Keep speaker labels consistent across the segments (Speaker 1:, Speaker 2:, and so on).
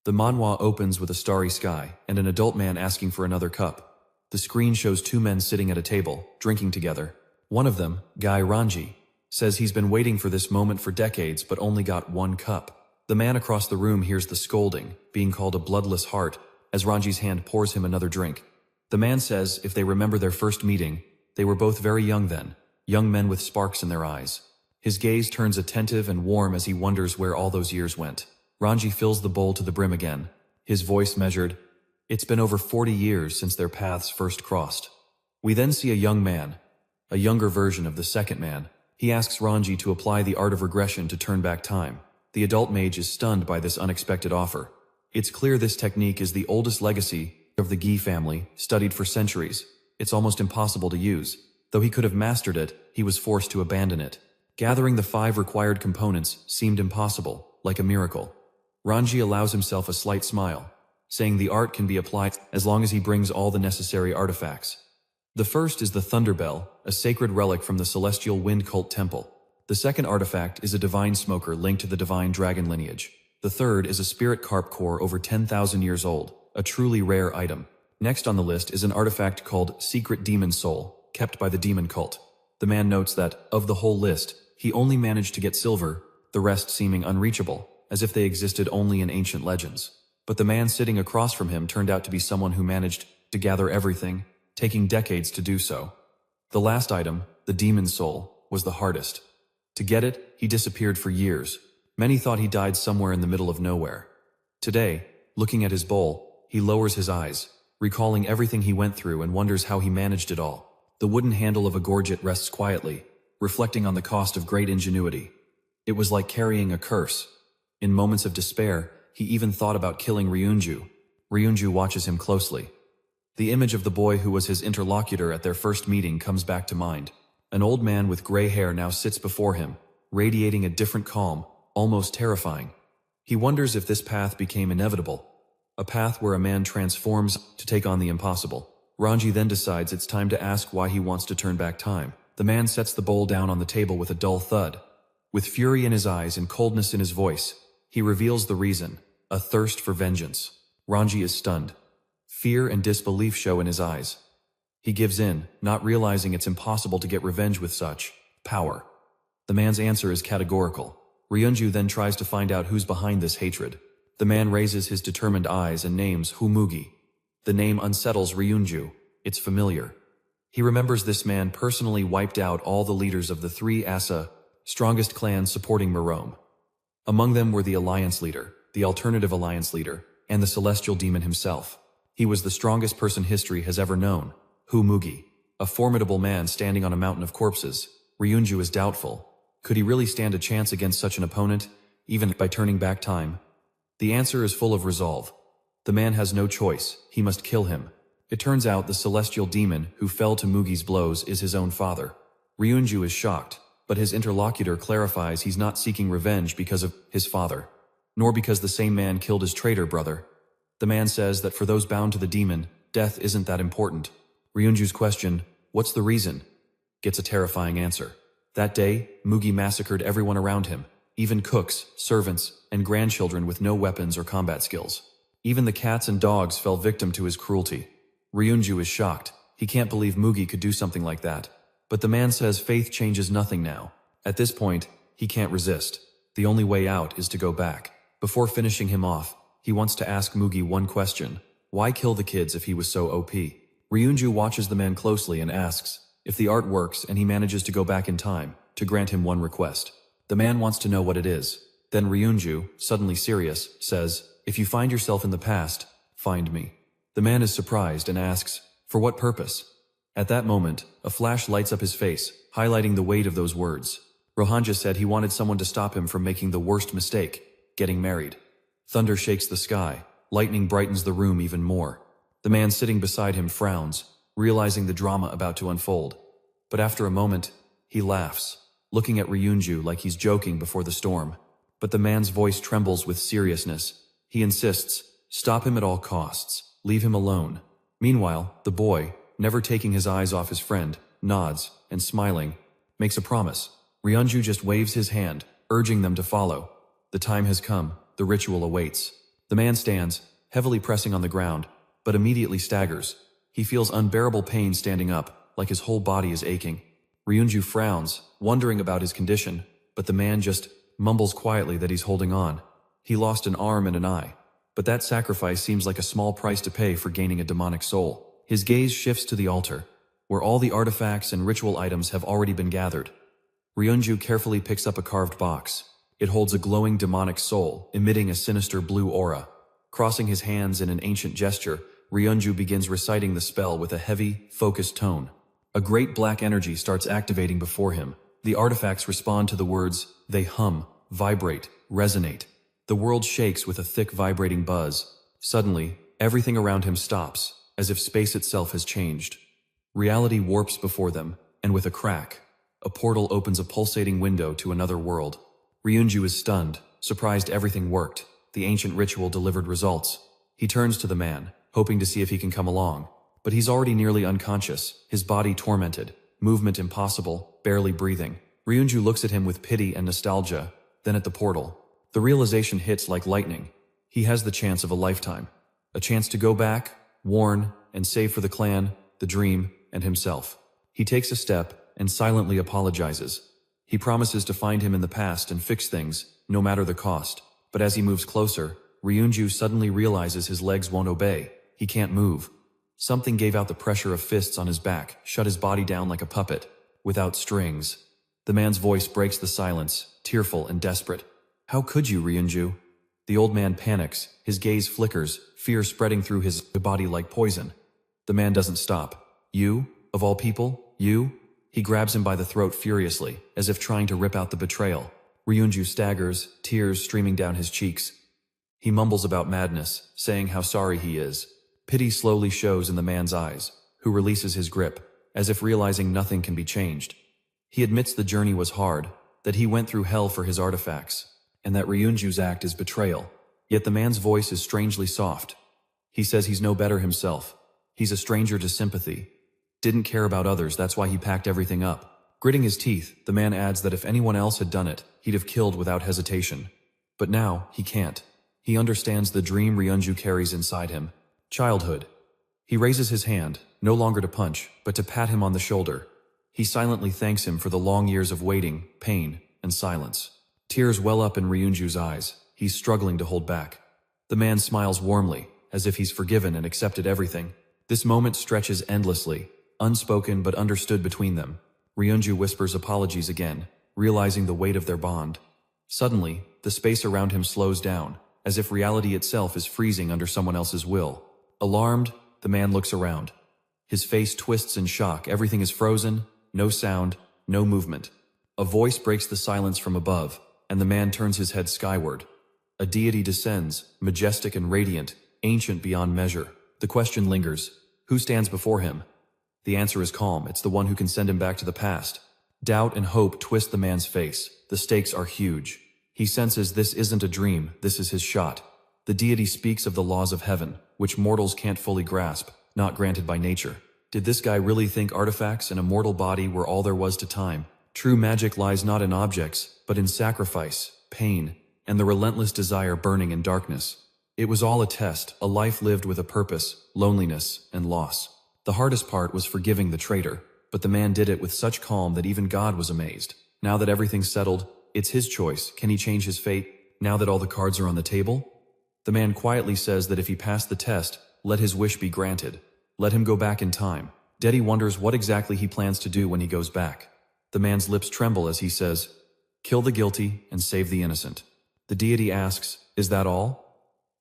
Speaker 1: The manhwa opens with a starry sky and an adult man asking for another cup. The screen shows two men sitting at a table, drinking together. One of them, guy Ronji, says he's been waiting for this moment for decades but only got one cup. The man across the room hears the scolding, being called a bloodless heart, as Ronji's hand pours him another drink. The man says if they remember their first meeting, they were both very young then, young men with sparks in their eyes. His gaze turns attentive and warm as he wonders where all those years went. Ronji fills the bowl to the brim again, his voice measured. It's been over 40 years since their paths first crossed. We then see a young man, a younger version of the second man. He asks Ronji to apply the art of regression to turn back time. The adult mage is stunned by this unexpected offer. It's clear this technique is the oldest legacy of the Gi family, studied for centuries. It's almost impossible to use. Though he could have mastered it, he was forced to abandon it. Gathering the 5 required components seemed impossible, like a miracle. Ronji allows himself a slight smile, saying the art can be applied as long as he brings all the necessary artifacts. The first is the Thunder Bell, a sacred relic from the Celestial Wind Cult Temple. The second artifact is a divine smoker linked to the divine dragon lineage. The third is a Spirit Carp Core over 10,000 years old, a truly rare item. Next on the list is an artifact called Secret Demon Soul, kept by the demon cult. The man notes that, of the whole list, he only managed to get silver, the rest seeming unreachable, as if they existed only in ancient legends. But the man sitting across from him turned out to be someone who managed to gather everything, taking decades to do so. The last item, the Demon Soul, was the hardest. To get it, he disappeared for years. Many thought he died somewhere in the middle of nowhere. Today, looking at his bowl, he lowers his eyes, recalling everything he went through and wonders how he managed it all. The wooden handle of a gorget rests quietly, reflecting on the cost of great ingenuity. It was like carrying a curse. In moments of despair, he even thought about killing Ryunju. Ryunju watches him closely. The image of the boy who was his interlocutor at their first meeting comes back to mind. An old man with gray hair now sits before him, radiating a different calm, almost terrifying. He wonders if this path became inevitable, a path where a man transforms to take on the impossible. Ronji then decides it's time to ask why he wants to turn back time. The man sets the bowl down on the table with a dull thud. With fury in his eyes and coldness in his voice, he reveals the reason, a thirst for vengeance. Ronji is stunned. Fear and disbelief show in his eyes. He gives in, not realizing it's impossible to get revenge with such power. The man's answer is categorical. Ryunju then tries to find out who's behind this hatred. The man raises his determined eyes and names Humugi. The name unsettles Ryunju. It's familiar. He remembers this man personally wiped out all the leaders of the 3 Asa, strongest clans supporting Marome. Among them were the Alliance leader, the Alternative Alliance leader, and the Celestial Demon himself. He was the strongest person history has ever known, Humugi, a formidable man standing on a mountain of corpses. Ryunju is doubtful. Could he really stand a chance against such an opponent, even by turning back time? The answer is full of resolve. The man has no choice, he must kill him. It turns out the Celestial Demon who fell to Mugi's blows is his own father. Ryunju is shocked, but his interlocutor clarifies he's not seeking revenge because of his father, nor because the same man killed his traitor brother. The man says that for those bound to the demon, death isn't that important. Ryunju's question, "What's the reason?" gets a terrifying answer. That day, Mugi massacred everyone around him, even cooks, servants, and grandchildren with no weapons or combat skills. Even the cats and dogs fell victim to his cruelty. Ryunju is shocked. He can't believe Mugi could do something like that. But the man says faith changes nothing now. At this point, he can't resist. The only way out is to go back. Before finishing him off, he wants to ask Mugi one question. Why kill the kids if he was so OP? Ryunju watches the man closely and asks if the art works and he manages to go back in time, to grant him one request. The man wants to know what it is. Then Ryunju, suddenly serious, says, "If you find yourself in the past, find me." The man is surprised and asks, "For what purpose?" At that moment, a flash lights up his face, highlighting the weight of those words. Rohanja said he wanted someone to stop him from making the worst mistake, getting married. Thunder shakes the sky, lightning brightens the room even more. The man sitting beside him frowns, realizing the drama about to unfold. But after a moment, he laughs, looking at Ryunju like he's joking before the storm. But the man's voice trembles with seriousness. He insists, "Stop him at all costs, leave him alone." Meanwhile, the boy, never taking his eyes off his friend, nods, and smiling, makes a promise. Ryunju just waves his hand, urging them to follow. The time has come, the ritual awaits. The man stands, heavily pressing on the ground, but immediately staggers. He feels unbearable pain standing up, like his whole body is aching. Ryunju frowns, wondering about his condition, but the man just mumbles quietly that he's holding on. He lost an arm and an eye, but that sacrifice seems like a small price to pay for gaining a demonic soul. His gaze shifts to the altar, where all the artifacts and ritual items have already been gathered. Ryunju carefully picks up a carved box. It holds a glowing demonic soul, emitting a sinister blue aura. Crossing his hands in an ancient gesture, Ryunju begins reciting the spell with a heavy, focused tone. A great black energy starts activating before him. The artifacts respond to the words. They hum, vibrate, resonate. The world shakes with a thick vibrating buzz. Suddenly, everything around him stops, as if space itself has changed. Reality warps before them, and with a crack, a portal opens a pulsating window to another world. Ryunju is stunned, surprised everything worked. The ancient ritual delivered results. He turns to the man, hoping to see if he can come along. But he's already nearly unconscious, his body tormented, movement impossible, barely breathing. Ryunju looks at him with pity and nostalgia, then at the portal. The realization hits like lightning. He has the chance of a lifetime. A chance to go back, warn, and save for the clan, the dream, and himself. He takes a step and silently apologizes. He promises to find him in the past and fix things, no matter the cost. But as he moves closer, Ryunju suddenly realizes his legs won't obey. He can't move. Something gave out the pressure of fists on his back, shut his body down like a puppet, without strings. The man's voice breaks the silence, tearful and desperate. How could you, Ryunju? The old man panics, his gaze flickers, fear spreading through his body like poison. The man doesn't stop. You? Of all people? You? He grabs him by the throat furiously, as if trying to rip out the betrayal. Ryunju staggers, tears streaming down his cheeks. He mumbles about madness, saying how sorry he is. Pity slowly shows in the man's eyes, who releases his grip, as if realizing nothing can be changed. He admits the journey was hard, that he went through hell for his artifacts, and that Ryunju's act is betrayal. Yet the man's voice is strangely soft. He says he's no better himself. He's a stranger to sympathy. Didn't care about others, that's why he packed everything up. Gritting his teeth, the man adds that if anyone else had done it, he'd have killed without hesitation. But now, he can't. He understands the dream Ryunju carries inside him. Childhood. He raises his hand, no longer to punch, but to pat him on the shoulder. He silently thanks him for the long years of waiting, pain, and silence. Tears well up in Ryunju's eyes. He's struggling to hold back. The man smiles warmly, as if he's forgiven and accepted everything. This moment stretches endlessly, unspoken but understood between them. Ryunju whispers apologies again, realizing the weight of their bond. Suddenly, the space around him slows down, as if reality itself is freezing under someone else's will. Alarmed, the man looks around. His face twists in shock. Everything is frozen, no sound, no movement. A voice breaks the silence from above, and the man turns his head skyward. A deity descends, majestic and radiant, ancient beyond measure. The question lingers. Who stands before him? The answer is calm. It's the one who can send him back to the past. Doubt and hope twist the man's face. The stakes are huge. He senses this isn't a dream, this is his shot. The deity speaks of the laws of heaven, which mortals can't fully grasp, not granted by nature. Did this guy really think artifacts and a mortal body were all there was to time? True magic lies not in objects, but in sacrifice, pain, and the relentless desire burning in darkness. It was all a test, a life lived with a purpose, loneliness, and loss. The hardest part was forgiving the traitor, but the man did it with such calm that even God was amazed. Now that everything's settled, it's his choice. Can he change his fate, now that all the cards are on the table? The man quietly says that if he passed the test, let his wish be granted. Let him go back in time. Dedi wonders what exactly he plans to do when he goes back. The man's lips tremble as he says, "Kill the guilty and save the innocent." The deity asks, "Is that all?"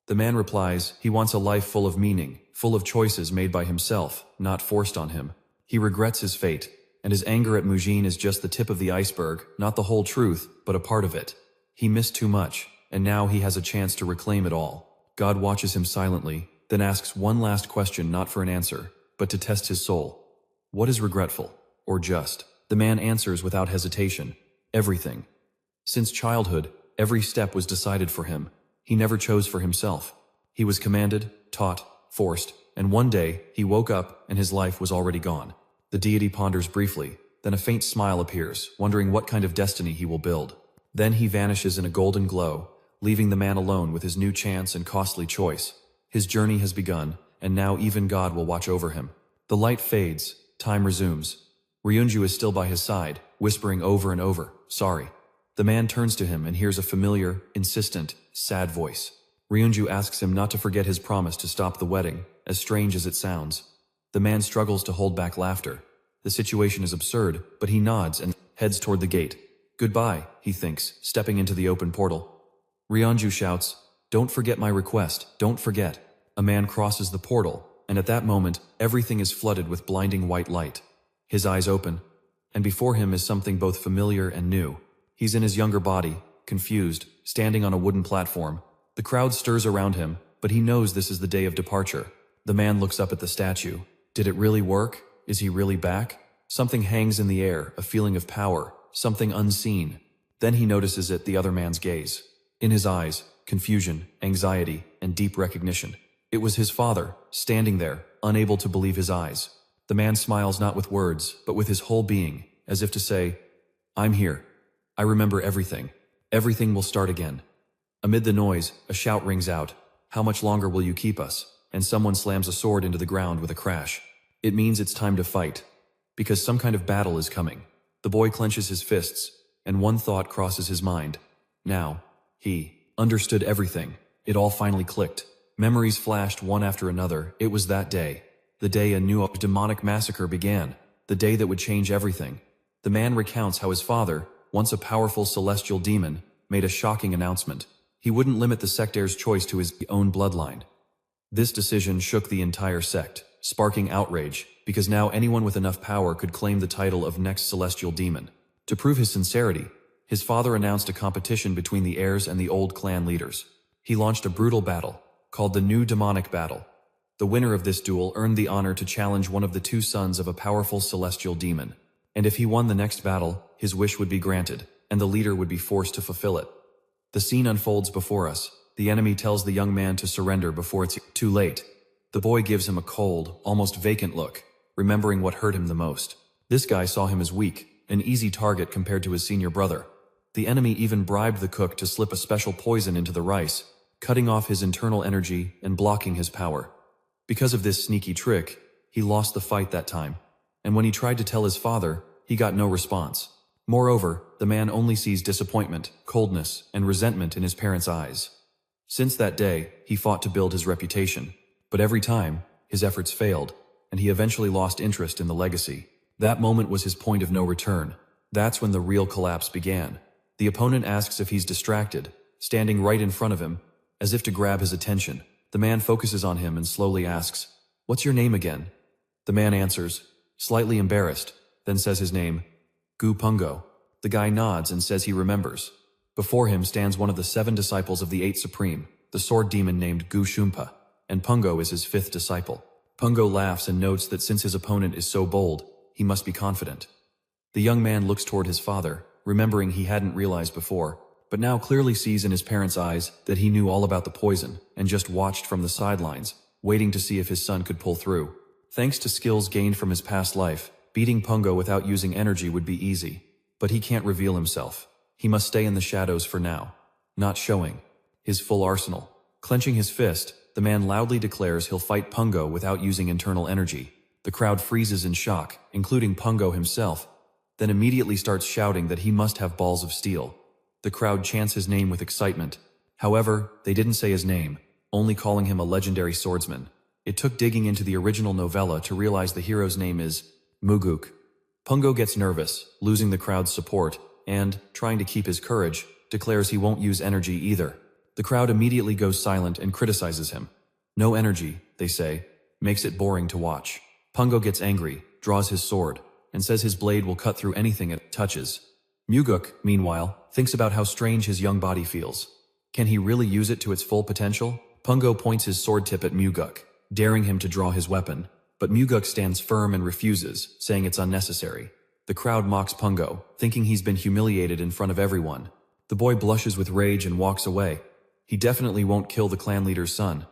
Speaker 1: The man replies, he wants a life full of meaning, full of choices made by himself, not forced on him. He regrets his fate, and his anger at Mujin is just the tip of the iceberg, not the whole truth, but a part of it. He missed too much, and now he has a chance to reclaim it all. God watches him silently, then asks one last question, not for an answer, but to test his soul. What is regretful, or just? The man answers without hesitation, everything. Since childhood, every step was decided for him. He never chose for himself. He was commanded, taught, forced, and one day, he woke up and his life was already gone. The deity ponders briefly, then a faint smile appears, wondering what kind of destiny he will build. Then he vanishes in a golden glow, leaving the man alone with his new chance and costly choice. His journey has begun, and now even God will watch over him. The light fades, time resumes. Ryunju is still by his side, whispering over and over, "Sorry." The man turns to him and hears a familiar, insistent, sad voice. Ryunju asks him not to forget his promise to stop the wedding, as strange as it sounds. The man struggles to hold back laughter. The situation is absurd, but he nods and heads toward the gate. "Goodbye," he thinks, stepping into the open portal. Ryunju shouts, "Don't forget my request, don't forget." A man crosses the portal, and at that moment, everything is flooded with blinding white light. His eyes open, and before him is something both familiar and new. He's in his younger body, confused, standing on a wooden platform. The crowd stirs around him, but he knows this is the day of departure. The man looks up at the statue. Did it really work? Is he really back? Something hangs in the air, a feeling of power, something unseen. Then he notices it, the other man's gaze. In his eyes, confusion, anxiety, and deep recognition. It was his father, standing there, unable to believe his eyes. The man smiles not with words, but with his whole being, as if to say, "I'm here. I remember everything. Everything will start again." Amid the noise, a shout rings out, "How much longer will you keep us?" And someone slams a sword into the ground with a crash. It means it's time to fight, because some kind of battle is coming. The boy clenches his fists, and one thought crosses his mind. Now, he understood everything. It all finally clicked. Memories flashed one after another. It was that day. The day a new demonic massacre began. The day that would change everything. The man recounts how his father, once a powerful celestial demon, made a shocking announcement. He wouldn't limit the sectaire's choice to his own bloodline. This decision shook the entire sect, sparking outrage, because now anyone with enough power could claim the title of next celestial demon. To prove his sincerity, his father announced a competition between the heirs and the old clan leaders. He launched a brutal battle, called the New Demonic Battle. The winner of this duel earned the honor to challenge one of the two sons of a powerful celestial demon. And if he won the next battle, his wish would be granted, and the leader would be forced to fulfill it. The scene unfolds before us. The enemy tells the young man to surrender before it's too late. The boy gives him a cold, almost vacant look, remembering what hurt him the most. This guy saw him as weak, an easy target compared to his senior brother. The enemy even bribed the cook to slip a special poison into the rice, cutting off his internal energy and blocking his power. Because of this sneaky trick, he lost the fight that time, and when he tried to tell his father, he got no response. Moreover, the man only sees disappointment, coldness, and resentment in his parents' eyes. Since that day, he fought to build his reputation, but every time, his efforts failed, and he eventually lost interest in the legacy. That moment was his point of no return. That's when the real collapse began. The opponent asks if he's distracted, standing right in front of him, as if to grab his attention. The man focuses on him and slowly asks, "What's your name again?" The man answers, slightly embarrassed, then says his name, Gu Pungo. The guy nods and says he remembers. Before him stands one of the 7 disciples of the 8 Supreme, the sword demon named Gu Shumpa, and Pungo is his 5th disciple. Pungo laughs and notes that since his opponent is so bold, he must be confident. The young man looks toward his father, remembering he hadn't realized before, but now clearly sees in his parents' eyes that he knew all about the poison and just watched from the sidelines, waiting to see if his son could pull through. Thanks to skills gained from his past life, beating Pungo without using energy would be easy. But he can't reveal himself. He must stay in the shadows for now, not showing his full arsenal. Clenching his fist, the man loudly declares he'll fight Pungo without using internal energy. The crowd freezes in shock, including Pungo himself, then immediately starts shouting that he must have balls of steel. The crowd chants his name with excitement. However, they didn't say his name, only calling him a legendary swordsman. It took digging into the original novella to realize the hero's name is Muguk. Pungo gets nervous, losing the crowd's support, and, trying to keep his courage, declares he won't use energy either. The crowd immediately goes silent and criticizes him. No energy, they say, makes it boring to watch. Pungo gets angry, draws his sword, and says his blade will cut through anything it touches. Muguk, meanwhile, thinks about how strange his young body feels. Can he really use it to its full potential? Pungo points his sword tip at Muguk, daring him to draw his weapon. But Muguk stands firm and refuses, saying it's unnecessary. The crowd mocks Pungo, thinking he's been humiliated in front of everyone. The boy blushes with rage and walks away. He definitely won't kill the clan leader's son.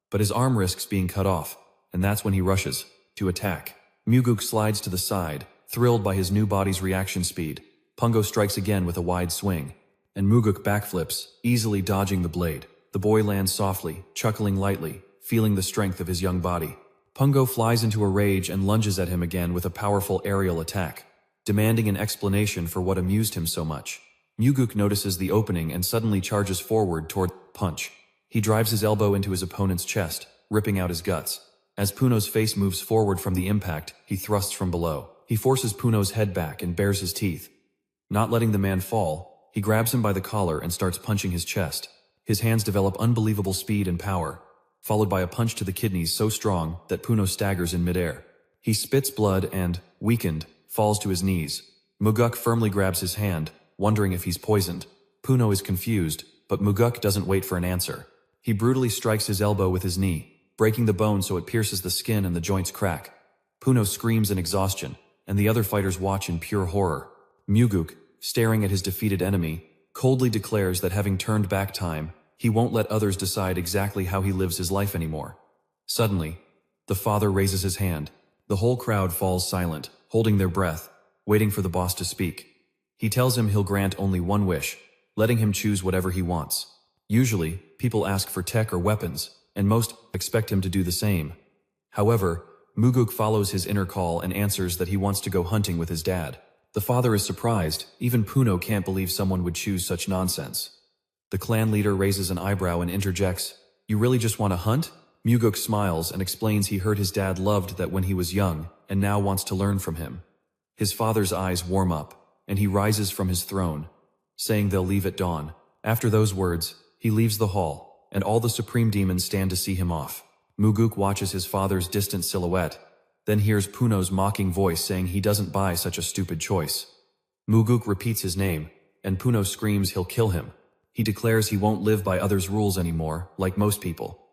Speaker 1: But his arm risks being cut off, and that's when he rushes to attack. Muguk slides to the side, thrilled by his new body's reaction speed. Pungo strikes again with a wide swing, and Muguk backflips, easily dodging the blade. The boy lands softly, chuckling lightly, feeling the strength of his young body. Pungo flies into a rage and lunges at him again with a powerful aerial attack, demanding an explanation for what amused him so much. Muguk notices the opening and suddenly charges forward toward punch. He drives his elbow into his opponent's chest, ripping out his guts. As Puno's face moves forward from the impact, he thrusts from below. He forces Puno's head back and bares his teeth. Not letting the man fall, he grabs him by the collar and starts punching his chest. His hands develop unbelievable speed and power, followed by a punch to the kidneys so strong that Puno staggers in midair. He spits blood and, weakened, falls to his knees. Muguk firmly grabs his hand, wondering if he's poisoned. Puno is confused, but Muguk doesn't wait for an answer. He brutally strikes his elbow with his knee, breaking the bone so it pierces the skin and the joints crack. Puno screams in exhaustion, and the other fighters watch in pure horror. Muguk, staring at his defeated enemy, coldly declares that having turned back time, he won't let others decide exactly how he lives his life anymore. Suddenly, the father raises his hand. The whole crowd falls silent, holding their breath, waiting for the boss to speak. He tells him he'll grant only one wish, letting him choose whatever he wants. Usually, people ask for tech or weapons, and most expect him to do the same. However, Muguk follows his inner call and answers that he wants to go hunting with his dad. The father is surprised. Even Puno can't believe someone would choose such nonsense. The clan leader raises an eyebrow and interjects, "You really just want to hunt?" Muguk smiles and explains he heard his dad loved that when he was young, and now wants to learn from him. His father's eyes warm up, and he rises from his throne, saying they'll leave at dawn. After those words, he leaves the hall, and all the supreme demons stand to see him off. Muguk watches his father's distant silhouette, then hears Puno's mocking voice saying he doesn't buy such a stupid choice. Muguk repeats his name, and Puno screams he'll kill him. He declares he won't live by others' rules anymore, like most people.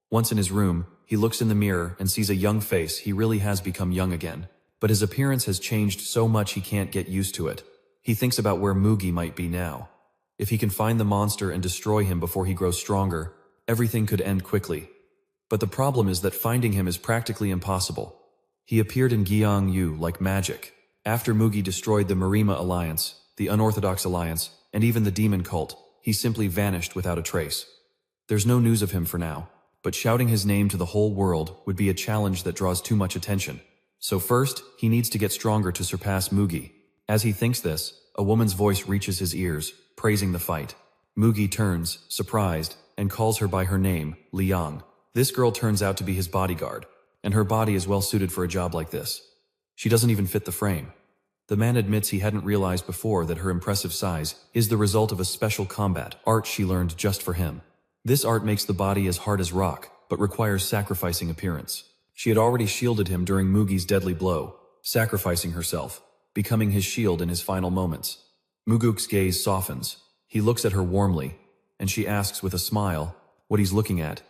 Speaker 1: Once in his room, he looks in the mirror and sees a young face. He really has become young again. But his appearance has changed so much he can't get used to it. He thinks about where Mugi might be now. If he can find the monster and destroy him before he grows stronger, everything could end quickly. But the problem is that finding him is practically impossible. He appeared in Gyeongju like magic. After Mugi destroyed the Marima Alliance, the Unorthodox Alliance, and even the Demon Cult, he simply vanished without a trace. There's no news of him for now, but shouting his name to the whole world would be a challenge that draws too much attention. So first, he needs to get stronger to surpass Mugi. As he thinks this, a woman's voice reaches his ears, praising the fight. Mugi turns, surprised, and calls her by her name, Liang. This girl turns out to be his bodyguard, and her body is well suited for a job like this. She doesn't even fit the frame. The man admits he hadn't realized before that her impressive size is the result of a special combat art she learned just for him. This art makes the body as hard as rock, but requires sacrificing appearance. She had already shielded him during Mugi's deadly blow, sacrificing herself, becoming his shield in his final moments. Muguk's gaze softens. He looks at her warmly, and she asks with a smile what he's looking at.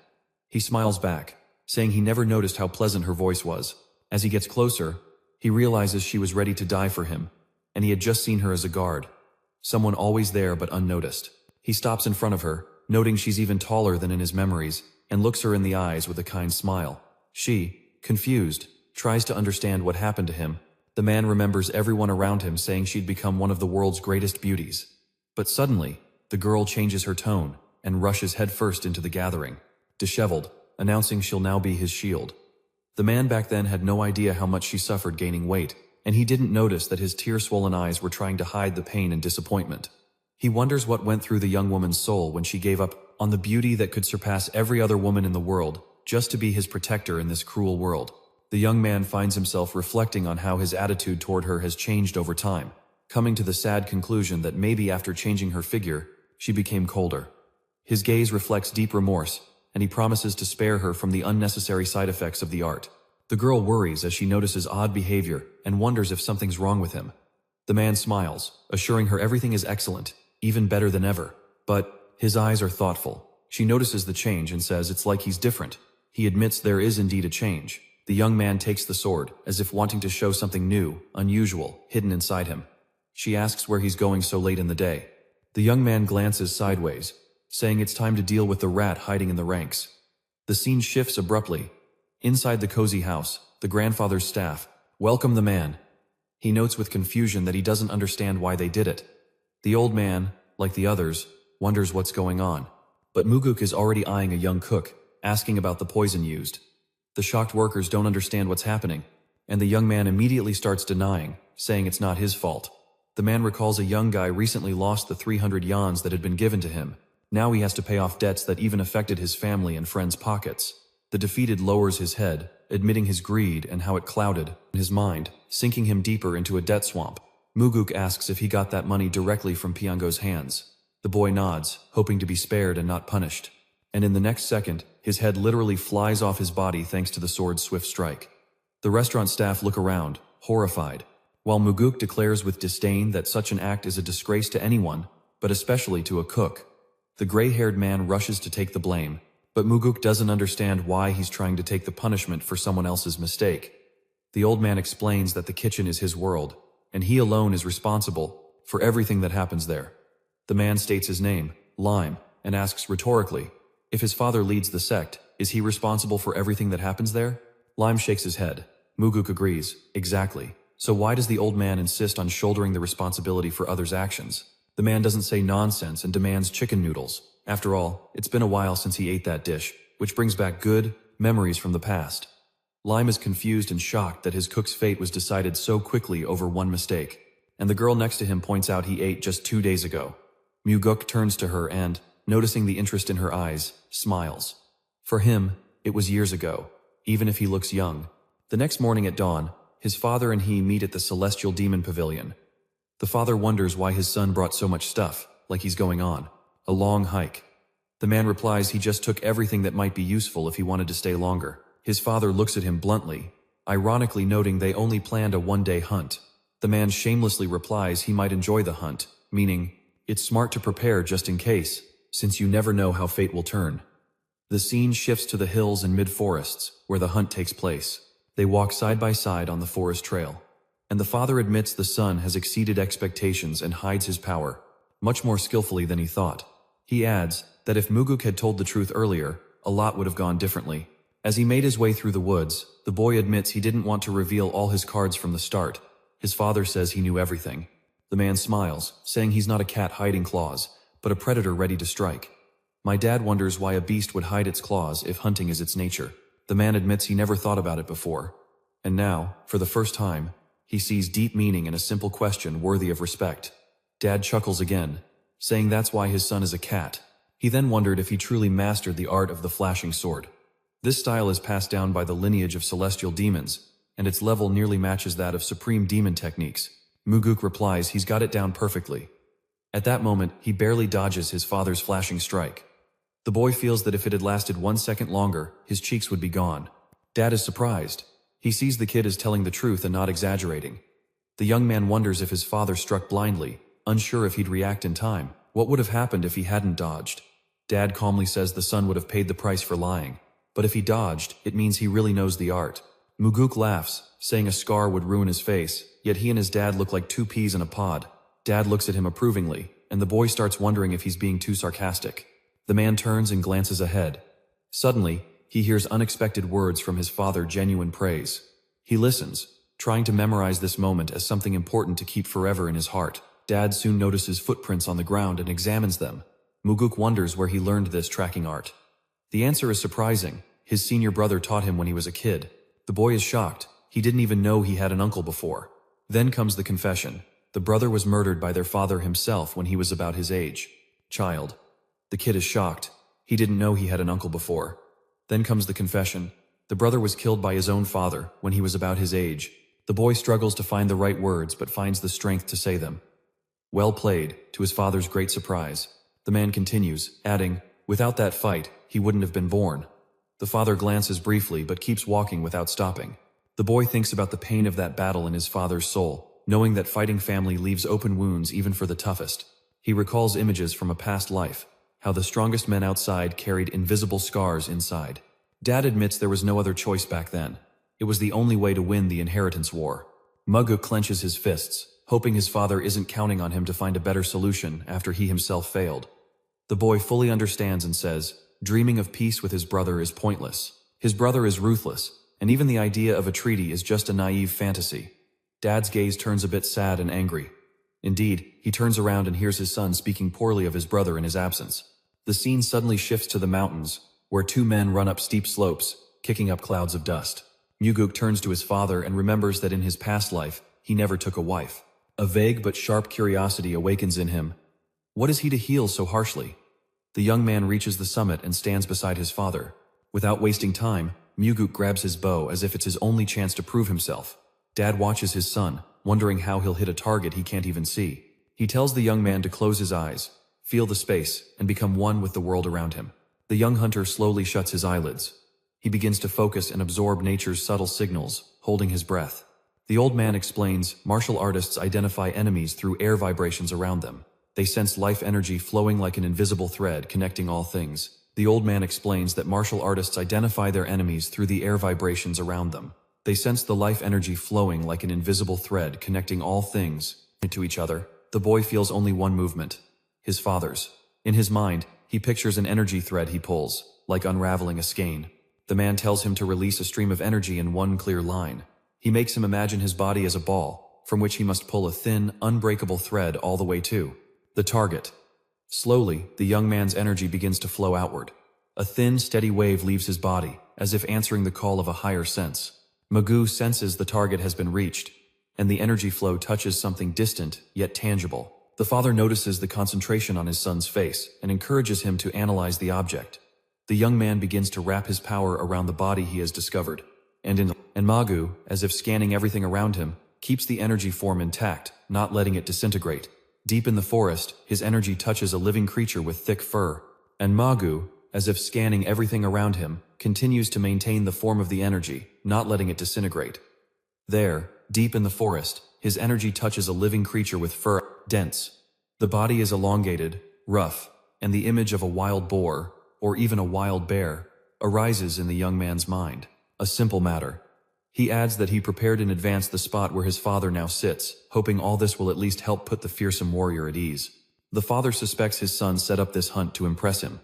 Speaker 1: He smiles back, saying he never noticed how pleasant her voice was. As he gets closer, he realizes she was ready to die for him, and he had just seen her as a guard. Someone always there but unnoticed. He stops in front of her, noting she's even taller than in his memories, and looks her in the eyes with a kind smile. She, confused, tries to understand what happened to him. The man remembers everyone around him saying she'd become one of the world's greatest beauties. But suddenly, the girl changes her tone and rushes headfirst into the gathering, disheveled, announcing she'll now be his shield. The man back then had no idea how much she suffered gaining weight, and he didn't notice that his tear-swollen eyes were trying to hide the pain and disappointment. He wonders what went through the young woman's soul when she gave up on the beauty that could surpass every other woman in the world, just to be his protector in this cruel world. The young man finds himself reflecting on how his attitude toward her has changed over time, coming to the sad conclusion that maybe after changing her figure, she became colder. His gaze reflects deep remorse, and he promises to spare her from the unnecessary side effects of the art. The girl worries as she notices odd behavior and wonders if something's wrong with him. The man smiles, assuring her everything is excellent, even better than ever. But his eyes are thoughtful. She notices the change and says it's like he's different. He admits there is indeed a change. The young man takes the sword, as if wanting to show something new, unusual, hidden inside him. She asks where he's going so late in the day. The young man glances sideways, saying it's time to deal with the rat hiding in the ranks. The scene shifts abruptly. Inside the cozy house, the grandfather's staff welcome the man. He notes with confusion that he doesn't understand why they did it. The old man, like the others, wonders what's going on. But Muguk is already eyeing a young cook, asking about the poison used. The shocked workers don't understand what's happening, and the young man immediately starts denying, saying it's not his fault. The man recalls a young guy recently lost the 300 yans that had been given to him. Now he has to pay off debts that even affected his family and friends' pockets. The defeated lowers his head, admitting his greed and how it clouded his mind, sinking him deeper into a debt swamp. Muguk asks if he got that money directly from Piango's hands. The boy nods, hoping to be spared and not punished. And in the next second, his head literally flies off his body thanks to the sword's swift strike. The restaurant staff look around, horrified, while Muguk declares with disdain that such an act is a disgrace to anyone, but especially to a cook. The gray-haired man rushes to take the blame, but Muguk doesn't understand why he's trying to take the punishment for someone else's mistake. The old man explains that the kitchen is his world, and he alone is responsible for everything that happens there. The man states his name, Lime, and asks rhetorically, if his father leads the sect, is he responsible for everything that happens there? Lime shakes his head. Muguk agrees, exactly. So why does the old man insist on shouldering the responsibility for others' actions? The man doesn't say nonsense and demands chicken noodles. After all, it's been a while since he ate that dish, which brings back good memories from the past. Lime is confused and shocked that his cook's fate was decided so quickly over one mistake, and the girl next to him points out he ate just 2 days ago. Muguk turns to her and, noticing the interest in her eyes, smiles. For him, it was years ago, even if he looks young. The next morning at dawn, his father and he meet at the Celestial Demon Pavilion. The father wonders why his son brought so much stuff, like he's going on a long hike. The man replies he just took everything that might be useful if he wanted to stay longer. His father looks at him bluntly, ironically noting they only planned a one-day hunt. The man shamelessly replies he might enjoy the hunt, meaning, it's smart to prepare just in case, since you never know how fate will turn. The scene shifts to the hills and mid-forests, where the hunt takes place. They walk side by side on the forest trail, and the father admits the son has exceeded expectations and hides his power, much more skillfully than he thought. He adds that if Muguk had told the truth earlier, a lot would have gone differently. As he made his way through the woods, the boy admits he didn't want to reveal all his cards from the start. His father says he knew everything. The man smiles, saying he's not a cat hiding claws, but a predator ready to strike. My dad wonders why a beast would hide its claws if hunting is its nature. The man admits he never thought about it before. And now, for the first time, he sees deep meaning in a simple question worthy of respect. Dad chuckles again, saying that's why his son is a cat. He then wondered if he truly mastered the art of the flashing sword. This style is passed down by the lineage of celestial demons, and its level nearly matches that of supreme demon techniques. Muguk replies he's got it down perfectly. At that moment, he barely dodges his father's flashing strike. The boy feels that if it had lasted 1 second longer, his cheeks would be gone. Dad is surprised. He sees the kid is telling the truth and not exaggerating. The young man wonders if his father struck blindly, unsure if he'd react in time. What would have happened if he hadn't dodged? Dad calmly says the son would have paid the price for lying. But if he dodged, it means he really knows the art. Muguk laughs, saying a scar would ruin his face, yet he and his dad look like 2 peas in a pod. Dad looks at him approvingly, and the boy starts wondering if he's being too sarcastic. The man turns and glances ahead. Suddenly, he hears unexpected words from his father, genuine praise. He listens, trying to memorize this moment as something important to keep forever in his heart. Dad soon notices footprints on the ground and examines them. Muguk wonders where he learned this tracking art. The answer is surprising. His senior brother taught him when he was a kid. The boy is shocked. He didn't even know he had an uncle before. Then comes the confession. The brother was murdered by their father himself when he was about his age. Child. The kid is shocked. He didn't know he had an uncle before. Then comes the confession. The brother was killed by his own father when he was about his age. The boy struggles to find the right words but finds the strength to say them. Well played, to his father's great surprise. The man continues, adding, without that fight, he wouldn't have been born. The father glances briefly but keeps walking without stopping. The boy thinks about the pain of that battle in his father's soul, knowing that fighting family leaves open wounds even for the toughest. He recalls images from a past life, how the strongest men outside carried invisible scars inside. Dad admits there was no other choice back then. It was the only way to win the inheritance war. Muguk clenches his fists, hoping his father isn't counting on him to find a better solution after he himself failed. The boy fully understands and says, dreaming of peace with his brother is pointless. His brother is ruthless, and even the idea of a treaty is just a naive fantasy. Dad's gaze turns a bit sad and angry. Indeed, he turns around and hears his son speaking poorly of his brother in his absence. The scene suddenly shifts to the mountains, where two men run up steep slopes, kicking up clouds of dust. Muguk turns to his father and remembers that in his past life, he never took a wife. A vague but sharp curiosity awakens in him. What is he to heal so harshly? The young man reaches the summit and stands beside his father. Without wasting time, Muguk grabs his bow as if it's his only chance to prove himself. Dad watches his son, wondering how he'll hit a target he can't even see. He tells the young man to close his eyes, feel the space, and become one with the world around him. The young hunter slowly shuts his eyelids. He begins to focus and absorb nature's subtle signals, holding his breath. The old man explains, martial artists identify enemies through air vibrations around them. They sense life energy flowing like an invisible thread connecting all things. The old man explains that martial artists identify their enemies through the air vibrations around them. They sense the life energy flowing like an invisible thread connecting all things to each other. The boy feels only one movement, his father's. In his mind, he pictures an energy thread he pulls, like unraveling a skein. The man tells him to release a stream of energy in one clear line. He makes him imagine his body as a ball, from which he must pull a thin, unbreakable thread all the way to the target. Slowly, the young man's energy begins to flow outward. A thin, steady wave leaves his body, as if answering the call of a higher sense. Magoo senses the target has been reached, and the energy flow touches something distant, yet tangible. The father notices the concentration on his son's face and encourages him to analyze the object. The young man begins to wrap his power around the body he has discovered. And Magoo, as if scanning everything around him, keeps the energy form intact, not letting it disintegrate. Deep in the forest, his energy touches a living creature with thick fur. And Magoo, as if scanning everything around him, continues to maintain the form of the energy, not letting it disintegrate. There, deep in the forest, his energy touches a living creature with fur, dense. The body is elongated, rough, and the image of a wild boar, or even a wild bear, arises in the young man's mind. A simple matter. He adds that he prepared in advance the spot where his father now sits, hoping all this will at least help put the fearsome warrior at ease. The father suspects his son set up this hunt to impress him.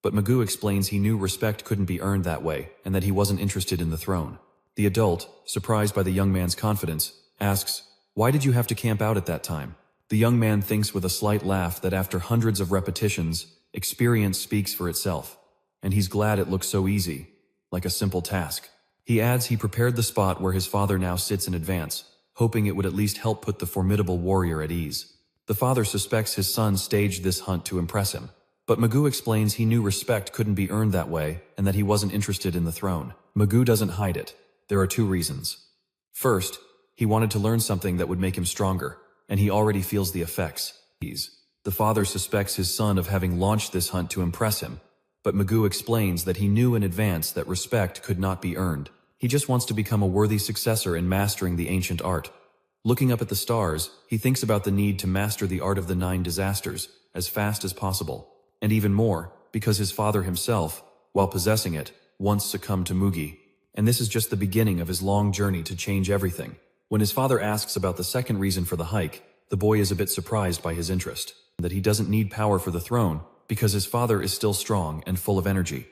Speaker 1: But Magoo explains he knew respect couldn't be earned that way, and that he wasn't interested in the throne. The adult, surprised by the young man's confidence, asks, "Why did you have to camp out at that time?" The young man thinks with a slight laugh that after hundreds of repetitions, experience speaks for itself, and he's glad it looks so easy, like a simple task. He adds he prepared the spot where his father now sits in advance, hoping it would at least help put the formidable warrior at ease. The father suspects his son staged this hunt to impress him. But Magoo explains he knew respect couldn't be earned that way and that he wasn't interested in the throne. Magoo doesn't hide it. There are two reasons. First, he wanted to learn something that would make him stronger, and he already feels the effects. The father suspects his son of having launched this hunt to impress him, but Magoo explains that he knew in advance that respect could not be earned. He just wants to become a worthy successor in mastering the ancient art. Looking up at the stars, he thinks about the need to master the art of the 9 disasters as fast as possible. And even more, because his father himself, while possessing it, once succumbed to Mugi. And this is just the beginning of his long journey to change everything. When his father asks about the second reason for the hike, the boy is a bit surprised by his interest. That he doesn't need power for the throne, because his father is still strong and full of energy.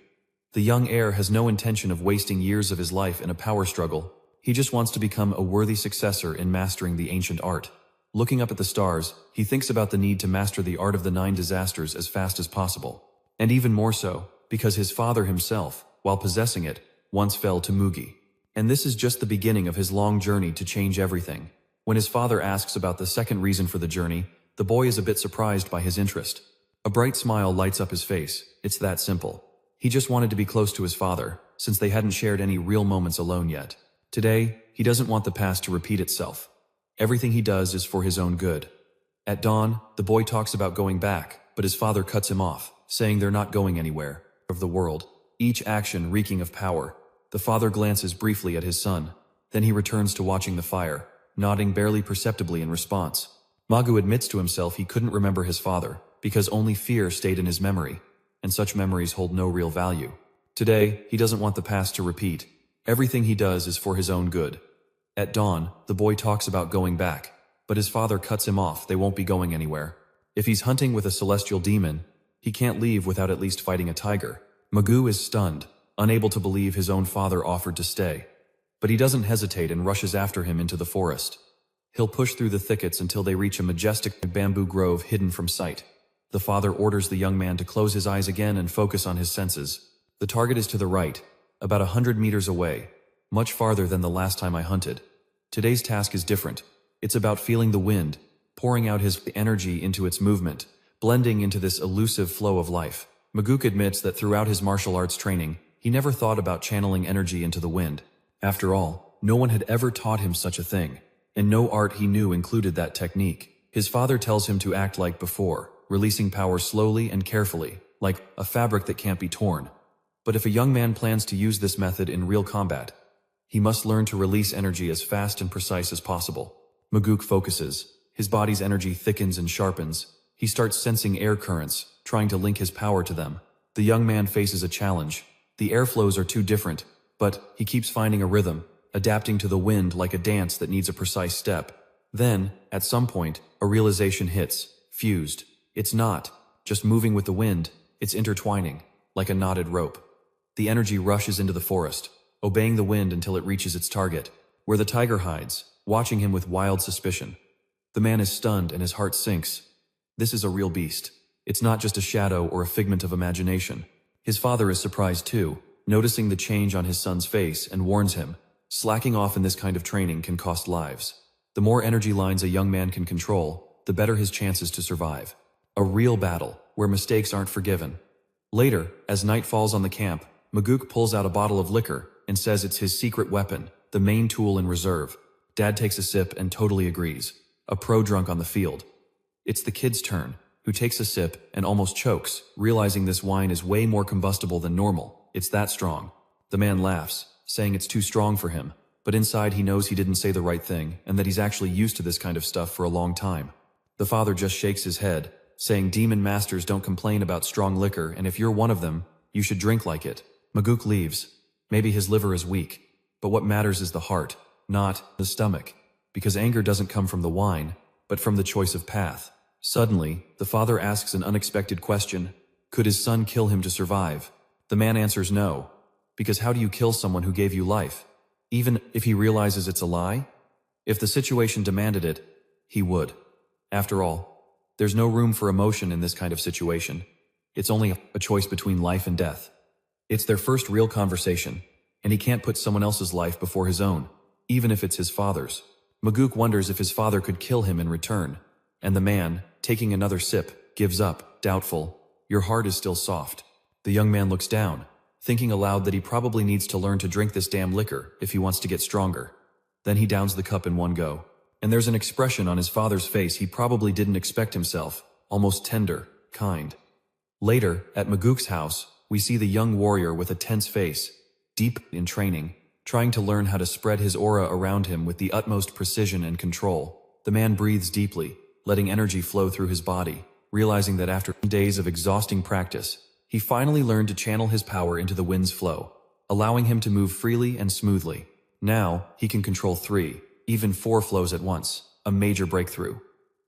Speaker 1: The young heir has no intention of wasting years of his life in a power struggle. He just wants to become a worthy successor in mastering the ancient art. Looking up at the stars, he thinks about the need to master the art of the 9 disasters as fast as possible. And even more so, because his father himself, while possessing it, once fell to Mugi. And this is just the beginning of his long journey to change everything. When his father asks about the second reason for the journey, the boy is a bit surprised by his interest. A bright smile lights up his face. It's that simple. He just wanted to be close to his father, since they hadn't shared any real moments alone yet. Today, he doesn't want the past to repeat itself. Everything he does is for his own good. At dawn, the boy talks about going back, but his father cuts him off, saying they're not going anywhere. Of the world, each action reeking of power. The father glances briefly at his son. Then he returns to watching the fire, nodding barely perceptibly in response. Magoo admits to himself he couldn't remember his father, because only fear stayed in his memory, and such memories hold no real value. Today, he doesn't want the past to repeat. Everything he does is for his own good. At dawn, the boy talks about going back, but his father cuts him off. They won't be going anywhere. If he's hunting with a celestial demon, he can't leave without at least fighting a tiger. Magoo is stunned, unable to believe his own father offered to stay. But he doesn't hesitate and rushes after him into the forest. He'll push through the thickets until they reach a majestic bamboo grove hidden from sight. The father orders the young man to close his eyes again and focus on his senses. The target is to the right, about 100 meters away, much farther than the last time I hunted. Today's task is different. It's about feeling the wind, pouring out his energy into its movement, blending into this elusive flow of life. Maguk admits that throughout his martial arts training, he never thought about channeling energy into the wind. After all, no one had ever taught him such a thing, and no art he knew included that technique. His father tells him to act like before, releasing power slowly and carefully, like a fabric that can't be torn. But if a young man plans to use this method in real combat, he must learn to release energy as fast and precise as possible. Maguk focuses. His body's energy thickens and sharpens. He starts sensing air currents, trying to link his power to them. The young man faces a challenge. The airflows are too different, but he keeps finding a rhythm, adapting to the wind like a dance that needs a precise step. Then, at some point, a realization hits, fused. It's not just moving with the wind, it's intertwining, like a knotted rope. The energy rushes into the forest, obeying the wind until it reaches its target, where the tiger hides, watching him with wild suspicion. The man is stunned and his heart sinks. This is a real beast. It's not just a shadow or a figment of imagination. His father is surprised too, noticing the change on his son's face, and warns him, slacking off in this kind of training can cost lives. The more energy lines a young man can control, the better his chances to survive. A real battle, where mistakes aren't forgiven. Later, as night falls on the camp, Maguk pulls out a bottle of liquor and says it's his secret weapon, the main tool in reserve. Dad takes a sip and totally agrees. A pro drunk on the field. It's the kid's turn, who takes a sip and almost chokes, realizing this wine is way more combustible than normal. It's that strong. The man laughs, saying it's too strong for him, but inside he knows he didn't say the right thing and that he's actually used to this kind of stuff for a long time. The father just shakes his head, saying demon masters don't complain about strong liquor, and if you're one of them, you should drink like it. Maguk leaves. Maybe his liver is weak, but what matters is the heart, not the stomach, because anger doesn't come from the wine, but from the choice of path. Suddenly, the father asks an unexpected question. Could his son kill him to survive? The man answers no, because how do you kill someone who gave you life? Even if he realizes it's a lie? If the situation demanded it, he would. After all, there's no room for emotion in this kind of situation. It's only a choice between life and death. It's their first real conversation, and he can't put someone else's life before his own, even if it's his father's. Maguk wonders if his father could kill him in return, and the man, taking another sip, gives up, doubtful. Your heart is still soft. The young man looks down, thinking aloud that he probably needs to learn to drink this damn liquor if he wants to get stronger. Then he downs the cup in one go, and there's an expression on his father's face he probably didn't expect himself, almost tender, kind. Later, at Maguk's house, we see the young warrior with a tense face, deep in training, trying to learn how to spread his aura around him with the utmost precision and control. The man breathes deeply, letting energy flow through his body, realizing that after days of exhausting practice, he finally learned to channel his power into the wind's flow, allowing him to move freely and smoothly. Now, he can control 3, even 4 flows at once, a major breakthrough.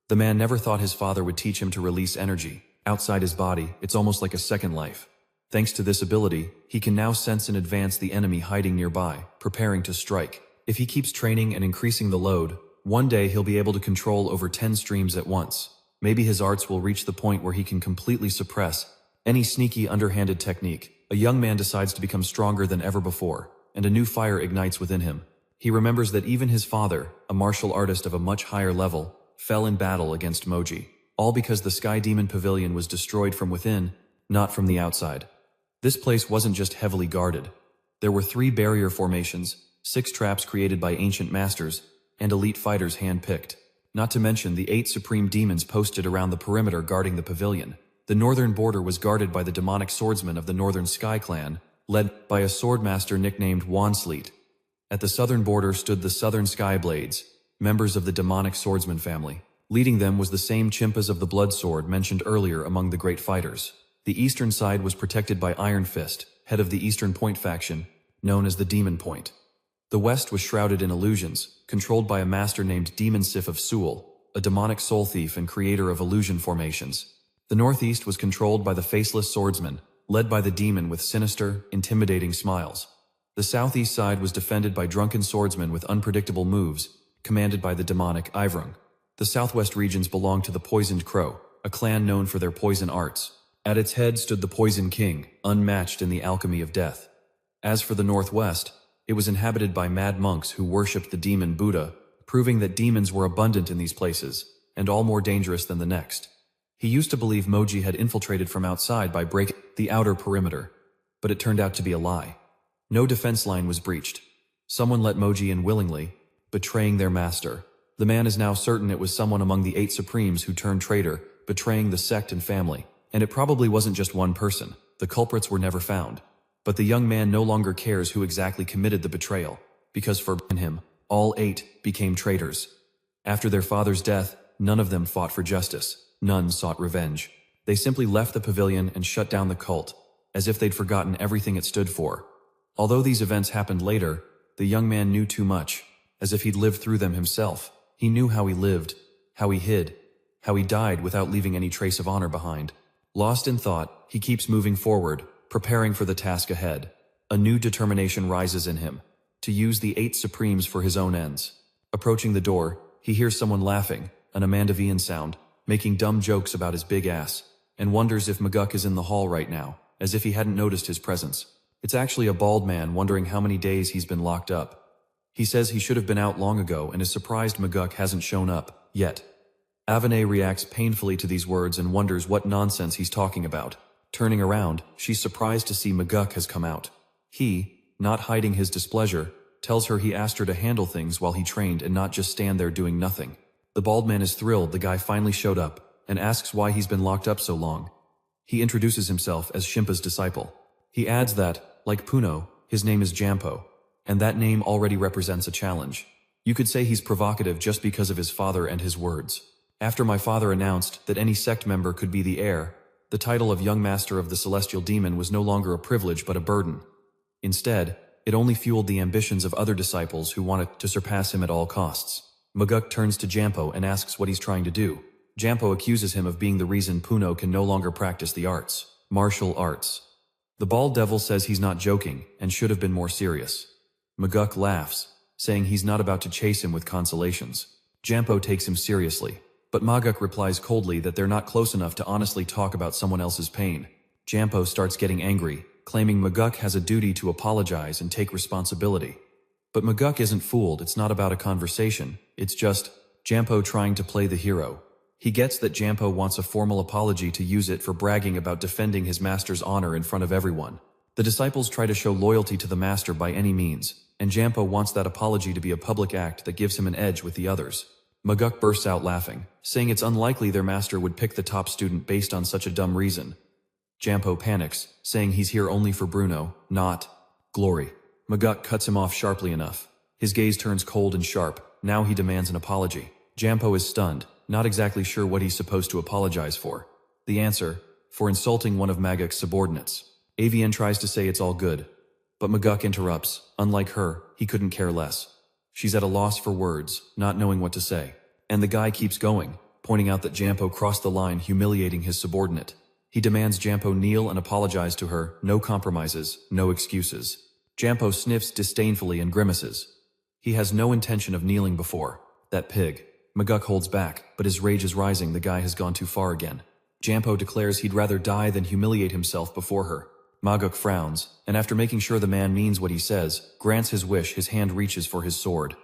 Speaker 1: The man never thought his father would teach him to release energy. Outside his body, it's almost like a second life. Thanks to this ability, he can now sense in advance the enemy hiding nearby, preparing to strike. If he keeps training and increasing the load, one day he'll be able to control over 10 streams at once. Maybe his arts will reach the point where he can completely suppress any sneaky underhanded technique. A young man decides to become stronger than ever before, and a new fire ignites within him. He remembers that even his father, a martial artist of a much higher level, fell in battle against Mage, all because the Sky Demon Pavilion was destroyed from within, not from the outside. This place wasn't just heavily guarded. There were 3 barrier formations, 6 traps created by ancient masters, and elite fighters hand-picked. Not to mention the 8 supreme demons posted around the perimeter guarding the pavilion. The northern border was guarded by the demonic swordsmen of the Northern Sky Clan, led by a swordmaster nicknamed Wansleet. At the southern border stood the Southern Sky Blades, members of the demonic swordsman family. Leading them was the same Chimpas of the Blood Sword mentioned earlier among the great fighters. The eastern side was protected by Iron Fist, head of the Eastern Point faction, known as the Demon Point. The west was shrouded in illusions, controlled by a master named Demon Sif of Seoul, a demonic soul thief and creator of illusion formations. The northeast was controlled by the Faceless Swordsman, led by the demon with sinister, intimidating smiles. The southeast side was defended by drunken swordsmen with unpredictable moves, commanded by the demonic Ivrung. The southwest regions belonged to the Poisoned Crow, a clan known for their poison arts. At its head stood the Poison King, unmatched in the alchemy of death. As for the northwest, it was inhabited by mad monks who worshipped the demon Buddha, proving that demons were abundant in these places, and all more dangerous than the next. He used to believe Mage had infiltrated from outside by breaking the outer perimeter, but it turned out to be a lie. No defense line was breached. Someone let Mage in willingly, betraying their master. The man is now certain it was someone among the 8 Supremes who turned traitor, betraying the sect and family. And it probably wasn't just one person. The culprits were never found. But the young man no longer cares who exactly committed the betrayal, because for him, all 8 became traitors. After their father's death, none of them fought for justice. None sought revenge. They simply left the pavilion and shut down the cult, as if they'd forgotten everything it stood for. Although these events happened later, the young man knew too much, as if he'd lived through them himself. He knew how he lived, how he hid, how he died without leaving any trace of honor behind. Lost in thought, he keeps moving forward, preparing for the task ahead. A new determination rises in him, to use the 8 Supremes for his own ends. Approaching the door, he hears someone laughing, an Amandavian sound, making dumb jokes about his big ass, and wonders if Maguk is in the hall right now, as if he hadn't noticed his presence. It's actually a bald man wondering how many days he's been locked up. He says he should have been out long ago and is surprised Maguk hasn't shown up, yet. Avenay reacts painfully to these words and wonders what nonsense he's talking about. Turning around, she's surprised to see Maguk has come out. He, not hiding his displeasure, tells her he asked her to handle things while he trained and not just stand there doing nothing. The bald man is thrilled the guy finally showed up, and asks why he's been locked up so long. He introduces himself as Shimpa's disciple. He adds that, like Puno, his name is Jampo, and that name already represents a challenge. You could say he's provocative just because of his father and his words. After my father announced that any sect member could be the heir, the title of Young Master of the Celestial Demon was no longer a privilege but a burden. Instead, it only fueled the ambitions of other disciples who wanted to surpass him at all costs. Maguk turns to Jampo and asks what he's trying to do. Jampo accuses him of being the reason Puno can no longer practice the arts, martial arts. The bald devil says he's not joking and should have been more serious. Maguk laughs, saying he's not about to chase him with consolations. Jampo takes him seriously, but Maguk replies coldly that they're not close enough to honestly talk about someone else's pain. Jampo starts getting angry, claiming Maguk has a duty to apologize and take responsibility. But Maguk isn't fooled. It's not about a conversation, it's just Jampo trying to play the hero. He gets that Jampo wants a formal apology to use it for bragging about defending his master's honor in front of everyone. The disciples try to show loyalty to the master by any means, and Jampo wants that apology to be a public act that gives him an edge with the others. Maguk bursts out laughing, saying it's unlikely their master would pick the top student based on such a dumb reason. Jampo panics, saying he's here only for Bruno, not glory. Maguk cuts him off sharply enough. His gaze turns cold and sharp. Now he demands an apology. Jampo is stunned, not exactly sure what he's supposed to apologize for. The answer, for insulting one of Maguk's subordinates. Avian tries to say it's all good, but Maguk interrupts. Unlike her, he couldn't care less. She's at a loss for words, not knowing what to say. And the guy keeps going, pointing out that Jampo crossed the line, humiliating his subordinate. He demands Jampo kneel and apologize to her. No compromises, no excuses. Jampo sniffs disdainfully and grimaces. He has no intention of kneeling before that pig. Maguk holds back, but his rage is rising. The guy has gone too far again. Jampo declares he'd rather die than humiliate himself before her. Maguk frowns, and after making sure the man means what he says, grants his wish. His hand reaches for his sword.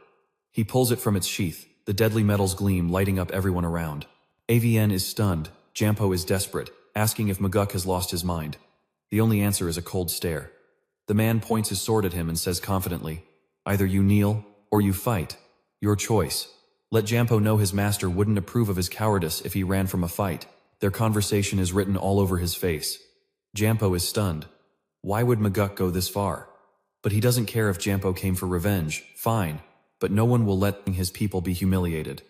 Speaker 1: He pulls it from its sheath, the deadly metals gleam, lighting up everyone around. Avn is stunned. Jampo is desperate, asking if Maguk has lost his mind. The only answer is a cold stare. The man points his sword at him and says confidently, "Either you kneel, or you fight. Your choice." Let Jampo know his master wouldn't approve of his cowardice if he ran from a fight. Their conversation is written all over his face. Jampo is stunned. Why would Maguk go this far? But he doesn't care if Jampo came for revenge, fine, but no one will let his people be humiliated.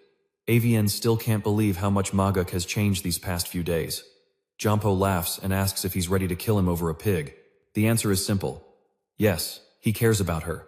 Speaker 1: Avn still can't believe how much Maguk has changed these past few days. Jampo laughs and asks if he's ready to kill him over a pig. The answer is simple. Yes, he cares about her.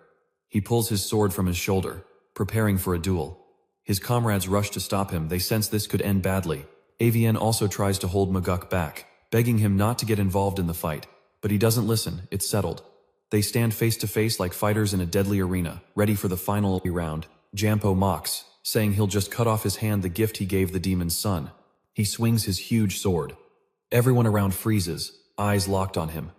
Speaker 1: He pulls his sword from his shoulder, preparing for a duel. His comrades rush to stop him. They sense this could end badly. Avn also tries to hold Maguk back, begging him not to get involved in the fight, but he doesn't listen. It's settled. They stand face to face like fighters in a deadly arena, ready for the final round. Jampo mocks, saying he'll just cut off his hand, the gift he gave the demon's son. He swings his huge sword. Everyone around freezes, eyes locked on him.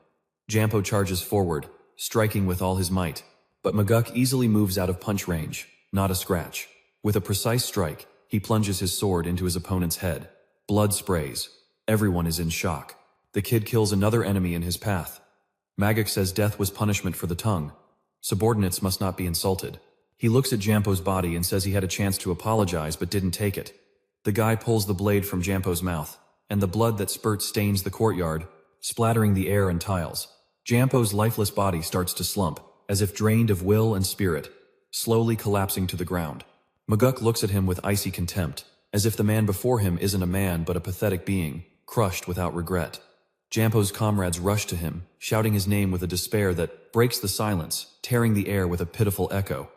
Speaker 1: Jampo charges forward, striking with all his might. But Maguk easily moves out of punch range, not a scratch. With a precise strike, he plunges his sword into his opponent's head. Blood sprays. Everyone is in shock. The kid kills another enemy in his path. Maguk says death was punishment for the tongue. Subordinates must not be insulted. He looks at Jampo's body and says he had a chance to apologize but didn't take it. The guy pulls the blade from Jampo's mouth, and the blood that spurts stains the courtyard, splattering the air and tiles. Jampo's lifeless body starts to slump, as if drained of will and spirit, slowly collapsing to the ground. Maguk looks at him with icy contempt, as if the man before him isn't a man but a pathetic being, crushed without regret. Jampo's comrades rush to him, shouting his name with a despair that breaks the silence, tearing the air with a pitiful echo.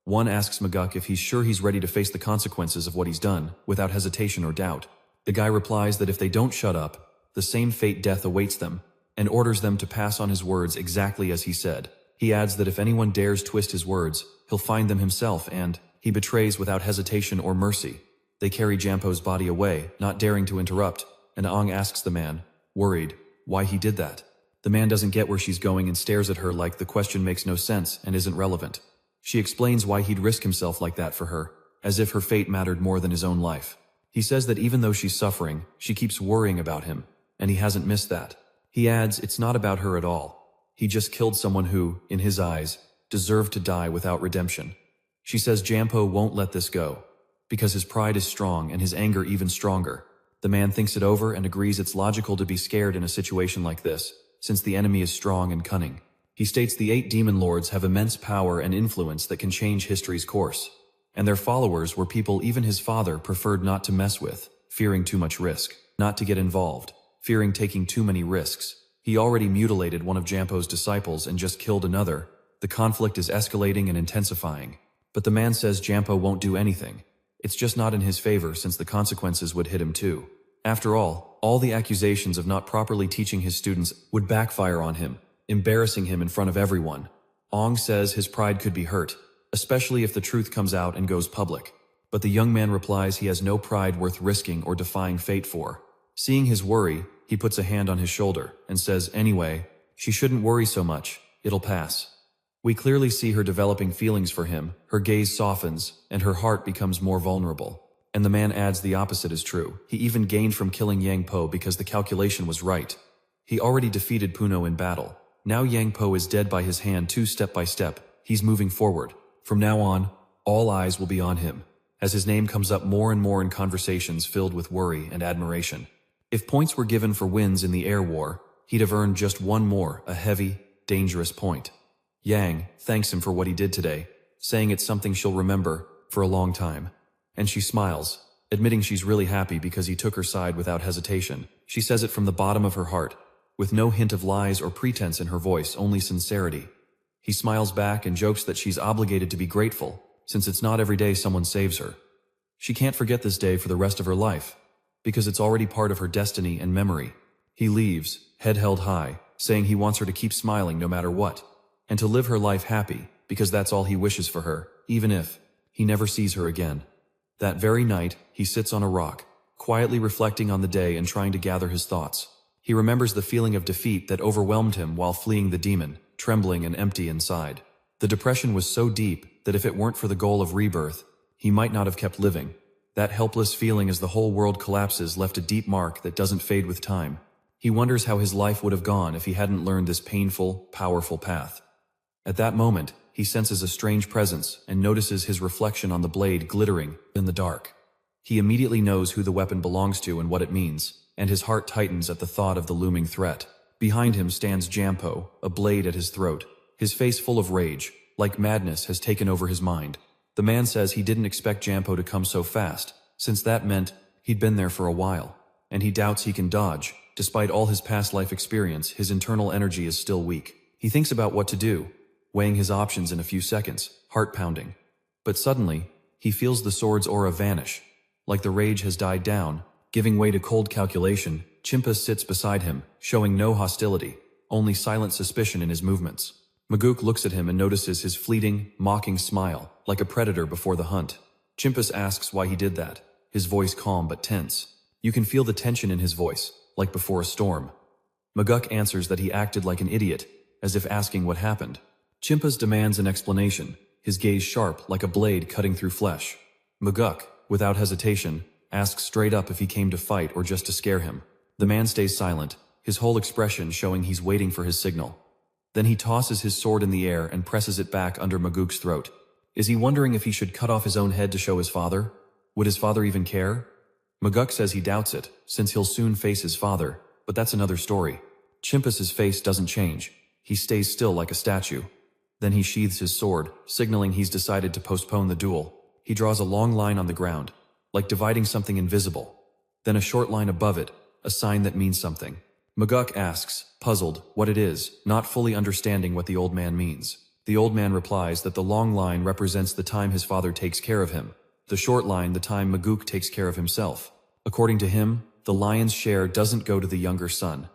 Speaker 1: One asks Maguk if he's sure he's ready to face the consequences of what he's done, without hesitation or doubt. The guy replies that if they don't shut up, the same fate death awaits them, and orders them to pass on his words exactly as he said. He adds that if anyone dares twist his words, he'll find them himself, and he betrays without hesitation or mercy. They carry Jampo's body away, not daring to interrupt, and Aang asks the man, worried, why he did that. The man doesn't get where she's going and stares at her like the question makes no sense and isn't relevant. She explains why he'd risk himself like that for her, as if her fate mattered more than his own life. He says that even though she's suffering, she keeps worrying about him, and he hasn't missed that. He adds it's not about her at all. He just killed someone who, in his eyes, deserved to die without redemption. She says Jampo won't let this go, because his pride is strong and his anger even stronger. The man thinks it over and agrees it's logical to be scared in a situation like this, since the enemy is strong and cunning. He states the 8 demon lords have immense power and influence that can change history's course, and their followers were people even his father preferred not to mess with, fearing too much risk, not to get involved, fearing taking too many risks. He already mutilated one of Jampo's disciples and just killed another. The conflict is escalating and intensifying. But the man says Jampo won't do anything. It's just not in his favor since the consequences would hit him too. After all the accusations of not properly teaching his students would backfire on him, embarrassing him in front of everyone. Aang says his pride could be hurt, especially if the truth comes out and goes public. But the young man replies he has no pride worth risking or defying fate for. Seeing his worry, he puts a hand on his shoulder and says, anyway, she shouldn't worry so much, it'll pass. We clearly see her developing feelings for him, her gaze softens, and her heart becomes more vulnerable. And the man adds the opposite is true. He even gained from killing Yang Po because the calculation was right. He already defeated Puno in battle. Now Yang Po is dead by his hand too. Step by step, he's moving forward. From now on, all eyes will be on him, as his name comes up more and more in conversations filled with worry and admiration. If points were given for wins in the air war, he'd have earned just one more, a heavy, dangerous point. Yang thanks him for what he did today, saying it's something she'll remember for a long time. And she smiles, admitting she's really happy because he took her side without hesitation. She says it from the bottom of her heart, with no hint of lies or pretense in her voice, only sincerity. He smiles back and jokes that she's obligated to be grateful, since it's not every day someone saves her. She can't forget this day for the rest of her life, because it's already part of her destiny and memory. He leaves, head held high, saying he wants her to keep smiling no matter what, and to live her life happy, because that's all he wishes for her, even if he never sees her again. That very night, he sits on a rock, quietly reflecting on the day and trying to gather his thoughts. He remembers the feeling of defeat that overwhelmed him while fleeing the demon, trembling and empty inside. The depression was so deep that if it weren't for the goal of rebirth, he might not have kept living. That helpless feeling as the whole world collapses left a deep mark that doesn't fade with time. He wonders how his life would have gone if he hadn't learned this painful, powerful path. At that moment, he senses a strange presence and notices his reflection on the blade glittering in the dark. He immediately knows who the weapon belongs to and what it means, and his heart tightens at the thought of the looming threat. Behind him stands Jampo, a blade at his throat, his face full of rage, like madness has taken over his mind. The man says he didn't expect Jampo to come so fast, since that meant he'd been there for a while, and he doubts he can dodge. Despite all his past life experience, his internal energy is still weak. He thinks about what to do, weighing his options in a few seconds, heart pounding. But suddenly, he feels the sword's aura vanish. Like the rage has died down, giving way to cold calculation. Chimpa sits beside him, showing no hostility, only silent suspicion in his movements. Maguk looks at him and notices his fleeting, mocking smile, like a predator before the hunt. Chimpus asks why he did that, his voice calm but tense. You can feel the tension in his voice, like before a storm. Maguk answers that he acted like an idiot, as if asking what happened. Chimpus demands an explanation, his gaze sharp like a blade cutting through flesh. Maguk, without hesitation, asks straight up if he came to fight or just to scare him. The man stays silent, his whole expression showing he's waiting for his signal. Then he tosses his sword in the air and presses it back under Maguk's throat. Is he wondering if he should cut off his own head to show his father? Would his father even care? Maguk says he doubts it, since he'll soon face his father, but that's another story. Chimpus's face doesn't change. He stays still like a statue. Then he sheathes his sword, signaling he's decided to postpone the duel. He draws a long line on the ground, like dividing something invisible. Then a short line above it, a sign that means something. Maguk asks, puzzled, what it is, not fully understanding what the old man means. The old man replies that the long line represents the time his father takes care of him. The short line, the time Maguk takes care of himself. According to him, the lion's share doesn't go to the younger son.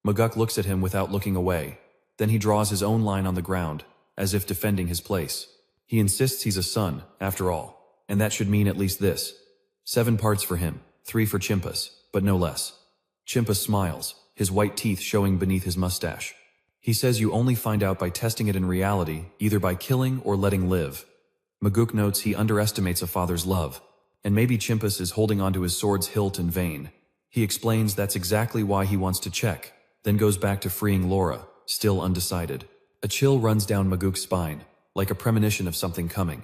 Speaker 1: Maguk looks at him without looking away. Then he draws his own line on the ground, as if defending his place. He insists he's a son, after all, and that should mean at least this. 7 parts for him, 3 for Chimpus, but no less. Chimpus smiles, his white teeth showing beneath his mustache. He says you only find out by testing it in reality, either by killing or letting live. Maguk notes he underestimates a father's love, and maybe Chimpus is holding onto his sword's hilt in vain. He explains that's exactly why he wants to check, then goes back to freeing Laura, still undecided. A chill runs down Maguk's spine, like a premonition of something coming.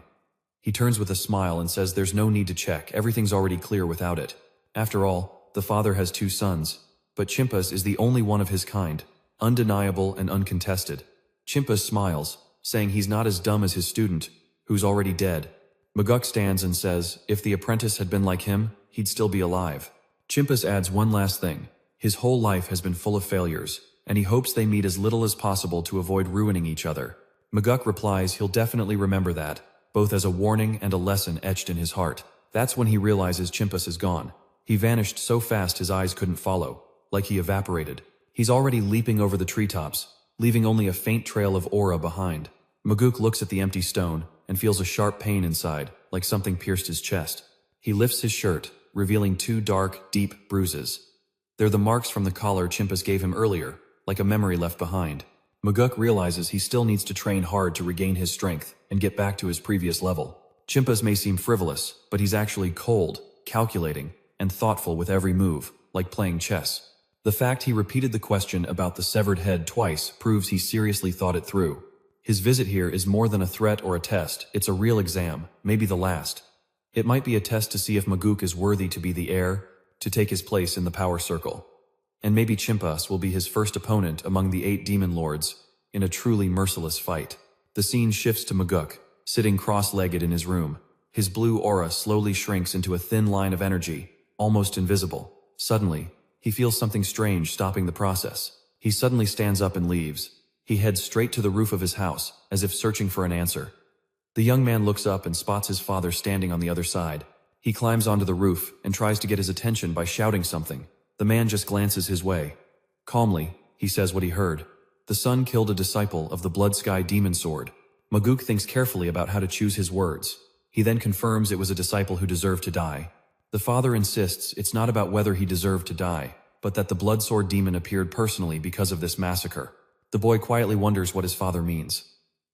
Speaker 1: He turns with a smile and says there's no need to check, everything's already clear without it. After all, the father has 2 sons, but Chimpus is the only one of his kind, undeniable and uncontested. Chimpus smiles, saying he's not as dumb as his student, who's already dead. Maguk stands and says if the apprentice had been like him, he'd still be alive. Chimpus adds one last thing. His whole life has been full of failures, and he hopes they meet as little as possible to avoid ruining each other. Maguk replies he'll definitely remember that, both as a warning and a lesson etched in his heart. That's when he realizes Chimpus is gone. He vanished so fast his eyes couldn't follow, like he evaporated. He's already leaping over the treetops, leaving only a faint trail of aura behind. Maguk looks at the empty stone and feels a sharp pain inside, like something pierced his chest. He lifts his shirt, revealing 2 dark, deep bruises. They're the marks from the collar Chimpus gave him earlier, like a memory left behind. Maguk realizes he still needs to train hard to regain his strength and get back to his previous level. Chimpus may seem frivolous, but he's actually cold, calculating, and thoughtful with every move, like playing chess. The fact he repeated the question about the severed head twice proves he seriously thought it through. His visit here is more than a threat or a test, it's a real exam, maybe the last. It might be a test to see if Maguk is worthy to be the heir, to take his place in the power circle. And maybe Chimpus will be his first opponent among the 8 demon lords, in a truly merciless fight. The scene shifts to Maguk, sitting cross-legged in his room. His blue aura slowly shrinks into a thin line of energy, almost invisible. Suddenly, he feels something strange stopping the process. He suddenly stands up and leaves. He heads straight to the roof of his house, as if searching for an answer. The young man looks up and spots his father standing on the other side. He climbs onto the roof and tries to get his attention by shouting something. The man just glances his way. Calmly, he says what he heard. The son killed a disciple of the Blood Sky Demon Sword. Maguk thinks carefully about how to choose his words. He then confirms it was a disciple who deserved to die. The father insists it's not about whether he deserved to die, but that the Blood Sword demon appeared personally because of this massacre. The boy quietly wonders what his father means.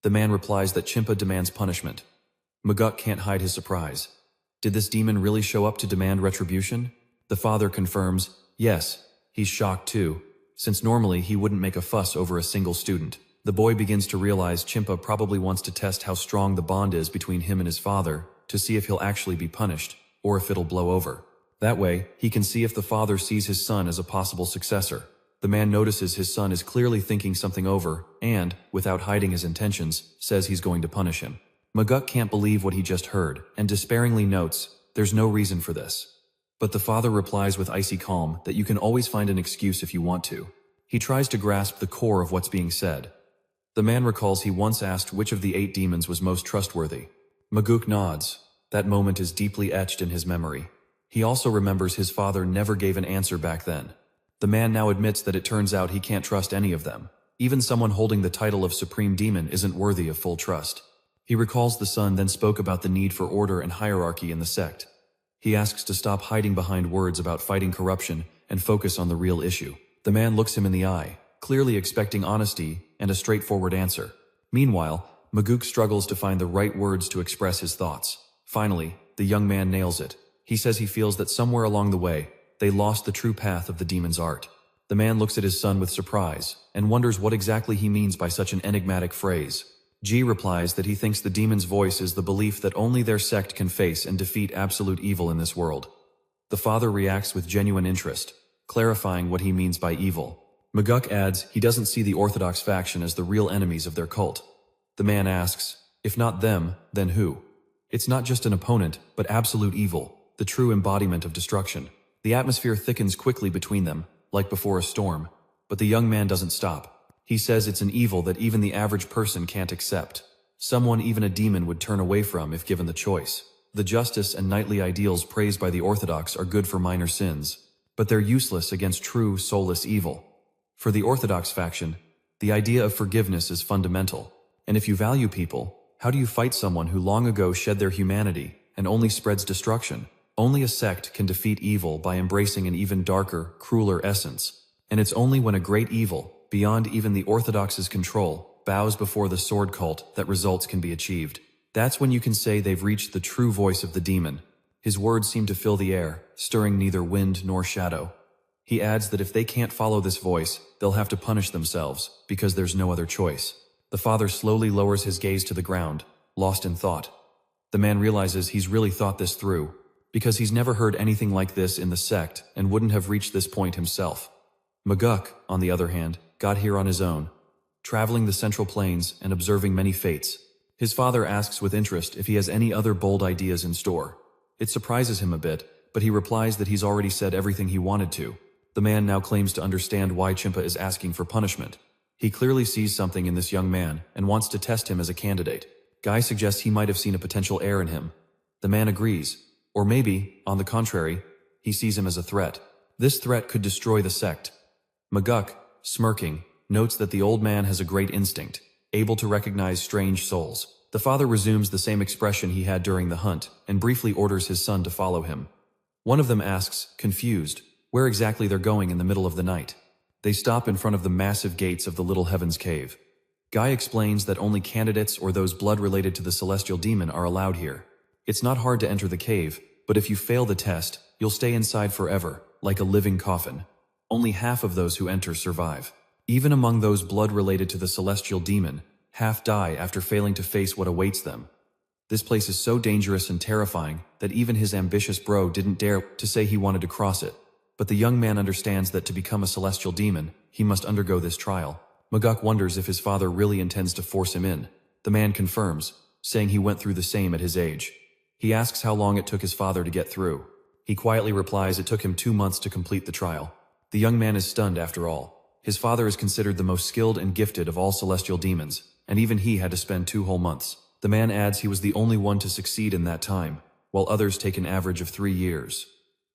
Speaker 1: The man replies that Chimpa demands punishment. Maguk can't hide his surprise. Did this demon really show up to demand retribution? The father confirms, yes, he's shocked too, since normally he wouldn't make a fuss over a single student. The boy begins to realize Chimpa probably wants to test how strong the bond is between him and his father, to see if he'll actually be punished, or if it'll blow over. That way, he can see if the father sees his son as a possible successor. The man notices his son is clearly thinking something over, and, without hiding his intentions, says he's going to punish him. Maguk can't believe what he just heard, and despairingly notes, there's no reason for this. But the father replies with icy calm that you can always find an excuse if you want to. He tries to grasp the core of what's being said. The man recalls he once asked which of the 8 demons was most trustworthy. Maguk nods. That moment is deeply etched in his memory. He also remembers his father never gave an answer back then. The man now admits that it turns out he can't trust any of them. Even someone holding the title of Supreme Demon isn't worthy of full trust. He recalls the son then spoke about the need for order and hierarchy in the sect. He asks to stop hiding behind words about fighting corruption and focus on the real issue. The man looks him in the eye, clearly expecting honesty and a straightforward answer. Meanwhile, Maguk struggles to find the right words to express his thoughts. Finally, the young man nails it. He says he feels that somewhere along the way, they lost the true path of the demon's art. The man looks at his son with surprise and wonders what exactly he means by such an enigmatic phrase. G replies that he thinks the demon's voice is the belief that only their sect can face and defeat absolute evil in this world. The father reacts with genuine interest, clarifying what he means by evil. Maguk adds he doesn't see the Orthodox faction as the real enemies of their cult. The man asks, if not them, then who? It's not just an opponent, but absolute evil, the true embodiment of destruction. The atmosphere thickens quickly between them, like before a storm, but the young man doesn't stop. He says it's an evil that even the average person can't accept. Someone even a demon would turn away from if given the choice. The justice and knightly ideals praised by the Orthodox are good for minor sins, but they're useless against true, soulless evil. For the Orthodox faction, the idea of forgiveness is fundamental. And if you value people, how do you fight someone who long ago shed their humanity and only spreads destruction? Only a sect can defeat evil by embracing an even darker, crueler essence. And it's only when a great evil, beyond even the Orthodox's control, bows before the sword cult that results can be achieved. That's when you can say they've reached the true voice of the demon. His words seem to fill the air, stirring neither wind nor shadow. He adds that if they can't follow this voice, they'll have to punish themselves, because there's no other choice. The father slowly lowers his gaze to the ground, lost in thought. The man realizes he's really thought this through, because he's never heard anything like this in the sect and wouldn't have reached this point himself. Maguk, on the other hand, got here on his own, traveling the Central Plains and observing many fates. His father asks with interest if he has any other bold ideas in store. It surprises him a bit, but he replies that he's already said everything he wanted to. The man now claims to understand why Chimpa is asking for punishment. He clearly sees something in this young man and wants to test him as a candidate. Guy suggests he might have seen a potential heir in him. The man agrees, or maybe, on the contrary, he sees him as a threat. This threat could destroy the sect. Maguk, smirking, notes that the old man has a great instinct, able to recognize strange souls. The father resumes the same expression he had during the hunt and briefly orders his son to follow him. One of them asks, confused, where exactly they're going in the middle of the night. They stop in front of the massive gates of the Little Heavens Cave. Guy explains that only candidates or those blood related to the celestial demon are allowed here. It's not hard to enter the cave, but if you fail the test, you'll stay inside forever, like a living coffin. Only half of those who enter survive. Even among those blood related to the celestial demon, half die after failing to face what awaits them. This place is so dangerous and terrifying that even his ambitious bro didn't dare to say he wanted to cross it. But the young man understands that to become a celestial demon, he must undergo this trial. Maguk wonders if his father really intends to force him in. The man confirms, saying he went through the same at his age. He asks how long it took his father to get through. He quietly replies it took him 2 months to complete the trial. The young man is stunned after all. His father is considered the most skilled and gifted of all celestial demons, and even he had to spend 2 whole months. The man adds he was the only one to succeed in that time, while others take an average of 3 years.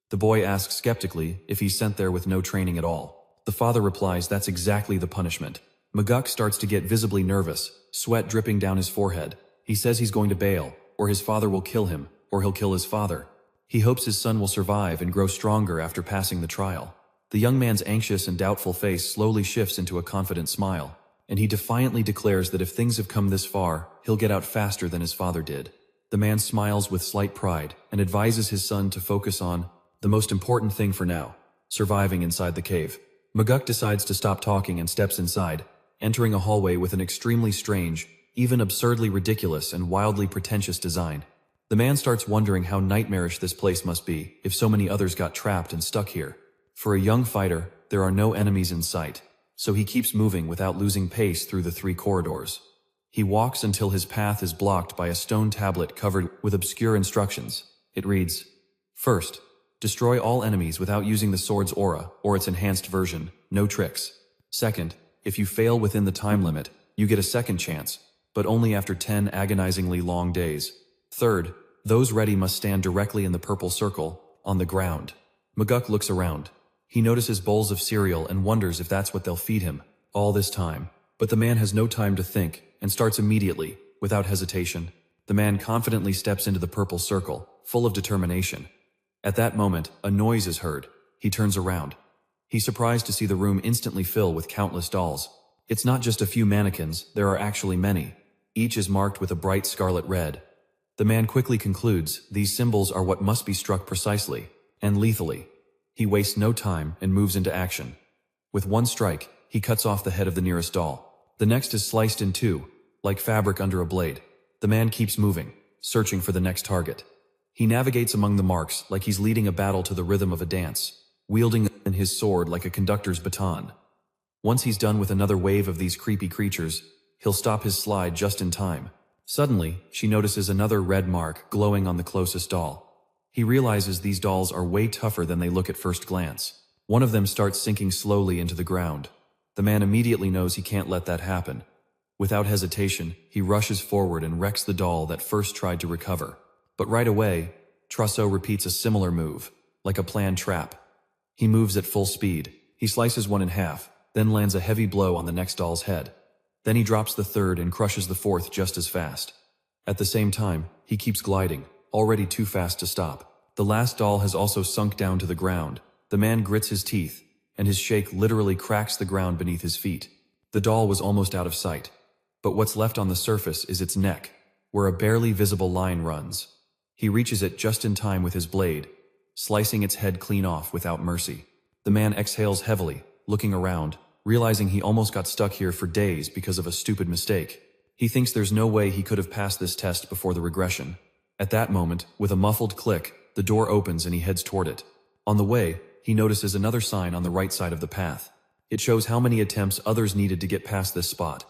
Speaker 1: The boy asks skeptically if he's sent there with no training at all. The father replies that's exactly the punishment. Maguk starts to get visibly nervous, sweat dripping down his forehead. He says he's going to bail, or his father will kill him, or he'll kill his father. He hopes his son will survive and grow stronger after passing the trial. The young man's anxious and doubtful face slowly shifts into a confident smile, and he defiantly declares that if things have come this far, he'll get out faster than his father did. The man smiles with slight pride and advises his son to focus on the most important thing for now, surviving inside the cave. Maguk decides to stop talking and steps inside, entering a hallway with an extremely strange, even absurdly ridiculous and wildly pretentious design. The man starts wondering how nightmarish this place must be if so many others got trapped and stuck here. For a young fighter, there are no enemies in sight, so he keeps moving without losing pace through the 3 corridors. He walks until his path is blocked by a stone tablet covered with obscure instructions. It reads, first, destroy all enemies without using the sword's aura or its enhanced version, no tricks. Second, if you fail within the time limit, you get a second chance, but only after 10 agonizingly long days. Third, those ready must stand directly in the purple circle, on the ground. Maguk looks around. He notices bowls of cereal and wonders if that's what they'll feed him. all this time. But the man has no time to think and starts immediately, without hesitation. The man confidently steps into the purple circle, full of determination. At that moment, a noise is heard. He turns around. He's surprised to see the room instantly fill with countless dolls. It's not just a few mannequins, there are actually many. Each is marked with a bright scarlet red. The man quickly concludes these symbols are what must be struck precisely, and lethally. He wastes no time and moves into action. With one strike, he cuts off the head of the nearest doll. The next is sliced in two, like fabric under a blade. The man keeps moving, searching for the next target. He navigates among the marks like he's leading a battle to the rhythm of a dance, wielding his sword like a conductor's baton. Once he's done with another wave of these creepy creatures, he'll stop his slide just in time. Suddenly, she notices another red mark glowing on the closest doll. He realizes these dolls are way tougher than they look at first glance. One of them starts sinking slowly into the ground. The man immediately knows he can't let that happen. Without hesitation, he rushes forward and wrecks the doll that first tried to recover. But right away, Trousseau repeats a similar move, like a planned trap. He moves at full speed. He slices one in half, then lands a heavy blow on the next doll's head. Then he drops the third and crushes the fourth just as fast. At the same time, he keeps gliding, already too fast to stop. The last doll has also sunk down to the ground. The man grits his teeth, and his shake literally cracks the ground beneath his feet. The doll was almost out of sight. But what's left on the surface is its neck, where a barely visible line runs. He reaches it just in time with his blade, slicing its head clean off without mercy. The man exhales heavily, looking around, realizing he almost got stuck here for days because of a stupid mistake. He thinks there's no way he could have passed this test before the regression. At that moment, with a muffled click, the door opens and he heads toward it. On the way, he notices another sign on the right side of the path. It shows how many attempts others needed to get past this spot.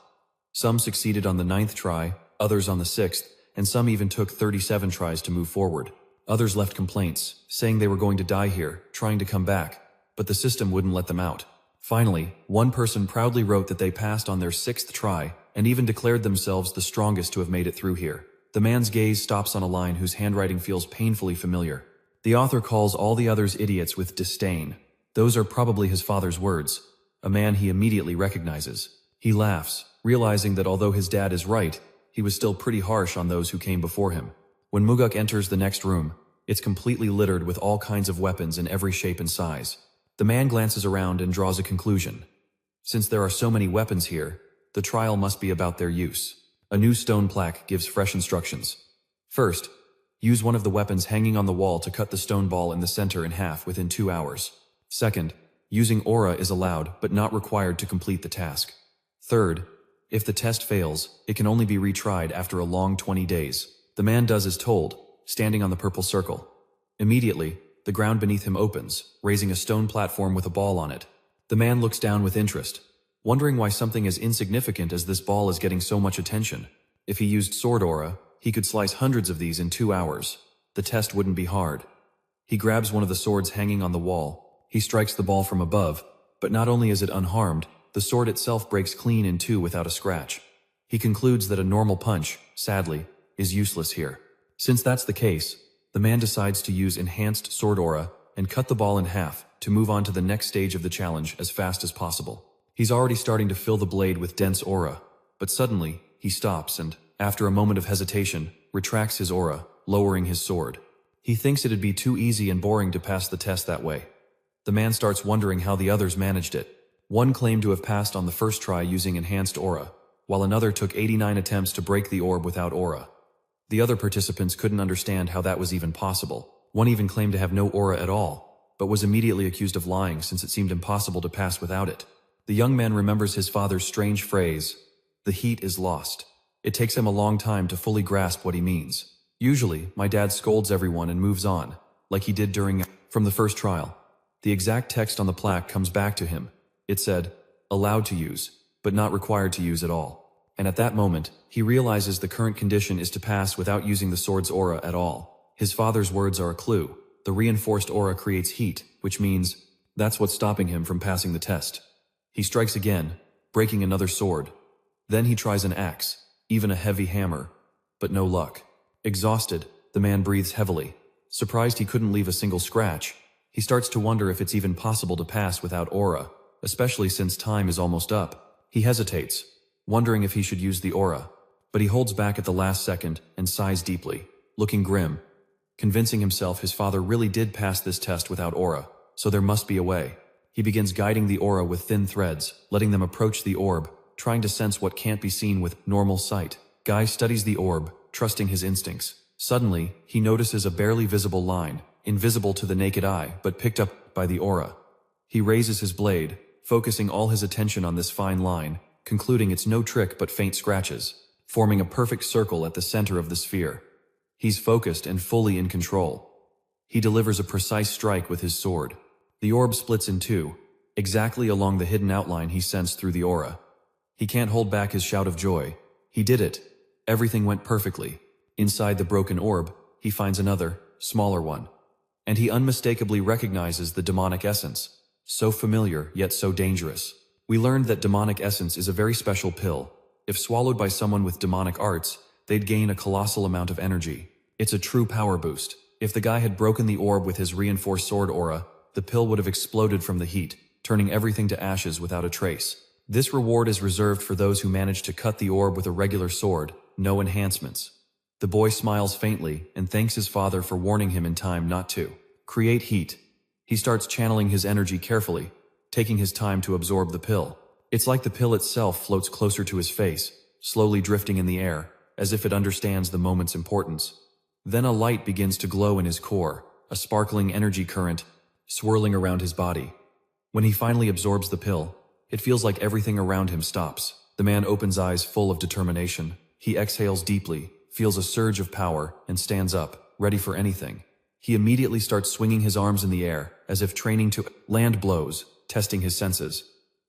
Speaker 1: Some succeeded on the 9th try, others on the 6th, and some even took 37 tries to move forward. Others left complaints, saying they were going to die here, trying to come back, but the system wouldn't let them out. Finally, one person proudly wrote that they passed on their 6th try, and even declared themselves the strongest to have made it through here. The man's gaze stops on a line whose handwriting feels painfully familiar. The author calls all the others idiots with disdain. Those are probably his father's words, a man he immediately recognizes. He laughs, realizing that although his dad is right, he was still pretty harsh on those who came before him. When Muguk enters the next room, it's completely littered with all kinds of weapons in every shape and size. The man glances around and draws a conclusion. Since there are so many weapons here, the trial must be about their use. A new stone plaque gives fresh instructions. First, use one of the weapons hanging on the wall to cut the stone ball in the center in half within 2 hours. Second, using aura is allowed but not required to complete the task. Third, if the test fails, it can only be retried after a long 20 days. The man does as told, standing on the purple circle. Immediately, the ground beneath him opens, raising a stone platform with a ball on it. The man looks down with interest, wondering why something as insignificant as this ball is getting so much attention. If he used sword aura, he could slice hundreds of these in 2 hours. The test wouldn't be hard. He grabs one of the swords hanging on the wall. He strikes the ball from above, but not only is it unharmed, the sword itself breaks clean in two without a scratch. He concludes that a normal punch, sadly, is useless here. Since that's the case, the man decides to use enhanced sword aura and cut the ball in half to move on to the next stage of the challenge as fast as possible. He's already starting to fill the blade with dense aura, but suddenly, he stops and, after a moment of hesitation, retracts his aura, lowering his sword. He thinks it'd be too easy and boring to pass the test that way. The man starts wondering how the others managed it. One claimed to have passed on the first try using enhanced aura, while another took 89 attempts to break the orb without aura. The other participants couldn't understand how that was even possible. One even claimed to have no aura at all, but was immediately accused of lying since it seemed impossible to pass without it. The young man remembers his father's strange phrase, "The heat is lost." It takes him a long time to fully grasp what he means. Usually, my dad scolds everyone and moves on, like he did from the first trial. The exact text on the plaque comes back to him. It said, "Allowed to use, but not required to use at all." And at that moment, he realizes the current condition is to pass without using the sword's aura at all. His father's words are a clue. The reinforced aura creates heat, which means that's what's stopping him from passing the test. He strikes again, breaking another sword. Then he tries an axe, even a heavy hammer, but no luck. Exhausted, the man breathes heavily. Surprised he couldn't leave a single scratch, he starts to wonder if it's even possible to pass without aura, especially since time is almost up. He hesitates, wondering if he should use the aura, but he holds back at the last second and sighs deeply, looking grim, convincing himself his father really did pass this test without aura, so there must be a way. He begins guiding the aura with thin threads, letting them approach the orb, trying to sense what can't be seen with normal sight. Guy studies the orb, trusting his instincts. Suddenly, he notices a barely visible line, invisible to the naked eye but picked up by the aura. He raises his blade, focusing all his attention on this fine line, concluding it's no trick but faint scratches, forming a perfect circle at the center of the sphere. He's focused and fully in control. He delivers a precise strike with his sword. The orb splits in two, exactly along the hidden outline he sensed through the aura. He can't hold back his shout of joy. He did it. Everything went perfectly. Inside the broken orb, he finds another, smaller one. And he unmistakably recognizes the demonic essence. So familiar, yet so dangerous. We learned that demonic essence is a very special pill. If swallowed by someone with demonic arts, they'd gain a colossal amount of energy. It's a true power boost. If the guy had broken the orb with his reinforced sword aura, the pill would have exploded from the heat, turning everything to ashes without a trace. This reward is reserved for those who manage to cut the orb with a regular sword, no enhancements. The boy smiles faintly and thanks his father for warning him in time not to create heat. He starts channeling his energy carefully, taking his time to absorb the pill. It's like the pill itself floats closer to his face, slowly drifting in the air, as if it understands the moment's importance. Then a light begins to glow in his core, a sparkling energy current, swirling around his body. When he finally absorbs the pill, it feels like everything around him stops. The man opens eyes full of determination. He exhales deeply, feels a surge of power, and stands up, ready for anything. He immediately starts swinging his arms in the air, as if training to land blows, testing his senses.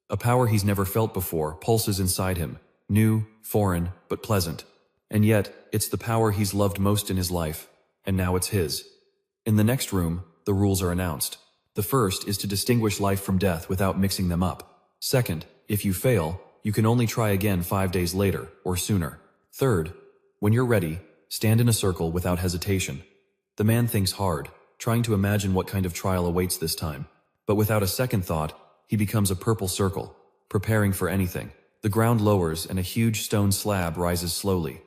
Speaker 1: A power he's never felt before pulses inside him, new, foreign, but pleasant. And yet, it's the power he's loved most in his life, and now it's his. In the next room, the rules are announced. The first is to distinguish life from death without mixing them up. Second, if you fail, you can only try again 5 days later, or sooner. Third, when you're ready, stand in a circle without hesitation. The man thinks hard, trying to imagine what kind of trial awaits this time. But without a second thought, he becomes a purple circle, preparing for anything. The ground lowers and a huge stone slab rises slowly.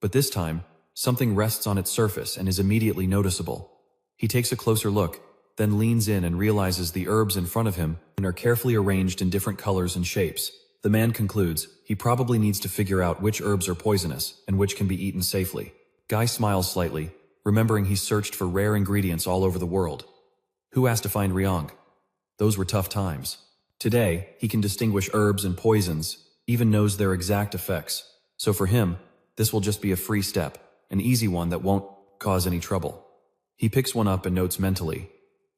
Speaker 1: But this time, something rests on its surface and is immediately noticeable. He takes a closer look, then leans in and realizes the herbs in front of him are carefully arranged in different colors and shapes. The man concludes he probably needs to figure out which herbs are poisonous and which can be eaten safely. Guy smiles slightly, remembering he's searched for rare ingredients all over the world. Who asked to find Ryong? Those were tough times. Today, he can distinguish herbs and poisons, even knows their exact effects. So for him, this will just be a free step, an easy one that won't cause any trouble. He picks one up and notes mentally,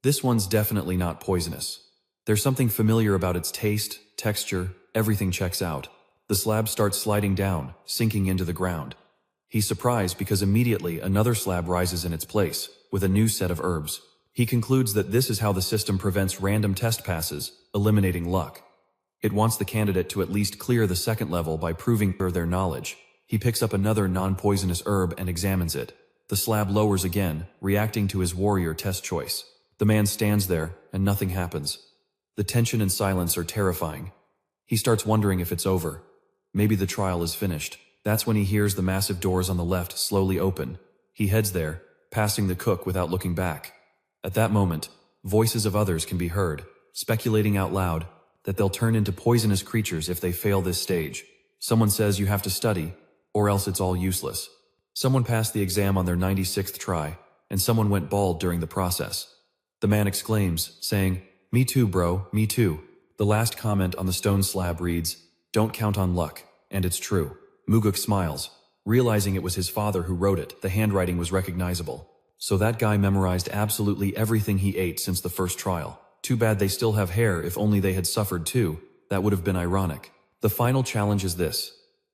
Speaker 1: this one's definitely not poisonous. There's something familiar about its taste, texture, everything checks out. The slab starts sliding down, sinking into the ground. He's surprised because immediately another slab rises in its place, with a new set of herbs. He concludes that this is how the system prevents random test passes, eliminating luck. It wants the candidate to at least clear the second level by proving their knowledge. He picks up another non-poisonous herb and examines it. The slab lowers again, reacting to his warrior test choice. The man stands there, and nothing happens. The tension and silence are terrifying. He starts wondering if it's over. Maybe the trial is finished. That's when he hears the massive doors on the left slowly open. He heads there, passing the cook without looking back. At that moment, voices of others can be heard, speculating out loud that they'll turn into poisonous creatures if they fail this stage. Someone says you have to study, or else it's all useless. Someone passed the exam on their 96th try, and someone went bald during the process. The man exclaims, saying, "Me too, bro, me too." The last comment on the stone slab reads, "Don't count on luck," and it's true. Muguk smiles, realizing it was his father who wrote it. The handwriting was recognizable. So that guy memorized absolutely everything he ate since the first trial. Too bad they still have hair. If only they had suffered too. That would have been ironic. The final challenge is this.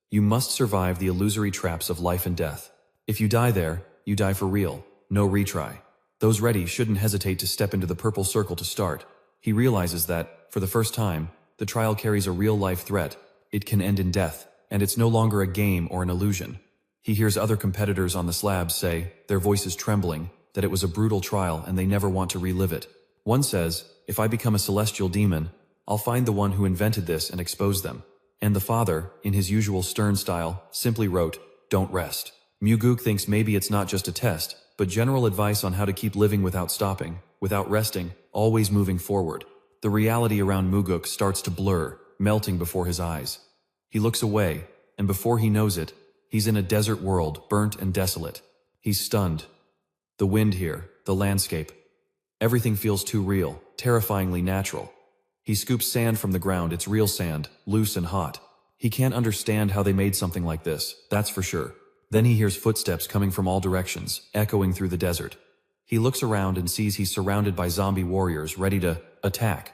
Speaker 1: You must survive the illusory traps of life and death. If you die there, you die for real. No retry. Those ready shouldn't hesitate to step into the purple circle to start. He realizes that, for the first time, the trial carries a real-life threat. It can end in death, and it's no longer a game or an illusion. He hears other competitors on the slabs say, their voices trembling, that it was a brutal trial and they never want to relive it. One says, if I become a celestial demon, I'll find the one who invented this and expose them. And the father, in his usual stern style, simply wrote, "Don't rest." Muguk thinks maybe it's not just a test, but general advice on how to keep living without stopping, without resting, always moving forward. The reality around Muguk starts to blur, melting before his eyes. He looks away, and before he knows it, he's in a desert world, burnt and desolate. He's stunned. The wind here, the landscape. Everything feels too real, terrifyingly natural. He scoops sand from the ground, it's real sand, loose and hot. He can't understand how they made something like this, that's for sure. Then he hears footsteps coming from all directions, echoing through the desert. He looks around and sees he's surrounded by zombie warriors ready to attack.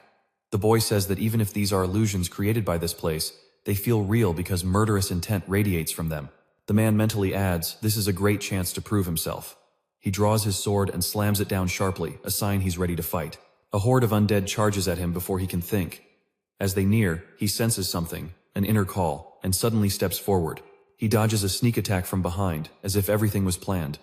Speaker 1: The boy says that even if these are illusions created by this place, they feel real because murderous intent radiates from them. The man mentally adds, this is a great chance to prove himself. He draws his sword and slams it down sharply, a sign he's ready to fight. A horde of undead charges at him before he can think. As they near, he senses something, an inner call, and suddenly steps forward. He dodges a sneak attack from behind, as if everything was planned.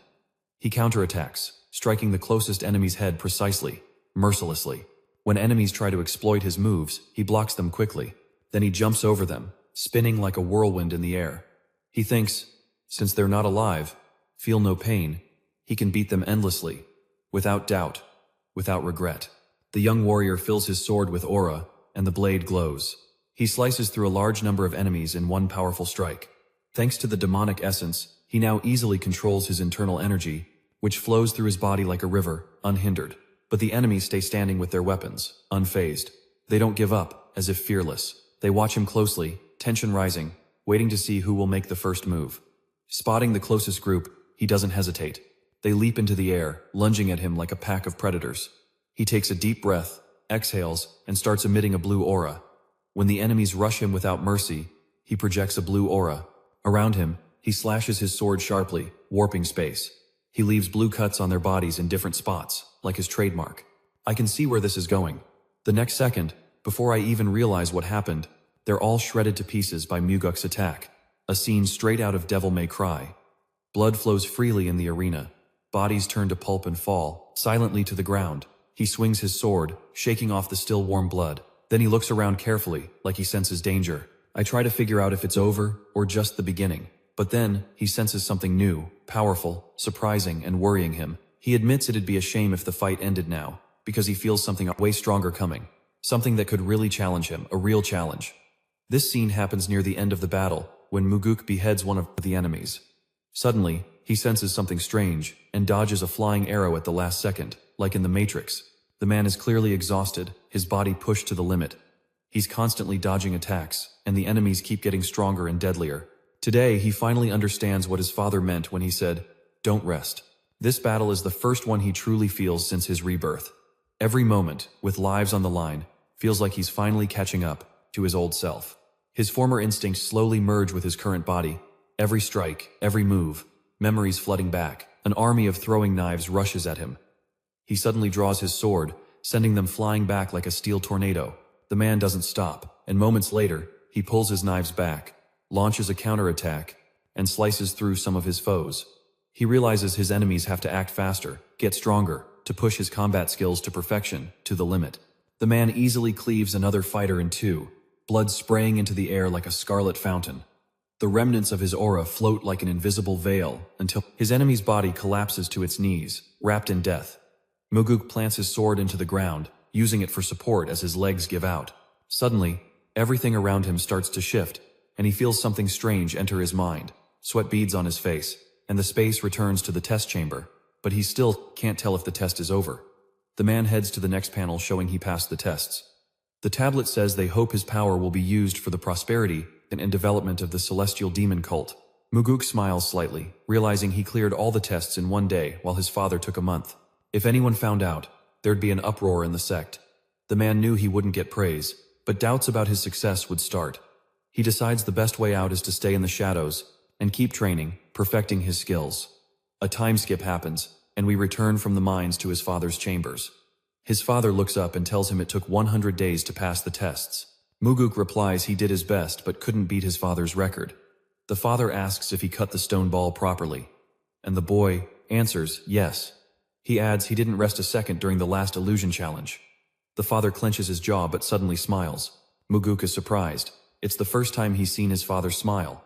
Speaker 1: He counterattacks, striking the closest enemy's head precisely, mercilessly. When enemies try to exploit his moves, he blocks them quickly. Then he jumps over them, spinning like a whirlwind in the air. He thinks, since they're not alive, feel no pain, he can beat them endlessly, without doubt, without regret. The young warrior fills his sword with aura, and the blade glows. He slices through a large number of enemies in one powerful strike. Thanks to the demonic essence, he now easily controls his internal energy, which flows through his body like a river, unhindered. But the enemies stay standing with their weapons, unfazed. They don't give up, as if fearless. They watch him closely, tension rising, waiting to see who will make the first move. Spotting the closest group, he doesn't hesitate. They leap into the air, lunging at him like a pack of predators. He takes a deep breath, exhales, and starts emitting a blue aura. When the enemies rush him without mercy, he projects a blue aura. Around him, he slashes his sword sharply, warping space. He leaves blue cuts on their bodies in different spots, like his trademark. I can see where this is going. The next second, before I even realize what happened, they're all shredded to pieces by Muguk's attack. A scene straight out of Devil May Cry. Blood flows freely in the arena. Bodies turn to pulp and fall, silently to the ground. He swings his sword, shaking off the still warm blood. Then he looks around carefully, like he senses danger. I try to figure out if it's over, or just the beginning. But then, he senses something new, powerful, surprising, and worrying him. He admits it'd be a shame if the fight ended now, because he feels something way stronger coming. Something that could really challenge him, a real challenge. This scene happens near the end of the battle, when Muguk beheads one of the enemies. Suddenly, he senses something strange, and dodges a flying arrow at the last second, like in the Matrix. The man is clearly exhausted, his body pushed to the limit. He's constantly dodging attacks, and the enemies keep getting stronger and deadlier. Today, he finally understands what his father meant when he said, "Don't rest." This battle is the first one he truly feels since his rebirth. Every moment, with lives on the line, feels like he's finally catching up to his old self. His former instincts slowly merge with his current body. Every strike, every move, memories flooding back. An army of throwing knives rushes at him. He suddenly draws his sword, sending them flying back like a steel tornado. The man doesn't stop, and moments later, he pulls his knives back, launches a counterattack, and slices through some of his foes. He realizes his enemies have to act faster, get stronger, to push his combat skills to perfection, to the limit. The man easily cleaves another fighter in two, blood spraying into the air like a scarlet fountain. The remnants of his aura float like an invisible veil until his enemy's body collapses to its knees, wrapped in death. Muguk plants his sword into the ground, using it for support as his legs give out. Suddenly, everything around him starts to shift, and he feels something strange enter his mind. Sweat beads on his face, and the space returns to the test chamber, but he still can't tell if the test is over. The man heads to the next panel showing he passed the tests. The tablet says they hope his power will be used for the prosperity and development of the celestial demon cult. Muguk smiles slightly, realizing he cleared all the tests in one day while his father took a month. If anyone found out, there'd be an uproar in the sect. The man knew he wouldn't get praise, but doubts about his success would start. He decides the best way out is to stay in the shadows and keep training, perfecting his skills. A time skip happens, and we return from the mines to his father's chambers. His father looks up and tells him it took 100 days to pass the tests. Muguk replies he did his best but couldn't beat his father's record. The father asks if he cut the stone ball properly, and the boy answers yes. He adds he didn't rest a second during the last illusion challenge. The father clenches his jaw but suddenly smiles. Muguk is surprised. It's the first time he's seen his father smile.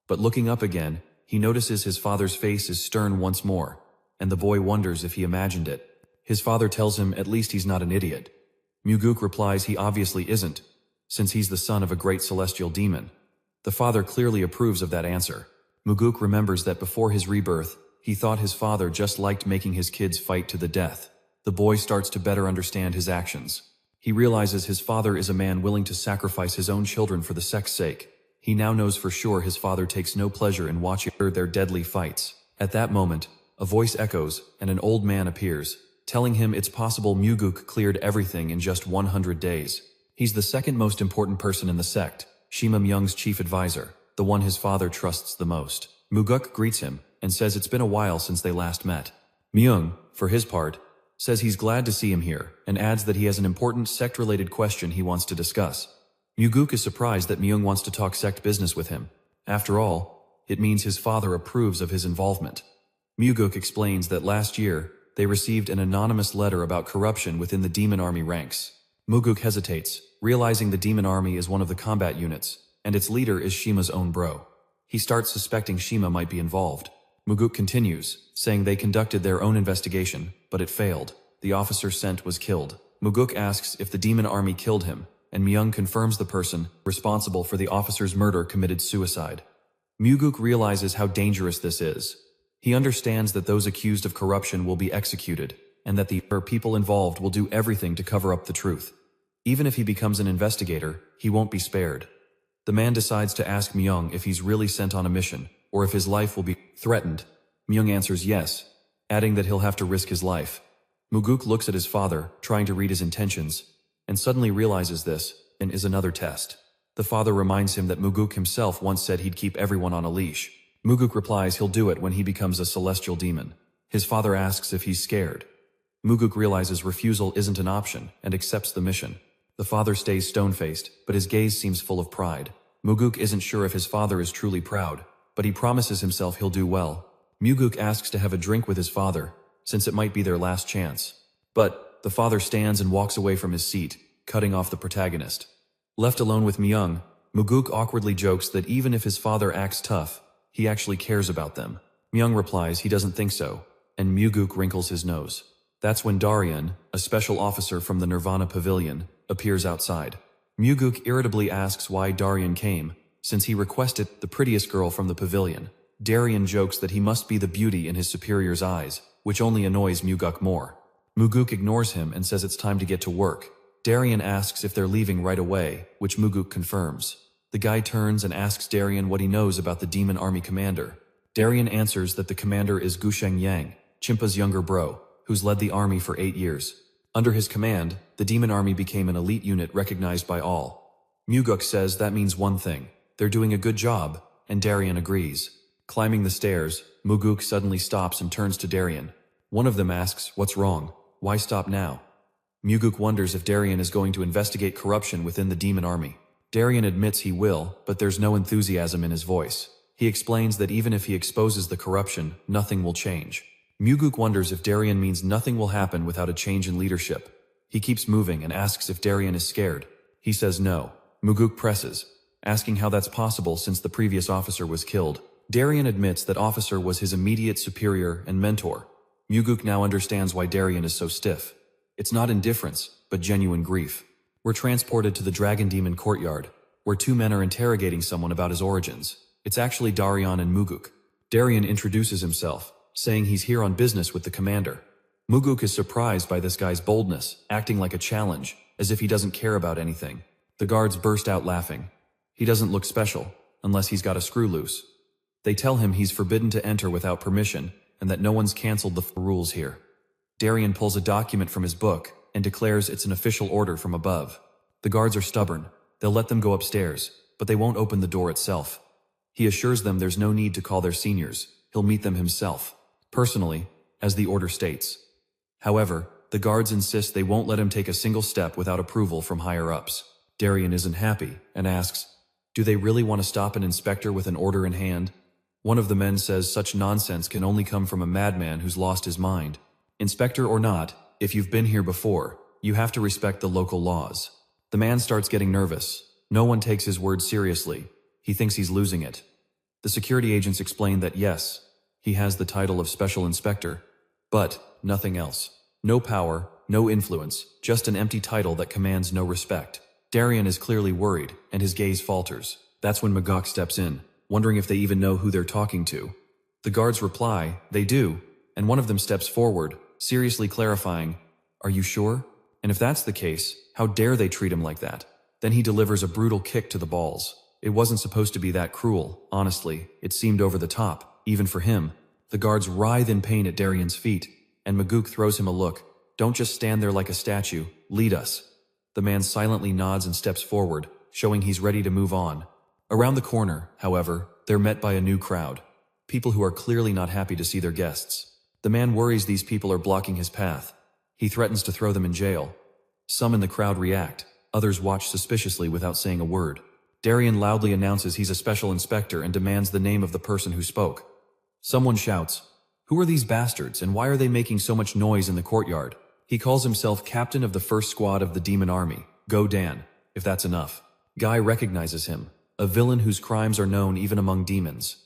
Speaker 1: But looking up again, he notices his father's face is stern once more, and the boy wonders if he imagined it. His father tells him at least he's not an idiot. Muguk replies he obviously isn't, since he's the son of a great celestial demon. The father clearly approves of that answer. Muguk remembers that before his rebirth, he thought his father just liked making his kids fight to the death. The boy starts to better understand his actions. He realizes his father is a man willing to sacrifice his own children for the sex's sake. He now knows for sure his father takes no pleasure in watching their deadly fights. At that moment, a voice echoes, and an old man appears, telling him it's possible Muguk cleared everything in just 100 days. He's the second most important person in the sect, Shima Myung's chief advisor, the one his father trusts the most. Muguk greets him, and says it's been a while since they last met. Myung, for his part, says he's glad to see him here, and adds that he has an important sect-related question he wants to discuss. Muguk is surprised that Myung wants to talk sect business with him. After all, it means his father approves of his involvement. Muguk explains that last year, they received an anonymous letter about corruption within the demon army ranks. Muguk hesitates, realizing the demon army is one of the combat units, and its leader is Shima's own bro. He starts suspecting Shima might be involved. Muguk continues, saying they conducted their own investigation, but it failed. The officer sent was killed. Muguk asks if the demon army killed him, and Myung confirms the person responsible for the officer's murder committed suicide. Muguk realizes how dangerous this is. He understands that those accused of corruption will be executed, and that the people involved will do everything to cover up the truth. Even if he becomes an investigator, he won't be spared. The man decides to ask Myung if he's really sent on a mission, or if his life will be threatened. Myung answers yes, adding that he'll have to risk his life. Muguk looks at his father, trying to read his intentions, and suddenly realizes this, and is another test. The father reminds him that Muguk himself once said he'd keep everyone on a leash. Muguk replies he'll do it when he becomes a celestial demon. His father asks if he's scared. Muguk realizes refusal isn't an option, and accepts the mission. The father stays stone-faced, but his gaze seems full of pride. Muguk isn't sure if his father is truly proud, but he promises himself he'll do well. Muguk asks to have a drink with his father, since it might be their last chance. But the father stands and walks away from his seat, cutting off the protagonist. Left alone with Myung, Muguk awkwardly jokes that even if his father acts tough, he actually cares about them. Myung replies he doesn't think so, and Muguk wrinkles his nose. That's when Daryan, a special officer from the Nirvana Pavilion, appears outside. Muguk irritably asks why Daryan came, since he requested the prettiest girl from the pavilion. Daryan jokes that he must be the beauty in his superior's eyes, which only annoys Muguk more. Muguk ignores him and says it's time to get to work. Daryan asks if they're leaving right away, which Muguk confirms. The guy turns and asks Daryan what he knows about the demon army commander. Daryan answers that the commander is Gusheng Yang, Chimpa's younger bro, who's led the army for 8 years. Under his command, the demon army became an elite unit recognized by all. Muguk says that means one thing: they're doing a good job, and Daryan agrees. Climbing the stairs, Muguk suddenly stops and turns to Daryan. One of them asks, "What's wrong? Why stop now?" Muguk wonders if Daryan is going to investigate corruption within the demon army. Daryan admits he will, but there's no enthusiasm in his voice. He explains that even if he exposes the corruption, nothing will change. Muguk wonders if Daryan means nothing will happen without a change in leadership. He keeps moving and asks if Daryan is scared. He says no. Muguk presses, asking how that's possible since the previous officer was killed. Daryan admits that officer was his immediate superior and mentor. Muguk now understands why Daryan is so stiff. It's not indifference, but genuine grief. We're transported to the Dragon Demon courtyard, where two men are interrogating someone about his origins. It's actually Daryan and Muguk. Daryan introduces himself, saying he's here on business with the commander. Muguk is surprised by this guy's boldness, acting like a challenge, as if he doesn't care about anything. The guards burst out laughing. He doesn't look special, unless he's got a screw loose. They tell him he's forbidden to enter without permission, and that no one's cancelled the rules here. Daryan pulls a document from his book, and declares it's an official order from above. The guards are stubborn. They'll let them go upstairs, but they won't open the door itself. He assures them there's no need to call their seniors. He'll meet them himself, personally, as the order states. However, the guards insist they won't let him take a single step without approval from higher-ups. Daryan isn't happy, and asks, "Do they really want to stop an inspector with an order in hand?" One of the men says such nonsense can only come from a madman who's lost his mind. "Inspector or not, if you've been here before, you have to respect the local laws." The man starts getting nervous. No one takes his word seriously. He thinks he's losing it. The security agents explain that yes, he has the title of Special Inspector, but nothing else. No power, no influence, just an empty title that commands no respect. Darien is clearly worried, and his gaze falters. That's when Magok steps in, wondering if they even know who they're talking to. The guards reply, they do, and one of them steps forward, seriously clarifying, "Are you sure? And if that's the case, how dare they treat him like that?" Then he delivers a brutal kick to the balls. It wasn't supposed to be that cruel, honestly. It seemed over the top, even for him. The guards writhe in pain at Darien's feet, and Maguk throws him a look. "Don't just stand there like a statue, lead us." The man silently nods and steps forward, showing he's ready to move on. Around the corner, however, they're met by a new crowd. People who are clearly not happy to see their guests. The man worries these people are blocking his path. He threatens to throw them in jail. Some in the crowd react, others watch suspiciously without saying a word. Darien loudly announces he's a special inspector and demands the name of the person who spoke. Someone shouts, "Who are these bastards and why are they making so much noise in the courtyard?" He calls himself captain of the first squad of the demon army. Go Dan, if that's enough. Guy recognizes him, a villain whose crimes are known even among demons.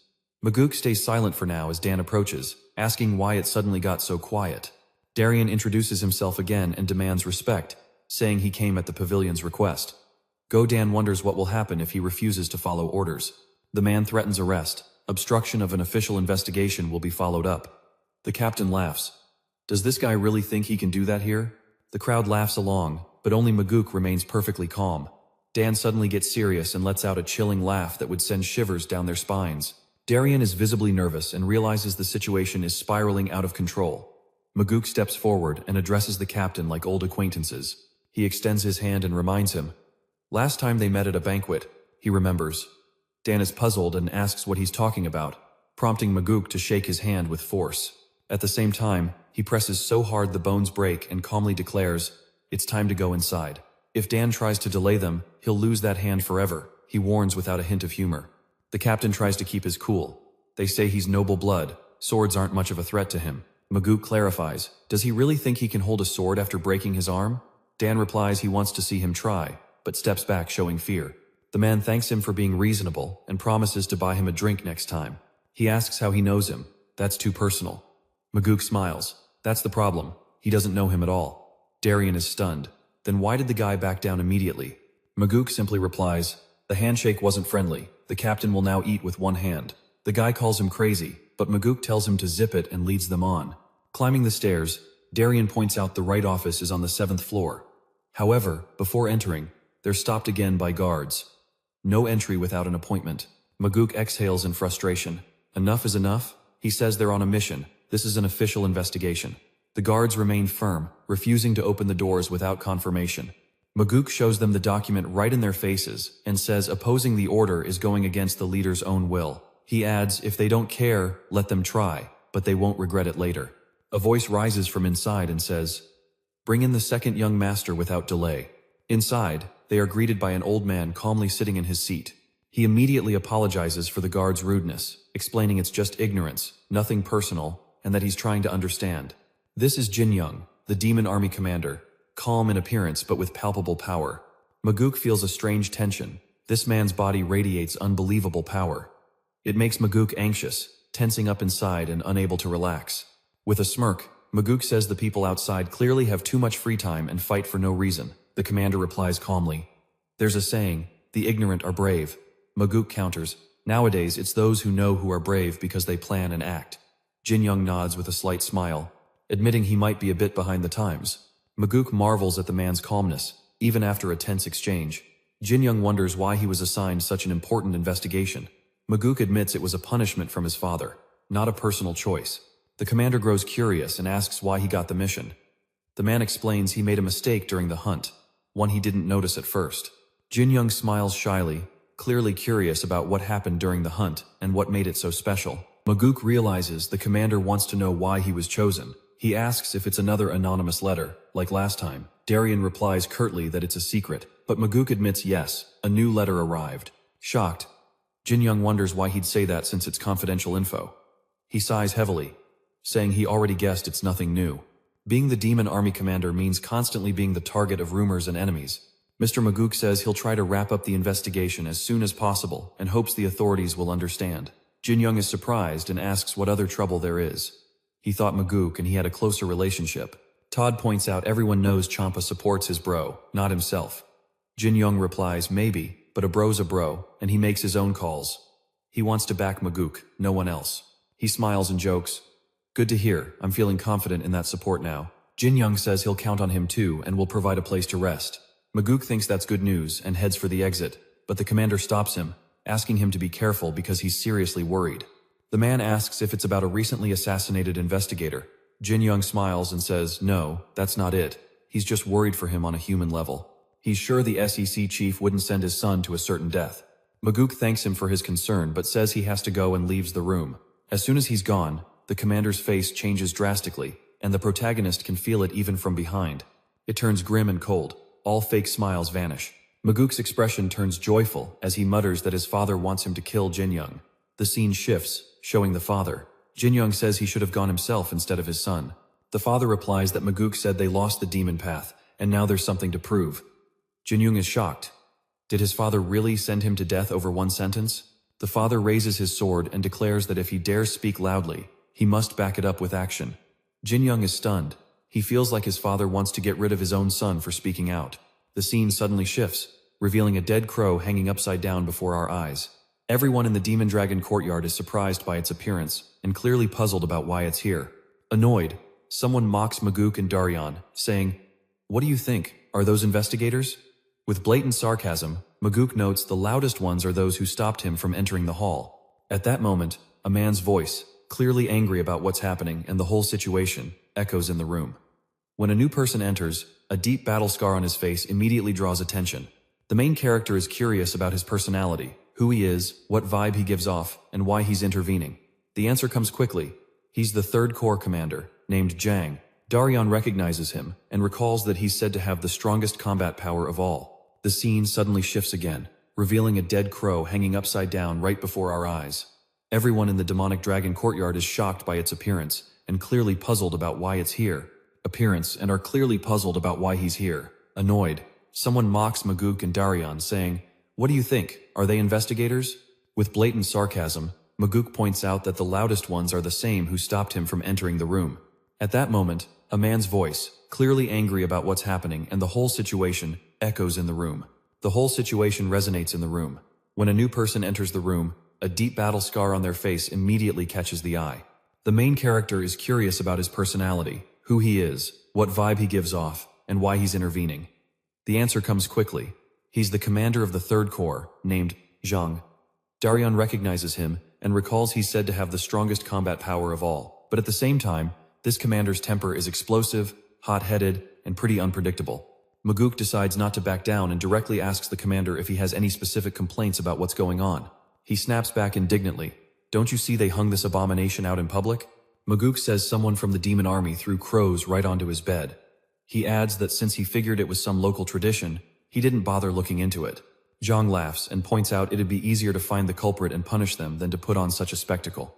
Speaker 1: Maguk stays silent for now as Dan approaches, asking why it suddenly got so quiet. Darien introduces himself again and demands respect, saying he came at the pavilion's request. Godan wonders what will happen if he refuses to follow orders. The man threatens arrest. Obstruction of an official investigation will be followed up. The captain laughs. Does this guy really think he can do that here? The crowd laughs along, but only Maguk remains perfectly calm. Dan suddenly gets serious and lets out a chilling laugh that would send shivers down their spines. Darien is visibly nervous and realizes the situation is spiraling out of control. Maguk steps forward and addresses the captain like old acquaintances. He extends his hand and reminds him. Last time they met at a banquet, he remembers. Dan is puzzled and asks what he's talking about, prompting Maguk to shake his hand with force. At the same time, he presses so hard the bones break and calmly declares, "It's time to go inside." If Dan tries to delay them, he'll lose that hand forever, he warns without a hint of humor. The captain tries to keep his cool. They say he's noble blood, swords aren't much of a threat to him. Maguk clarifies, does he really think he can hold a sword after breaking his arm? Dan replies he wants to see him try, but steps back showing fear. The man thanks him for being reasonable and promises to buy him a drink next time. He asks how he knows him. That's too personal. Maguk smiles. That's the problem. He doesn't know him at all. Darien is stunned. Then why did the guy back down immediately? Maguk simply replies, the handshake wasn't friendly. The captain will now eat with one hand. The guy calls him crazy, but Maguk tells him to zip it and leads them on. Climbing the stairs, Darien points out the right office is on the 7th floor. However, before entering, they're stopped again by guards. No entry without an appointment. Maguk exhales in frustration. Enough is enough? He says they're on a mission. This is an official investigation. The guards remain firm, refusing to open the doors without confirmation. Maguk shows them the document right in their faces and says opposing the order is going against the leader's own will. He adds, if they don't care, let them try, but they won't regret it later. A voice rises from inside and says, bring in the second young master without delay. Inside, they are greeted by an old man calmly sitting in his seat. He immediately apologizes for the guard's rudeness, explaining it's just ignorance, nothing personal, and that he's trying to understand. This is Jin Young, the demon army commander, calm in appearance but with palpable power. Maguk feels a strange tension. This man's body radiates unbelievable power. It makes Maguk anxious, tensing up inside and unable to relax. With a smirk, Maguk says the people outside clearly have too much free time and fight for no reason. The commander replies calmly. There's a saying, the ignorant are brave. Maguk counters, nowadays it's those who know who are brave because they plan and act. Jin Young nods with a slight smile, admitting he might be a bit behind the times. Maguk marvels at the man's calmness, even after a tense exchange. Jin Young wonders why he was assigned such an important investigation. Maguk admits it was a punishment from his father, not a personal choice. The commander grows curious and asks why he got the mission. The man explains he made a mistake during the hunt, one he didn't notice at first. Jin Young smiles shyly, clearly curious about what happened during the hunt and what made it so special. Maguk realizes the commander wants to know why he was chosen. He asks if it's another anonymous letter, like last time. Darien replies curtly that it's a secret, but Maguk admits yes, a new letter arrived. Shocked, Jin Young wonders why he'd say that since it's confidential info. He sighs heavily, saying he already guessed it's nothing new. Being the demon army commander means constantly being the target of rumors and enemies. Mr. Maguk says he'll try to wrap up the investigation as soon as possible and hopes the authorities will understand. Jin Young is surprised and asks what other trouble there is. He thought Maguk and he had a closer relationship. Todd points out everyone knows Champa supports his bro, not himself. Jin Young replies maybe, but a bro's a bro, and he makes his own calls. He wants to back Maguk, no one else. He smiles and jokes. Good to hear, I'm feeling confident in that support now. Jin Young says he'll count on him too and will provide a place to rest. Maguk thinks that's good news and heads for the exit, but the commander stops him, asking him to be careful because he's seriously worried. The man asks if it's about a recently assassinated investigator. Jin Young smiles and says, no, that's not it. He's just worried for him on a human level. He's sure the SEC chief wouldn't send his son to a certain death. Maguk thanks him for his concern but says he has to go and leaves the room. As soon as he's gone, the commander's face changes drastically, and the protagonist can feel it even from behind. It turns grim and cold. All fake smiles vanish. Maguk's expression turns joyful as he mutters that his father wants him to kill Jin Young. The scene shifts, showing the father. Jin Young says he should have gone himself instead of his son. The father replies that Maguk said they lost the demon path, and now there's something to prove. Jin Young is shocked. Did his father really send him to death over one sentence? The father raises his sword and declares that if he dares speak loudly, he must back it up with action. Jin Young is stunned. He feels like his father wants to get rid of his own son for speaking out. The scene suddenly shifts, revealing a dead crow hanging upside down before our eyes. Everyone in the Demon Dragon courtyard is surprised by its appearance and clearly puzzled about why it's here. Annoyed, someone mocks Maguk and Darian, saying, "What do you think? Are those investigators?" With blatant sarcasm, Maguk notes the loudest ones are those who stopped him from entering the hall. At that moment, a man's voice, clearly angry about what's happening and the whole situation, echoes in the room. When a new person enters, a deep battle scar on his face immediately draws attention. The main character is curious about his personality, who he is, what vibe he gives off, and why he's intervening. The answer comes quickly. He's the third corps commander, named Jang. Darian recognizes him and recalls that he's said to have the strongest combat power of all. The scene suddenly shifts again, revealing a dead crow hanging upside down right before our eyes. Everyone in the demonic dragon courtyard is shocked by its appearance and clearly puzzled about why it's here. And are clearly puzzled about why he's here. Annoyed, someone mocks Maguk and Darian, saying, "What do you think? Are they investigators?" With blatant sarcasm, Maguk points out that the loudest ones are the same who stopped him from entering the room. At that moment, a man's voice, clearly angry about what's happening and the whole situation, echoes in the room. The whole situation resonates in the room. When a new person enters the room, a deep battle scar on their face immediately catches the eye. The main character is curious about his personality, who he is, what vibe he gives off, and why he's intervening. The answer comes quickly. He's the commander of the Third Corps, named Zhang. Darian recognizes him and recalls he's said to have the strongest combat power of all, but at the same time, this commander's temper is explosive, hot-headed, and pretty unpredictable. Maguk decides not to back down and directly asks the commander if he has any specific complaints about what's going on. He snaps back indignantly. "Don't you see they hung this abomination out in public?" Maguk says someone from the demon army threw crows right onto his bed. He adds that since he figured it was some local tradition, he didn't bother looking into it. Zhang laughs and points out it'd be easier to find the culprit and punish them than to put on such a spectacle.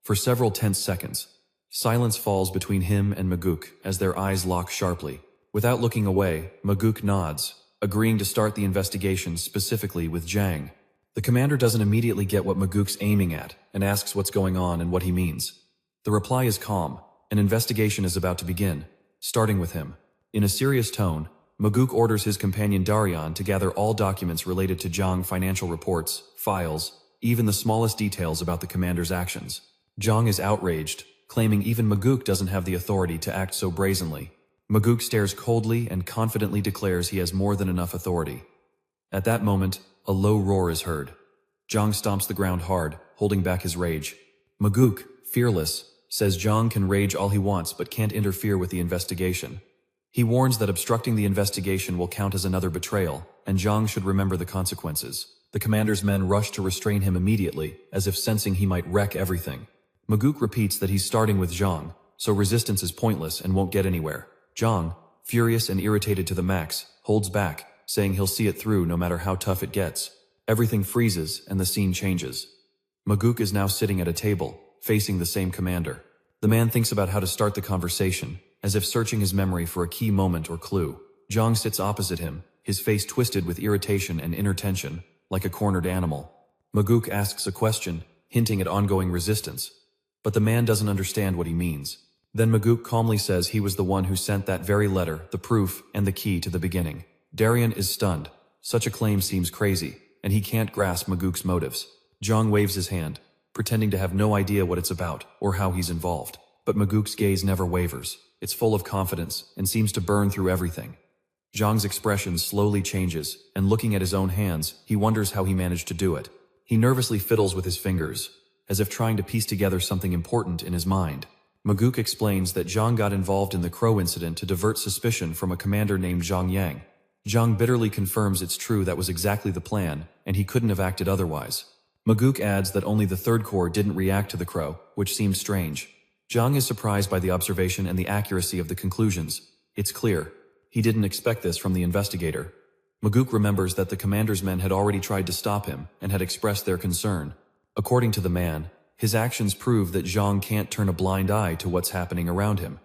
Speaker 1: For several tense seconds, silence falls between him and Maguk as their eyes lock sharply. Without looking away, Maguk nods, agreeing to start the investigation specifically with Zhang. The commander doesn't immediately get what Maguk's aiming at and asks what's going on and what he means. The reply is calm. An investigation is about to begin, starting with him. In a serious tone, Maguk orders his companion Darian to gather all documents related to Zhang, financial reports, files, even the smallest details about the commander's actions. Zhang is outraged, claiming even Maguk doesn't have the authority to act so brazenly. Maguk stares coldly and confidently declares he has more than enough authority. At that moment, a low roar is heard. Zhang stomps the ground hard, holding back his rage. Maguk, fearless, says Zhang can rage all he wants but can't interfere with the investigation. He warns that obstructing the investigation will count as another betrayal, and Zhang should remember the consequences. The commander's men rush to restrain him immediately, as if sensing he might wreck everything. Maguk repeats that he's starting with Zhang, so resistance is pointless and won't get anywhere. Zhang, furious and irritated to the max, holds back, saying he'll see it through no matter how tough it gets. Everything freezes and the scene changes. Maguk is now sitting at a table, facing the same commander. The man thinks about how to start the conversation, as if searching his memory for a key moment or clue. Zhang sits opposite him, his face twisted with irritation and inner tension, like a cornered animal. Maguk asks a question, hinting at ongoing resistance. But the man doesn't understand what he means. Then Maguk calmly says he was the one who sent that very letter, the proof, and the key to the beginning. Darien is stunned. Such a claim seems crazy, and he can't grasp Maguk's motives. Zhang waves his hand, pretending to have no idea what it's about, or how he's involved. But Maguk's gaze never wavers. It's full of confidence, and seems to burn through everything. Zhang's expression slowly changes, and looking at his own hands, he wonders how he managed to do it. He nervously fiddles with his fingers, as if trying to piece together something important in his mind. Maguk explains that Zhang got involved in the crow incident to divert suspicion from a commander named Zhang Yang. Zhang bitterly confirms it's true that was exactly the plan, and he couldn't have acted otherwise. Maguk adds that only the third corps didn't react to the crow, which seems strange. Zhang is surprised by the observation and the accuracy of the conclusions. It's clear. He didn't expect this from the investigator. Maguk remembers that the commander's men had already tried to stop him and had expressed their concern. According to the man, his actions prove that Zhang can't turn a blind eye to what's happening around him.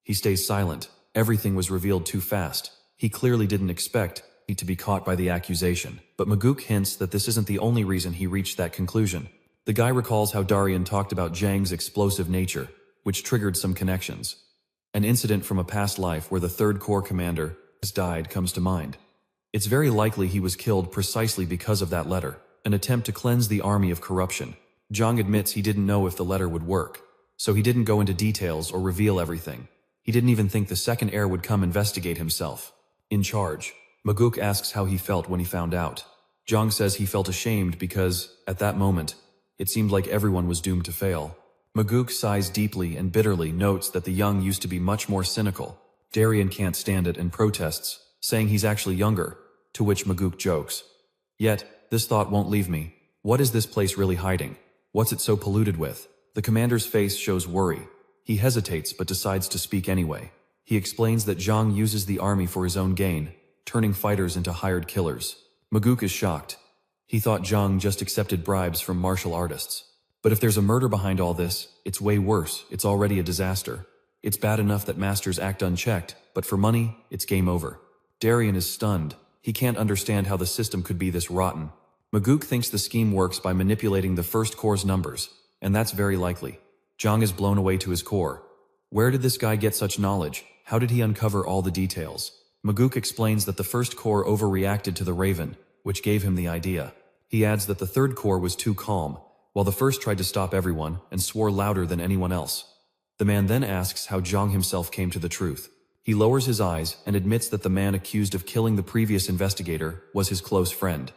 Speaker 1: He stays silent. Everything was revealed too fast. He clearly didn't expect to be caught by the accusation. But Maguk hints that this isn't the only reason he reached that conclusion. The guy recalls how Darien talked about Zhang's explosive nature, which triggered some connections. An incident from a past life where the Third Corps commander has died comes to mind. It's very likely he was killed precisely because of that letter, an attempt to cleanse the army of corruption. Zhang admits he didn't know if the letter would work, so he didn't go into details or reveal everything. He didn't even think the second heir would come investigate himself. In charge, Maguk asks how he felt when he found out. Zhang says he felt ashamed because, at that moment, it seemed like everyone was doomed to fail. Maguk sighs deeply and bitterly notes that the young used to be much more cynical. Darien can't stand it and protests, saying he's actually younger, to which Maguk jokes. Yet, this thought won't leave me. What is this place really hiding? What's it so polluted with? The commander's face shows worry. He hesitates but decides to speak anyway. He explains that Zhang uses the army for his own gain, turning fighters into hired killers. Maguk is shocked. He thought Zhang just accepted bribes from martial artists. But if there's a murder behind all this, it's way worse. It's already a disaster. It's bad enough that masters act unchecked, but for money, it's game over. Darien is stunned. He can't understand how the system could be this rotten. Maguk thinks the scheme works by manipulating the First Corps' numbers, and that's very likely. Zhang is blown away to his core. Where did this guy get such knowledge? How did he uncover all the details? Maguk explains that the First Corps overreacted to the Raven, which gave him the idea. He adds that the Third Corps was too calm, while the first tried to stop everyone and swore louder than anyone else. The man then asks how Zhang himself came to the truth. He lowers his eyes and admits that the man accused of killing the previous investigator was his close friend.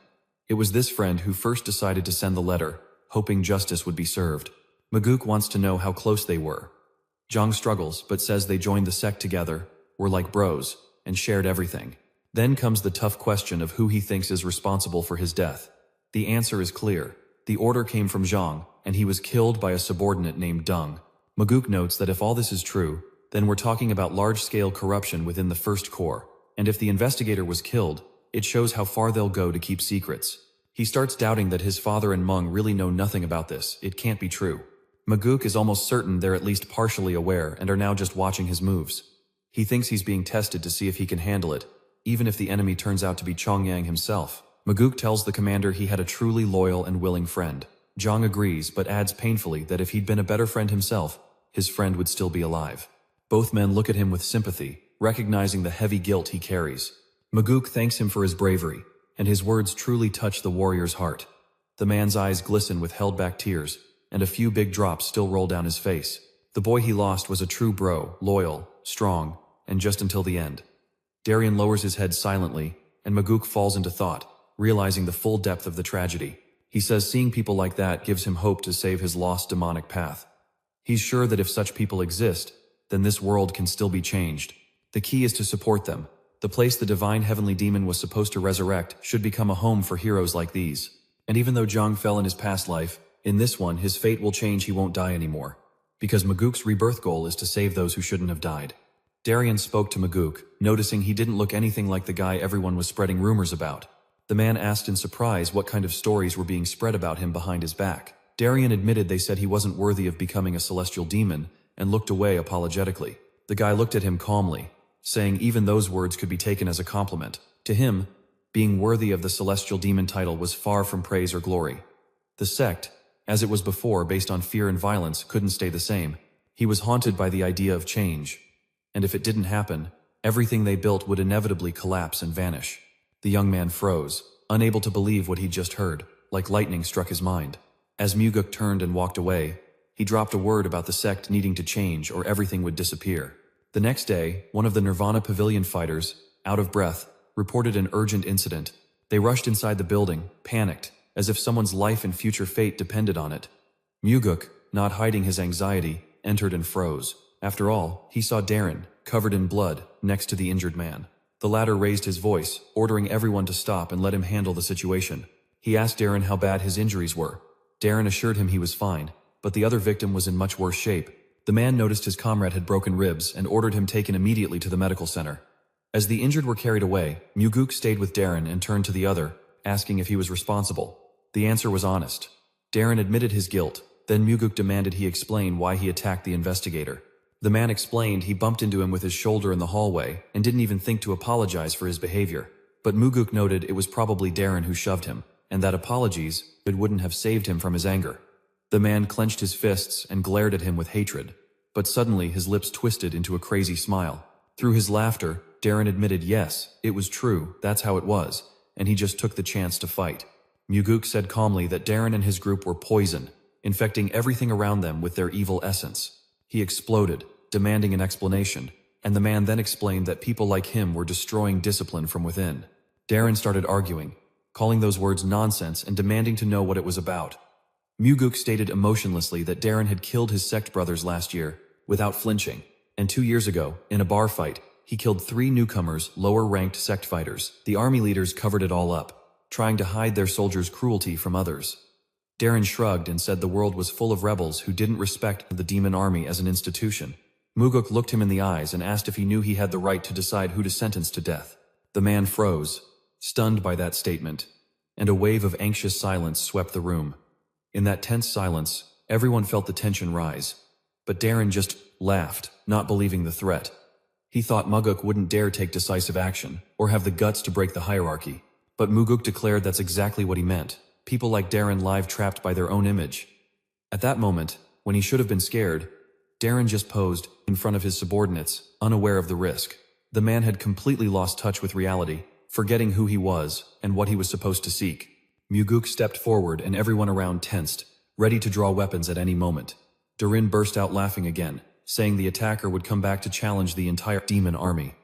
Speaker 1: It was this friend who first decided to send the letter, hoping justice would be served. Maguk wants to know how close they were. Zhang struggles but says they joined the sect together, were like bros, and shared everything. Then comes the tough question of who he thinks is responsible for his death. The answer is clear. The order came from Zhang, and he was killed by a subordinate named Deng. Maguk notes that if all this is true, then we're talking about large-scale corruption within the First Corps, and if the investigator was killed, it shows how far they'll go to keep secrets. He starts doubting that his father and Meng really know nothing about this. It can't be true. Maguk is almost certain they're at least partially aware and are now just watching his moves. He thinks he's being tested to see if he can handle it, even if the enemy turns out to be Chongyang himself. Maguk tells the commander he had a truly loyal and willing friend. Zhang agrees but adds painfully that if he'd been a better friend himself, his friend would still be alive. Both men look at him with sympathy, recognizing the heavy guilt he carries. Maguk thanks him for his bravery, and his words truly touch the warrior's heart. The man's eyes glisten with held-back tears, and a few big drops still roll down his face. The boy he lost was a true bro, loyal, strong, and just until the end. Darien lowers his head silently, and Maguk falls into thought, realizing the full depth of the tragedy. He says seeing people like that gives him hope to save his lost demonic path. He's sure that if such people exist, then this world can still be changed. The key is to support them. The place the divine heavenly demon was supposed to resurrect should become a home for heroes like these. And even though Zhang fell in his past life, in this one his fate will change. He won't die anymore. Because Maguk's rebirth goal is to save those who shouldn't have died. Darien spoke to Maguk, noticing he didn't look anything like the guy everyone was spreading rumors about. The man asked in surprise what kind of stories were being spread about him behind his back. Darien admitted they said he wasn't worthy of becoming a celestial demon, and looked away apologetically. The guy looked at him calmly. saying even those words could be taken as a compliment. To him, being worthy of the celestial demon title was far from praise or glory. The sect, as it was before based on fear and violence, couldn't stay the same. He was haunted by the idea of change. And if it didn't happen, everything they built would inevitably collapse and vanish. The young man froze, unable to believe what he'd just heard, like lightning struck his mind. As Muguk turned and walked away, he dropped a word about the sect needing to change or everything would disappear. The next day, one of the Nirvana Pavilion fighters, out of breath, reported an urgent incident. They rushed inside the building, panicked, as if someone's life and future fate depended on it. Muguk, not hiding his anxiety, entered and froze. After all, he saw Darren, covered in blood, next to the injured man. The latter raised his voice, ordering everyone to stop and let him handle the situation. He asked Darren how bad his injuries were. Darren assured him he was fine, but the other victim was in much worse shape. The man noticed his comrade had broken ribs and ordered him taken immediately to the medical center. As the injured were carried away, Muguk stayed with Darren and turned to the other, asking if he was responsible. The answer was honest. Darren admitted his guilt, then Muguk demanded he explain why he attacked the investigator. The man explained he bumped into him with his shoulder in the hallway and didn't even think to apologize for his behavior. But Muguk noted it was probably Darren who shoved him, and that apologies wouldn't have saved him from his anger. The man clenched his fists and glared at him with hatred, but suddenly his lips twisted into a crazy smile. Through his laughter, Darren admitted yes, it was true, that's how it was, and he just took the chance to fight. Muguk said calmly that Darren and his group were poison, infecting everything around them with their evil essence. He exploded, demanding an explanation, and the man then explained that people like him were destroying discipline from within. Darren started arguing, calling those words nonsense and demanding to know what it was about. Muguk stated emotionlessly that Darren had killed his sect brothers last year, without flinching, and 2 years ago, in a bar fight, he killed 3 newcomers, lower-ranked sect fighters. The army leaders covered it all up, trying to hide their soldiers' cruelty from others. Darren shrugged and said the world was full of rebels who didn't respect the demon army as an institution. Muguk looked him in the eyes and asked if he knew he had the right to decide who to sentence to death. The man froze, stunned by that statement, and a wave of anxious silence swept the room. In that tense silence, everyone felt the tension rise. But Darren just laughed, not believing the threat. He thought Muguk wouldn't dare take decisive action, or have the guts to break the hierarchy. But Muguk declared that's exactly what he meant. People like Darren live trapped by their own image. At that moment, when he should have been scared, Darren just posed in front of his subordinates, unaware of the risk. The man had completely lost touch with reality, forgetting who he was and what he was supposed to seek. Muguk stepped forward and everyone around tensed, ready to draw weapons at any moment. Darren burst out laughing again, saying the attacker would come back to challenge the entire demon army.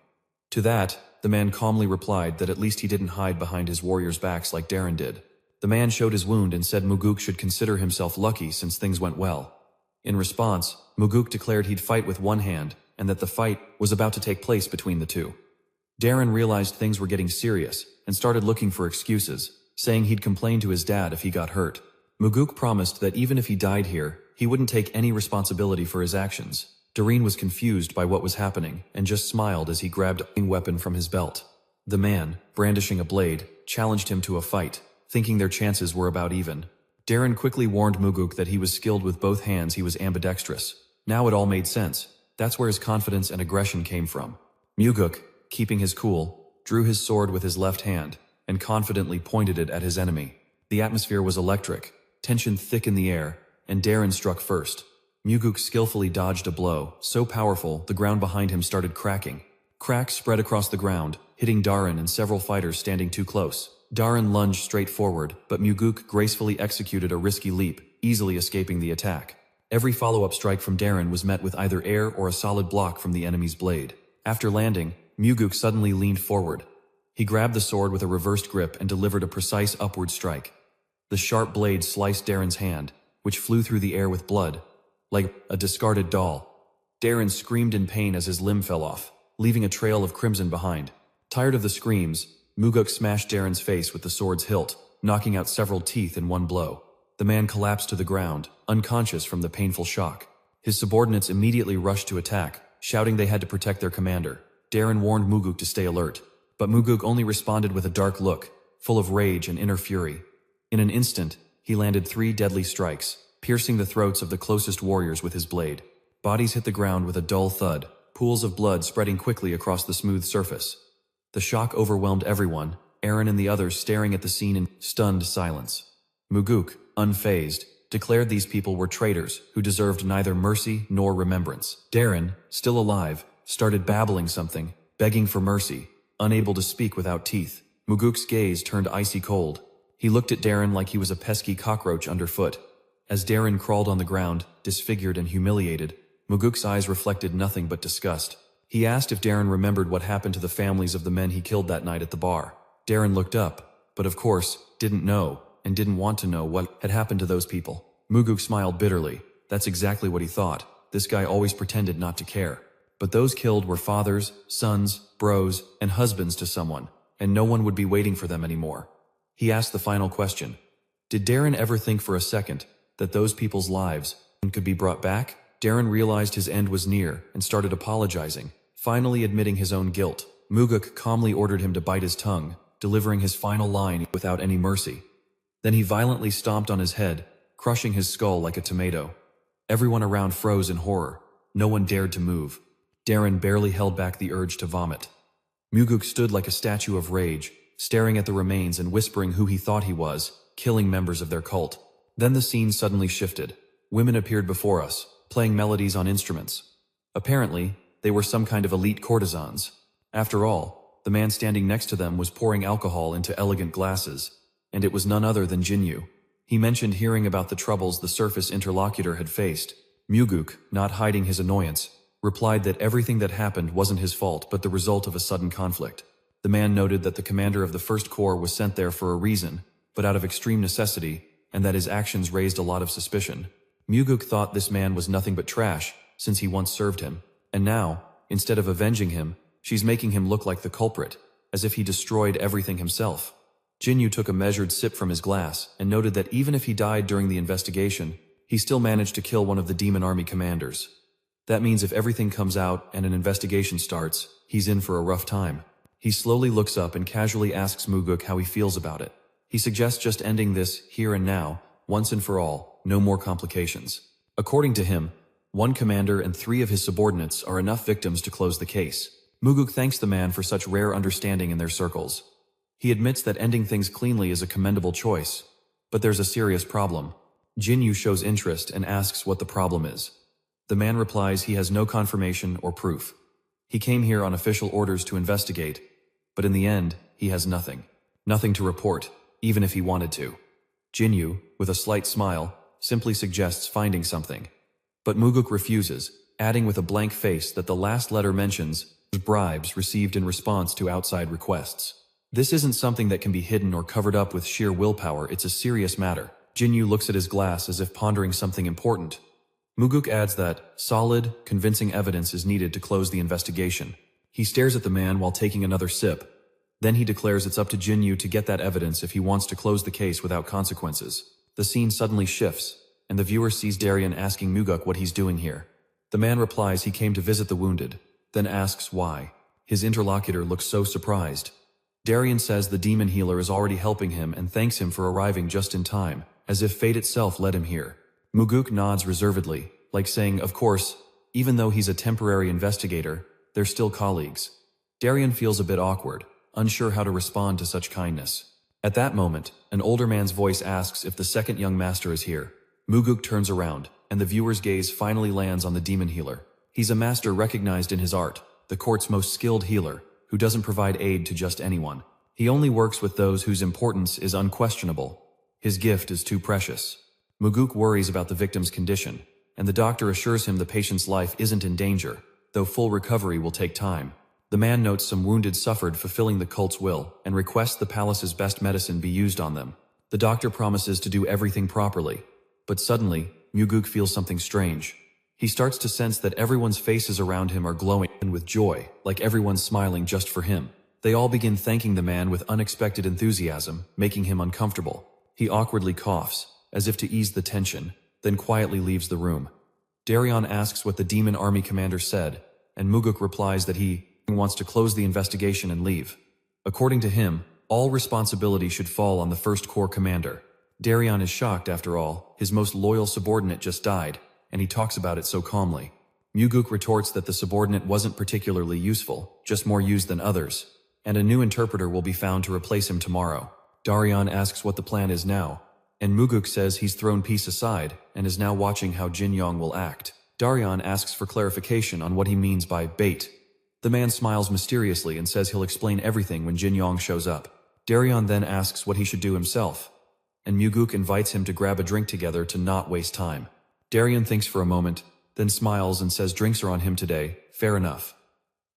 Speaker 1: To that, the man calmly replied that at least he didn't hide behind his warriors' backs like Darren did. The man showed his wound and said Muguk should consider himself lucky since things went well. In response, Muguk declared he'd fight with one hand and that the fight was about to take place between the two. Darren realized things were getting serious and started looking for excuses, saying he'd complain to his dad if he got hurt. Muguk promised that even if he died here, he wouldn't take any responsibility for his actions. Darren was confused by what was happening and just smiled as he grabbed a weapon from his belt. The man, brandishing a blade, challenged him to a fight, thinking their chances were about even. Darren quickly warned Muguk that he was skilled with both hands, he was ambidextrous. Now it all made sense. That's where his confidence and aggression came from. Muguk, keeping his cool, drew his sword with his left hand and confidently pointed it at his enemy. The atmosphere was electric, tension thick in the air, and Darren struck first. Muguk skillfully dodged a blow, so powerful the ground behind him started cracking. Cracks spread across the ground, hitting Darren and several fighters standing too close. Darren lunged straight forward, but Muguk gracefully executed a risky leap, easily escaping the attack. Every follow-up strike from Darren was met with either air or a solid block from the enemy's blade. After landing, Muguk suddenly leaned forward. He grabbed the sword with a reversed grip and delivered a precise upward strike. The sharp blade sliced Darren's hand, which flew through the air with blood, like a discarded doll. Darren screamed in pain as his limb fell off, leaving a trail of crimson behind. Tired of the screams, Muguk smashed Darren's face with the sword's hilt, knocking out several teeth in one blow. The man collapsed to the ground, unconscious from the painful shock. His subordinates immediately rushed to attack, shouting they had to protect their commander. Darren warned Muguk to stay alert, but Muguk only responded with a dark look, full of rage and inner fury. In an instant, he landed 3 deadly strikes, piercing the throats of the closest warriors with his blade. Bodies hit the ground with a dull thud, pools of blood spreading quickly across the smooth surface. The shock overwhelmed everyone, Aaron and the others staring at the scene in stunned silence. Muguk, unfazed, declared these people were traitors who deserved neither mercy nor remembrance. Darren, still alive, started babbling something, begging for mercy, unable to speak without teeth. Muguk's gaze turned icy cold. He looked at Darren like he was a pesky cockroach underfoot. As Darren crawled on the ground, disfigured and humiliated, Muguk's eyes reflected nothing but disgust. He asked if Darren remembered what happened to the families of the men he killed that night at the bar. Darren looked up, but of course, didn't know, and didn't want to know what had happened to those people. Muguk smiled bitterly. That's exactly what he thought. This guy always pretended not to care. But those killed were fathers, sons, bros, and husbands to someone, and no one would be waiting for them anymore. He asked the final question. Did Darren ever think for a second that those people's lives could be brought back? Darren realized his end was near and started apologizing, finally admitting his own guilt. Muguk calmly ordered him to bite his tongue, delivering his final line without any mercy. Then he violently stomped on his head, crushing his skull like a tomato. Everyone around froze in horror. No one dared to move. Darren barely held back the urge to vomit. Muguk stood like a statue of rage, staring at the remains and whispering who he thought he was, killing members of their cult. Then the scene suddenly shifted. Women appeared before us, playing melodies on instruments. Apparently, they were some kind of elite courtesans. After all, the man standing next to them was pouring alcohol into elegant glasses, and it was none other than Jinyu. He mentioned hearing about the troubles the surface interlocutor had faced. Muguk, not hiding his annoyance, replied that everything that happened wasn't his fault but the result of a sudden conflict. The man noted that the commander of the First Corps was sent there for a reason, but out of extreme necessity, and that his actions raised a lot of suspicion. Muguk thought this man was nothing but trash, since he once served him, and now, instead of avenging him, she's making him look like the culprit, as if he destroyed everything himself. Jinyu took a measured sip from his glass and noted that even if he died during the investigation, he still managed to kill one of the demon army commanders. That means if everything comes out and an investigation starts, he's in for a rough time. He slowly looks up and casually asks Muguk how he feels about it. He suggests just ending this here and now, once and for all, no more complications. According to him, one commander and 3 of his subordinates are enough victims to close the case. Muguk thanks the man for such rare understanding in their circles. He admits that ending things cleanly is a commendable choice, but there's a serious problem. Jinyu shows interest and asks what the problem is. The man replies he has no confirmation or proof. He came here on official orders to investigate, but in the end, he has nothing. Nothing to report, even if he wanted to. Jinyu, with a slight smile, simply suggests finding something. But Muguk refuses, adding with a blank face that the last letter mentions bribes received in response to outside requests. This isn't something that can be hidden or covered up with sheer willpower, it's a serious matter. Jinyu looks at his glass as if pondering something important. Muguk adds that solid, convincing evidence is needed to close the investigation. He stares at the man while taking another sip. Then he declares it's up to Jinyu to get that evidence if he wants to close the case without consequences. The scene suddenly shifts, and the viewer sees Darren asking Muguk what he's doing here. The man replies he came to visit the wounded, then asks why. His interlocutor looks so surprised. Darren says the demon healer is already helping him and thanks him for arriving just in time, as if fate itself led him here. Muguk nods reservedly, like saying, of course, even though he's a temporary investigator, they're still colleagues. Darren feels a bit awkward, unsure how to respond to such kindness. At that moment, an older man's voice asks if the second young master is here. Muguk turns around, and the viewer's gaze finally lands on the demon healer. He's a master recognized in his art, the court's most skilled healer, who doesn't provide aid to just anyone. He only works with those whose importance is unquestionable. His gift is too precious. Muguk worries about the victim's condition, and the doctor assures him the patient's life isn't in danger, though full recovery will take time. The man notes some wounded suffered fulfilling the cult's will, and requests the palace's best medicine be used on them. The doctor promises to do everything properly, but suddenly, Muguk feels something strange. He starts to sense that everyone's faces around him are glowing with joy, like everyone's smiling just for him. They all begin thanking the man with unexpected enthusiasm, making him uncomfortable. He awkwardly coughs, as if to ease the tension, then quietly leaves the room. Darren asks what the demon army commander said, and Muguk replies that he wants to close the investigation and leave. According to him, all responsibility should fall on the First Corps commander. Darren is shocked after all, his most loyal subordinate just died, and he talks about it so calmly. Muguk retorts that the subordinate wasn't particularly useful, just more used than others, and a new interpreter will be found to replace him tomorrow. Darian asks what the plan is now, and Muguk says he's thrown peace aside and is now watching how Jin Yong will act. Darian asks for clarification on what he means by bait. The man smiles mysteriously and says he'll explain everything when Jin Yong shows up. Darian then asks what he should do himself, and Muguk invites him to grab a drink together to not waste time. Darian thinks for a moment, then smiles and says drinks are on him today, fair enough.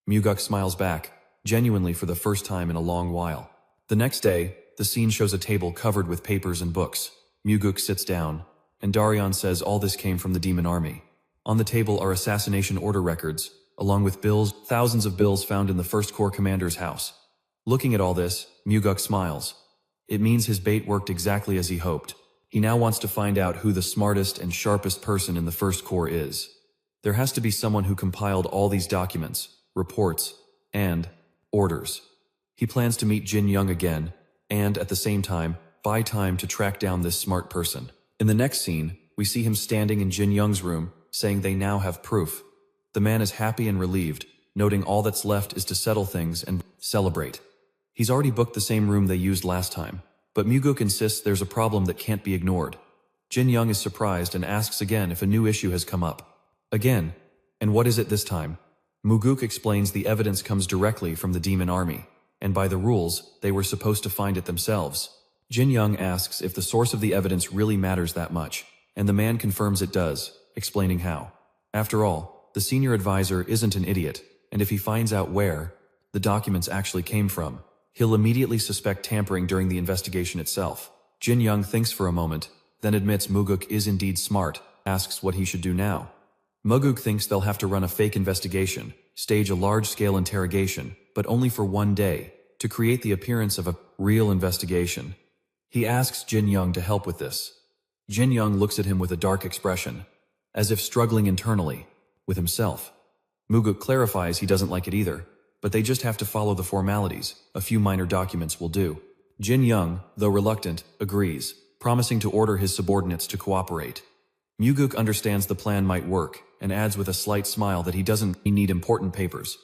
Speaker 1: Muguk smiles back, genuinely for the first time in a long while. The next day, the scene shows a table covered with papers and books. Muguk sits down, and Darian says all this came from the demon army. On the table are assassination order records, along with bills, thousands of bills found in the First Corps commander's house. Looking at all this, Muguk smiles. It means his bait worked exactly as he hoped. He now wants to find out who the smartest and sharpest person in the First Corps is. There has to be someone who compiled all these documents, reports, and orders. He plans to meet Jin Young again, and at the same time, buy time to track down this smart person. In the next scene, we see him standing in Jin Young's room, saying they now have proof. The man is happy and relieved, noting all that's left is to settle things and celebrate. He's already booked the same room they used last time, but Muguk insists there's a problem that can't be ignored. Jin Young is surprised and asks again if a new issue has come up. Again, and what is it this time? Muguk explains the evidence comes directly from the demon army, and by the rules, they were supposed to find it themselves. Jin Young asks if the source of the evidence really matters that much, and the man confirms it does, explaining how. After all, the senior advisor isn't an idiot, and if he finds out where the documents actually came from, he'll immediately suspect tampering during the investigation itself. Jin Young thinks for a moment, then admits Muguk is indeed smart, asks what he should do now. Muguk thinks they'll have to run a fake investigation, stage a large-scale interrogation, but only for one day, to create the appearance of a real investigation. He asks Jin Young to help with this. Jin Young looks at him with a dark expression, as if struggling internally, with himself. Muguk clarifies he doesn't like it either, but they just have to follow the formalities. A few minor documents will do. Jin Young, though reluctant, agrees, promising to order his subordinates to cooperate. Muguk understands the plan might work, and adds with a slight smile that he doesn't need important papers.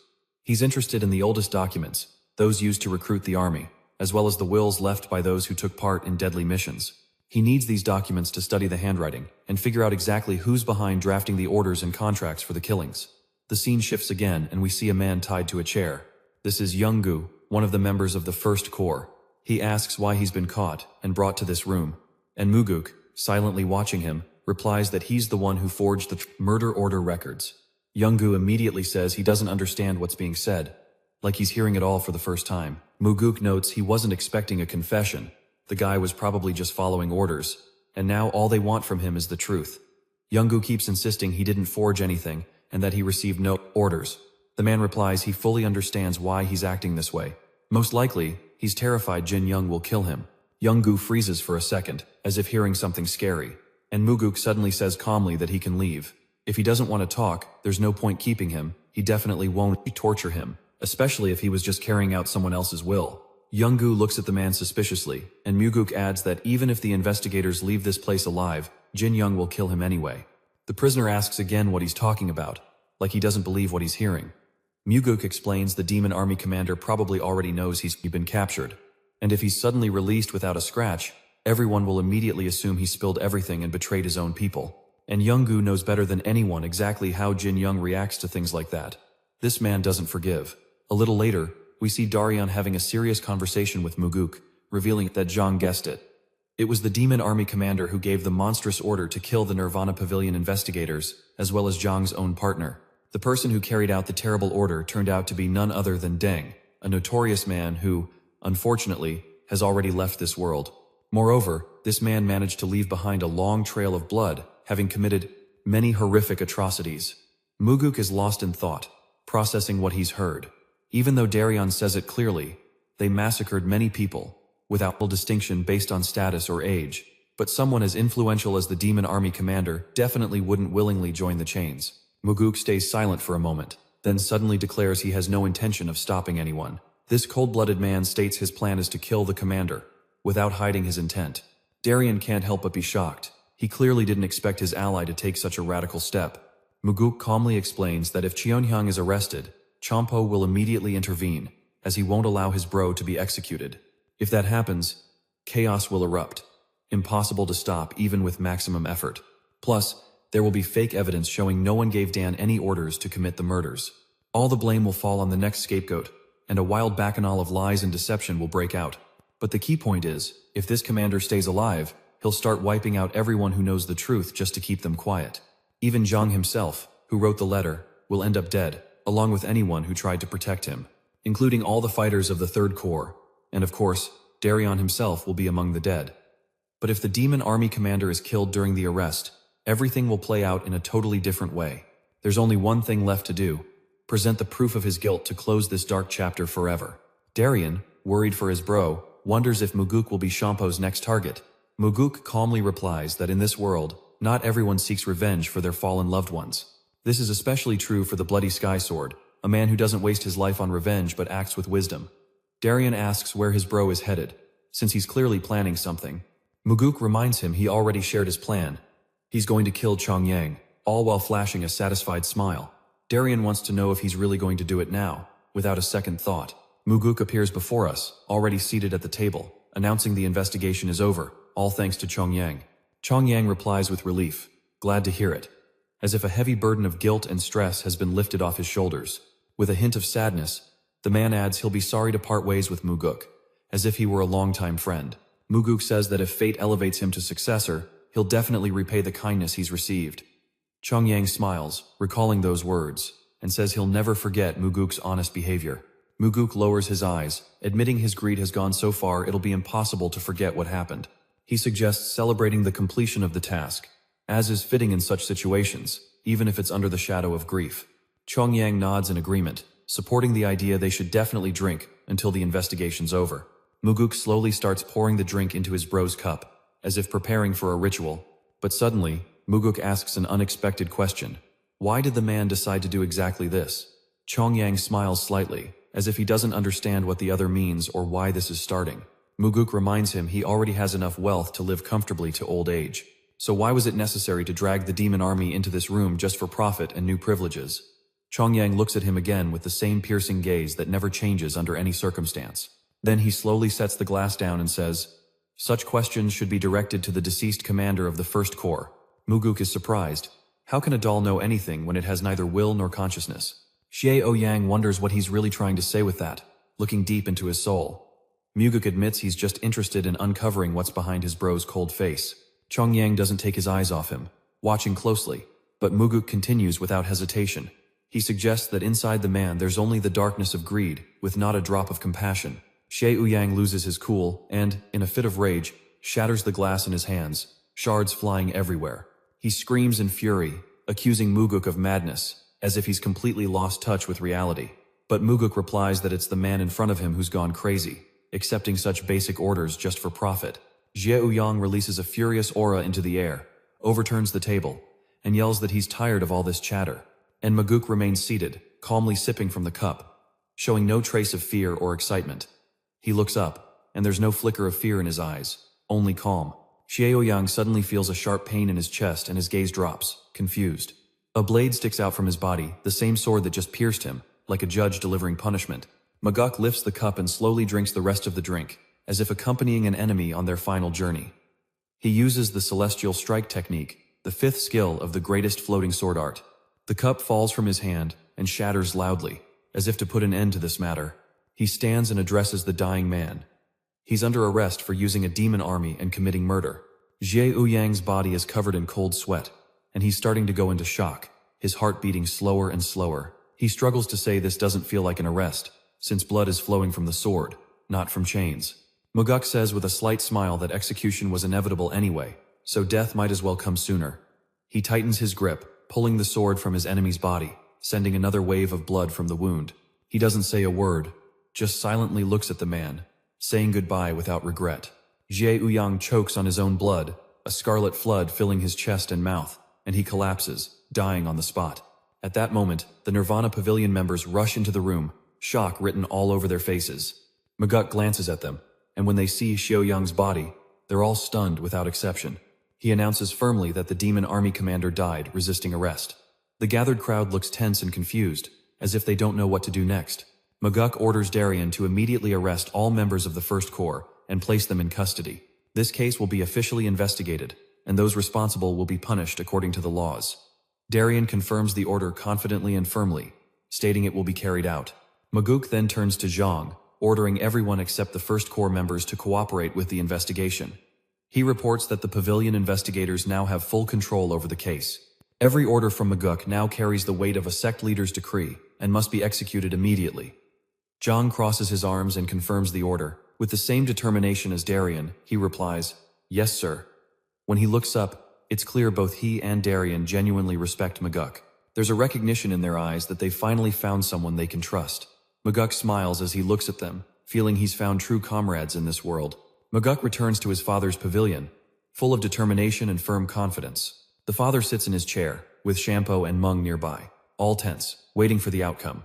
Speaker 1: He's interested in the oldest documents, those used to recruit the army, as well as the wills left by those who took part in deadly missions. He needs these documents to study the handwriting, and figure out exactly who's behind drafting the orders and contracts for the killings. The scene shifts again, and we see a man tied to a chair. This is Younggu, one of the members of the First Corps. He asks why he's been caught and brought to this room, and Muguk, silently watching him, replies that he's the one who forged the murder order records. Younggu immediately says he doesn't understand what's being said, like he's hearing it all for the first time. Muguk notes he wasn't expecting a confession. The guy was probably just following orders, and now all they want from him is the truth. Younggu keeps insisting he didn't forge anything, and that he received no orders. The man replies he fully understands why he's acting this way. Most likely, he's terrified Jin Young will kill him. Younggu freezes for a second, as if hearing something scary, and Muguk suddenly says calmly that he can leave. If he doesn't want to talk, there's no point keeping him. He definitely won't torture him, especially if he was just carrying out someone else's will. Younggu looks at the man suspiciously, and Muguk adds that even if the investigators leave this place alive, Jin Young will kill him anyway. The prisoner asks again what he's talking about, like he doesn't believe what he's hearing. Muguk explains the demon army commander probably already knows he's been captured, and if he's suddenly released without a scratch, everyone will immediately assume he spilled everything and betrayed his own people. And Younggu knows better than anyone exactly how Jin Young reacts to things like that. This man doesn't forgive. A little later, we see Darian having a serious conversation with Muguk, revealing that Zhang guessed it. It was the demon army commander who gave the monstrous order to kill the Nirvana Pavilion investigators, as well as Zhang's own partner. The person who carried out the terrible order turned out to be none other than Deng, a notorious man who, unfortunately, has already left this world. Moreover, this man managed to leave behind a long trail of blood, having committed many horrific atrocities. Muguk is lost in thought, processing what he's heard. Even though Darian says it clearly, they massacred many people, without distinction based on status or age, but someone as influential as the demon army commander definitely wouldn't willingly join the chains. Muguk stays silent for a moment, then suddenly declares he has no intention of stopping anyone. This cold-blooded man states his plan is to kill the commander, without hiding his intent. Darian can't help but be shocked. He clearly didn't expect his ally to take such a radical step. Muguk calmly explains that if Cheonhyang is arrested, Champo will immediately intervene, as he won't allow his bro to be executed. If that happens, chaos will erupt. Impossible to stop even with maximum effort. Plus, there will be fake evidence showing no one gave Dan any orders to commit the murders. All the blame will fall on the next scapegoat, and a wild bacchanal of lies and deception will break out. But the key point is, if this commander stays alive, he'll start wiping out everyone who knows the truth just to keep them quiet. Even Zhang himself, who wrote the letter, will end up dead, along with anyone who tried to protect him, including all the fighters of the Third Corps, and of course, Daryon himself will be among the dead. But if the demon army commander is killed during the arrest, everything will play out in a totally different way. There's only one thing left to do: present the proof of his guilt to close this dark chapter forever. Daryon, worried for his bro, wonders if Muguk will be Champo's next target. Muguk calmly replies that in this world, not everyone seeks revenge for their fallen loved ones. This is especially true for the Bloody Sky Sword, a man who doesn't waste his life on revenge but acts with wisdom. Daryon asks where his bro is headed, since he's clearly planning something. Muguk reminds him he already shared his plan. He's going to kill Chongyang, all while flashing a satisfied smile. Daryon wants to know if he's really going to do it now, without a second thought. Muguk appears before us, already seated at the table, announcing the investigation is over, all thanks to Chongyang. Chongyang replies with relief, glad to hear it, as if a heavy burden of guilt and stress has been lifted off his shoulders. With a hint of sadness, the man adds he'll be sorry to part ways with Muguk, as if he were a longtime friend. Muguk says that if fate elevates him to successor, he'll definitely repay the kindness he's received. Chongyang smiles, recalling those words, and says he'll never forget Muguk's honest behavior. Muguk lowers his eyes, admitting his greed has gone so far it'll be impossible to forget what happened. He suggests celebrating the completion of the task, as is fitting in such situations, even if it's under the shadow of grief. Chongyang nods in agreement, supporting the idea they should definitely drink until the investigation's over. Muguk slowly starts pouring the drink into his bro's cup, as if preparing for a ritual. But suddenly, Muguk asks an unexpected question. Why did the man decide to do exactly this? Chongyang smiles slightly, as if he doesn't understand what the other means or why this is starting. Muguk reminds him he already has enough wealth to live comfortably to old age. So why was it necessary to drag the demon army into this room just for profit and new privileges? Chongyang looks at him again with the same piercing gaze that never changes under any circumstance. Then he slowly sets the glass down and says, such questions should be directed to the deceased commander of the First Corps. Muguk is surprised. How can a doll know anything when it has neither will nor consciousness? Xie Ouyang wonders what he's really trying to say with that, looking deep into his soul. Muguk admits he's just interested in uncovering what's behind his bro's cold face. Chongyang doesn't take his eyes off him, watching closely, but Muguk continues without hesitation. He suggests that inside the man there's only the darkness of greed, with not a drop of compassion. Xie Ouyang loses his cool and, in a fit of rage, shatters the glass in his hands, shards flying everywhere. He screams in fury, accusing Muguk of madness, as if he's completely lost touch with reality. But Muguk replies that it's the man in front of him who's gone crazy, accepting such basic orders just for profit. Xie Ouyang releases a furious aura into the air, overturns the table, and yells that he's tired of all this chatter. And Muguk remains seated, calmly sipping from the cup, showing no trace of fear or excitement. He looks up, and there's no flicker of fear in his eyes, only calm. Xie Ouyang suddenly feels a sharp pain in his chest and his gaze drops, confused. A blade sticks out from his body, the same sword that just pierced him, like a judge delivering punishment. Muguk lifts the cup and slowly drinks the rest of the drink, as if accompanying an enemy on their final journey. He uses the Celestial Strike technique, the fifth skill of the greatest floating sword art. The cup falls from his hand and shatters loudly, as if to put an end to this matter. He stands and addresses the dying man. He's under arrest for using a demon army and committing murder. Xie Ouyang's body is covered in cold sweat, and he's starting to go into shock, his heart beating slower and slower. He struggles to say this doesn't feel like an arrest, since blood is flowing from the sword, not from chains. Muguk says with a slight smile that execution was inevitable anyway, so death might as well come sooner. He tightens his grip, pulling the sword from his enemy's body, sending another wave of blood from the wound. He doesn't say a word, just silently looks at the man, saying goodbye without regret. Xie Ouyang chokes on his own blood, a scarlet flood filling his chest and mouth, and he collapses, dying on the spot. At that moment, the Nirvana Pavilion members rush into the room, shock written all over their faces. Muguk glances at them, and when they see Xie Ouyang's body, they're all stunned without exception. He announces firmly that the demon army commander died resisting arrest. The gathered crowd looks tense and confused, as if they don't know what to do next. Maguk orders Darien to immediately arrest all members of the First Corps and place them in custody. This case will be officially investigated, and those responsible will be punished according to the laws. Darien confirms the order confidently and firmly, stating it will be carried out. Maguk then turns to Zhang, ordering everyone except the First Corps members to cooperate with the investigation. He reports that the pavilion investigators now have full control over the case. Every order from Maguk now carries the weight of a sect leader's decree and must be executed immediately. Zhang crosses his arms and confirms the order. With the same determination as Darien, he replies, "Yes, sir." When he looks up, it's clear both he and Darien genuinely respect Maguk. There's a recognition in their eyes that they've finally found someone they can trust. Maguk smiles as he looks at them, feeling he's found true comrades in this world. Maguk returns to his father's pavilion, full of determination and firm confidence. The father sits in his chair, with Shampoo and Meng nearby, all tense, waiting for the outcome.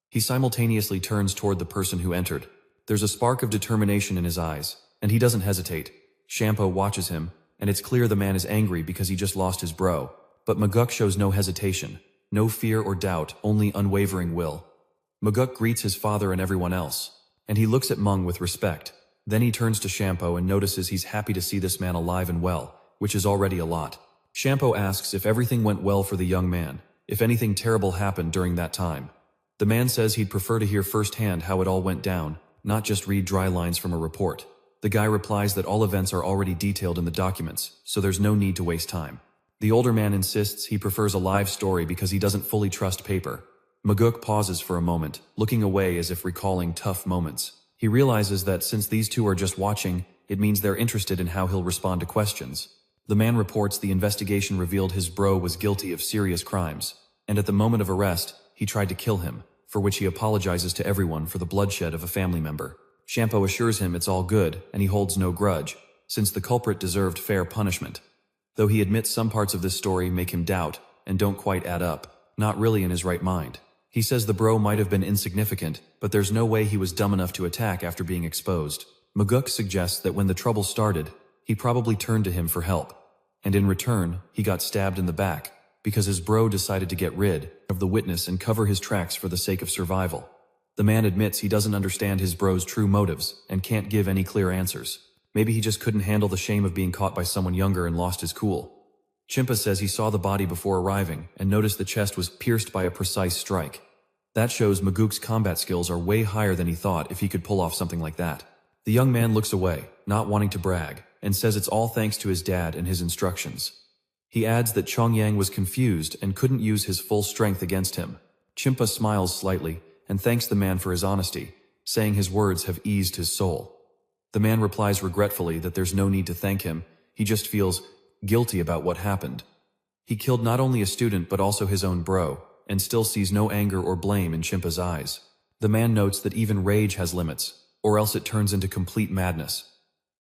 Speaker 1: He simultaneously turns toward the person who entered. There's a spark of determination in his eyes, and he doesn't hesitate. Shampoo watches him, and it's clear the man is angry because he just lost his bro. But Maguk shows no hesitation, no fear or doubt, only unwavering will. Maguk greets his father and everyone else, and he looks at Meng with respect. Then he turns to Shampoo and notices he's happy to see this man alive and well, which is already a lot. Shampoo asks if everything went well for the young man, if anything terrible happened during that time. The man says he'd prefer to hear firsthand how it all went down, not just read dry lines from a report. The guy replies that all events are already detailed in the documents, so there's no need to waste time. The older man insists he prefers a live story because he doesn't fully trust paper. Maguk pauses for a moment, looking away as if recalling tough moments. He realizes that since these two are just watching, it means they're interested in how he'll respond to questions. The man reports the investigation revealed his bro was guilty of serious crimes, and at the moment of arrest, he tried to kill him, for which he apologizes to everyone for the bloodshed of a family member. Shampoo assures him it's all good, and he holds no grudge, since the culprit deserved fair punishment. Though he admits some parts of this story make him doubt, and don't quite add up, not really in his right mind. He says the bro might have been insignificant, but there's no way he was dumb enough to attack after being exposed. Maguk suggests that when the trouble started, he probably turned to him for help, and in return, he got stabbed in the back, because his bro decided to get rid of the witness and cover his tracks for the sake of survival. The man admits he doesn't understand his bro's true motives and can't give any clear answers. Maybe he just couldn't handle the shame of being caught by someone younger and lost his cool. Chimpa says he saw the body before arriving and noticed the chest was pierced by a precise strike. That shows Maguk's combat skills are way higher than he thought if he could pull off something like that. The young man looks away, not wanting to brag, and says it's all thanks to his dad and his instructions. He adds that Chongyang was confused and couldn't use his full strength against him. Chimpa smiles slightly and thanks the man for his honesty, saying his words have eased his soul. The man replies regretfully that there's no need to thank him, he just feels guilty about what happened. He killed not only a student but also his own bro, and still sees no anger or blame in Chimpa's eyes. The man notes that even rage has limits, or else it turns into complete madness.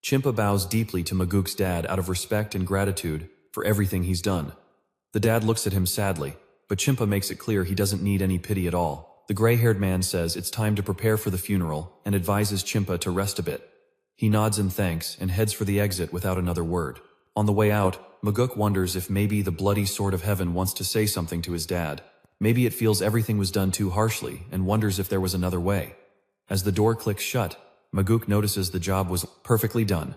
Speaker 1: Chimpa bows deeply to Maguk's dad out of respect and gratitude for everything he's done. The dad looks at him sadly, but Chimpa makes it clear he doesn't need any pity at all. The gray-haired man says it's time to prepare for the funeral and advises Chimpa to rest a bit. He nods in thanks and heads for the exit without another word. On the way out, Maguk wonders if maybe the bloody sword of heaven wants to say something to his dad. Maybe it feels everything was done too harshly and wonders if there was another way. As the door clicks shut, Maguk notices the job was perfectly done.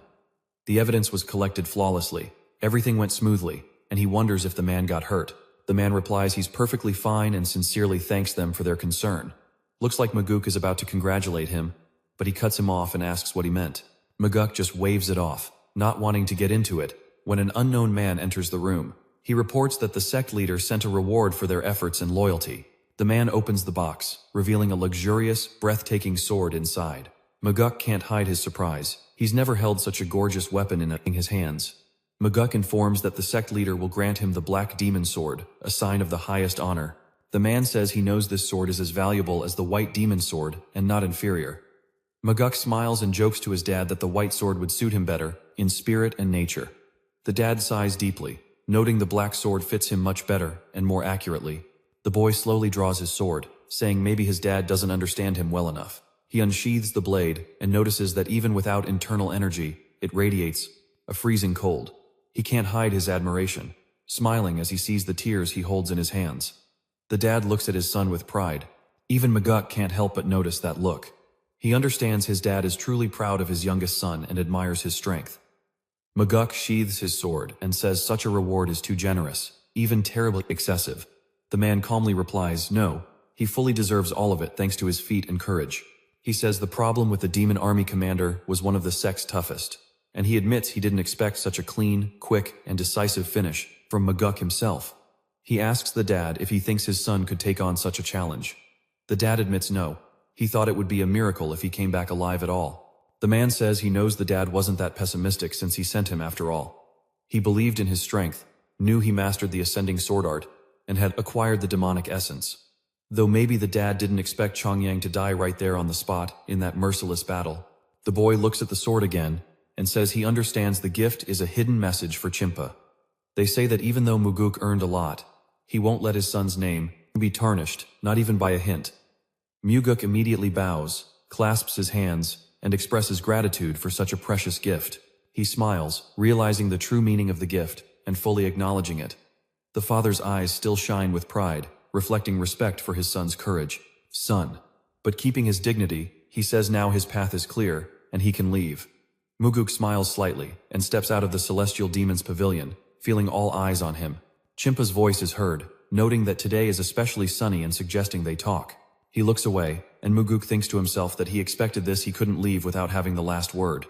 Speaker 1: The evidence was collected flawlessly. Everything went smoothly, and he wonders if the man got hurt. The man replies he's perfectly fine and sincerely thanks them for their concern. Looks like Maguk is about to congratulate him, but he cuts him off and asks what he meant. Maguk just waves it off, not wanting to get into it, when an unknown man enters the room. He reports that the sect leader sent a reward for their efforts and loyalty. The man opens the box, revealing a luxurious, breathtaking sword inside. Maguk can't hide his surprise. He's never held such a gorgeous weapon in his hands. Maguk informs that the sect leader will grant him the Black Demon Sword, a sign of the highest honor. The man says he knows this sword is as valuable as the White Demon Sword and not inferior. Maguk smiles and jokes to his dad that the white sword would suit him better, in spirit and nature. The dad sighs deeply, noting the black sword fits him much better and more accurately. The boy slowly draws his sword, saying maybe his dad doesn't understand him well enough. He unsheathes the blade and notices that even without internal energy, it radiates a freezing cold. He can't hide his admiration. smiling as he sees the tears he holds in his hands. The dad looks at his son with pride. Even Mage can't help but notice that look. He understands his dad is truly proud of his youngest son and admires his strength. Mage sheathes his sword and says such a reward is too generous, even terribly excessive. The man calmly replies, no, he fully deserves all of it thanks to his feat and courage. He says the problem with the demon army commander was one of the sect's toughest, and he admits he didn't expect such a clean, quick, and decisive finish from Mage himself. He asks the dad if he thinks his son could take on such a challenge. The dad admits no. He thought it would be a miracle if he came back alive at all. The man says he knows the dad wasn't that pessimistic since he sent him after all. He believed in his strength, knew he mastered the ascending sword art, and had acquired the demonic essence. Though maybe the dad didn't expect Chongyang to die right there on the spot in that merciless battle. The boy looks at the sword again and says he understands the gift is a hidden message for Chimpa. They say that even though Muguk earned a lot, he won't let his son's name be tarnished, not even by a hint. Muguk immediately bows, clasps his hands, and expresses gratitude for such a precious gift. He smiles, realizing the true meaning of the gift, and fully acknowledging it. The father's eyes still shine with pride, reflecting respect for his son's courage. Son. But keeping his dignity, he says now his path is clear, and he can leave. Muguk smiles slightly, and steps out of the celestial demon's pavilion, feeling all eyes on him. Chimpa's voice is heard, noting that today is especially sunny and suggesting they talk. He looks away, and Muguk thinks to himself that he expected this he couldn't leave without having the last word.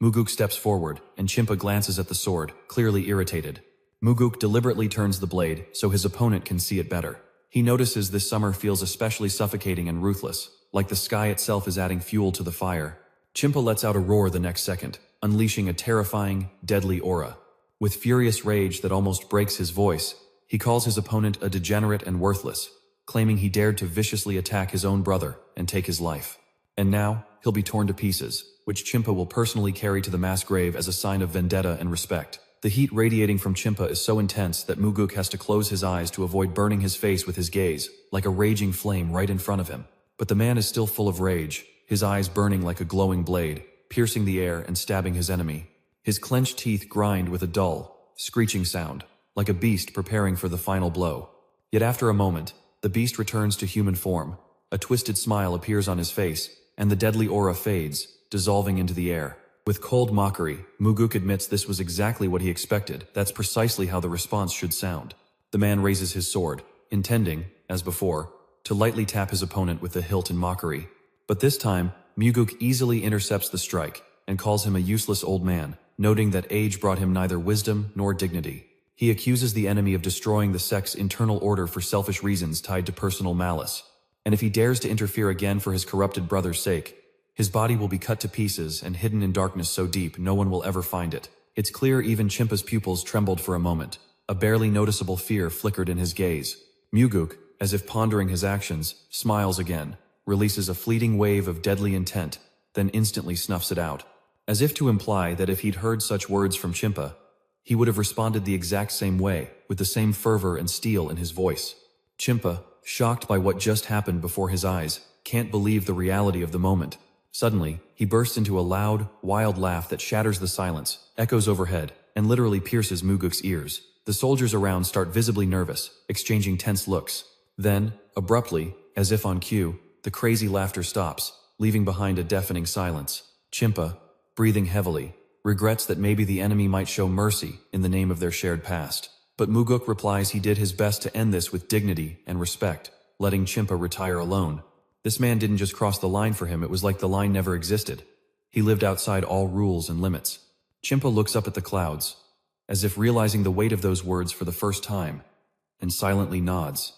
Speaker 1: Muguk steps forward, and Chimpa glances at the sword, clearly irritated. Muguk deliberately turns the blade so his opponent can see it better. He notices this summer feels especially suffocating and ruthless, like the sky itself is adding fuel to the fire. Chimpa lets out a roar the next second, unleashing a terrifying, deadly aura. With furious rage that almost breaks his voice, he calls his opponent a degenerate and worthless, claiming he dared to viciously attack his own brother and take his life. And now, he'll be torn to pieces, which Chimpa will personally carry to the mass grave as a sign of vendetta and respect. The heat radiating from Chimpa is so intense that Muguk has to close his eyes to avoid burning his face with his gaze, like a raging flame right in front of him. But the man is still full of rage, his eyes burning like a glowing blade, piercing the air and stabbing his enemy. His clenched teeth grind with a dull, screeching sound, like a beast preparing for the final blow. Yet after a moment, the beast returns to human form. A twisted smile appears on his face, and the deadly aura fades, dissolving into the air. With cold mockery, Muguk admits this was exactly what he expected. That's precisely how the response should sound. The man raises his sword, intending, as before, to lightly tap his opponent with the hilt in mockery. But this time, Muguk easily intercepts the strike, and calls him a useless old man, noting that age brought him neither wisdom nor dignity. He accuses the enemy of destroying the sect's internal order for selfish reasons tied to personal malice. And if he dares to interfere again for his corrupted brother's sake, his body will be cut to pieces and hidden in darkness so deep no one will ever find it. It's clear even Chimpa's pupils trembled for a moment. A barely noticeable fear flickered in his gaze. Muguk, as if pondering his actions, smiles again, releases a fleeting wave of deadly intent, then instantly snuffs it out. As if to imply that if he'd heard such words from Chimpa, he would have responded the exact same way, with the same fervor and steel in his voice. Chimpa, shocked by what just happened before his eyes, can't believe the reality of the moment. Suddenly, he bursts into a loud, wild laugh that shatters the silence, echoes overhead, and literally pierces Muguk's ears. The soldiers around start visibly nervous, exchanging tense looks. Then, abruptly, as if on cue, the crazy laughter stops, leaving behind a deafening silence. Chimpa, breathing heavily, regrets that maybe the enemy might show mercy in the name of their shared past. But Muguk replies he did his best to end this with dignity and respect, letting Chimpa retire alone. This man didn't just cross the line for him, it was like the line never existed. He lived outside all rules and limits. Chimpa looks up at the clouds, as if realizing the weight of those words for the first time, and silently nods,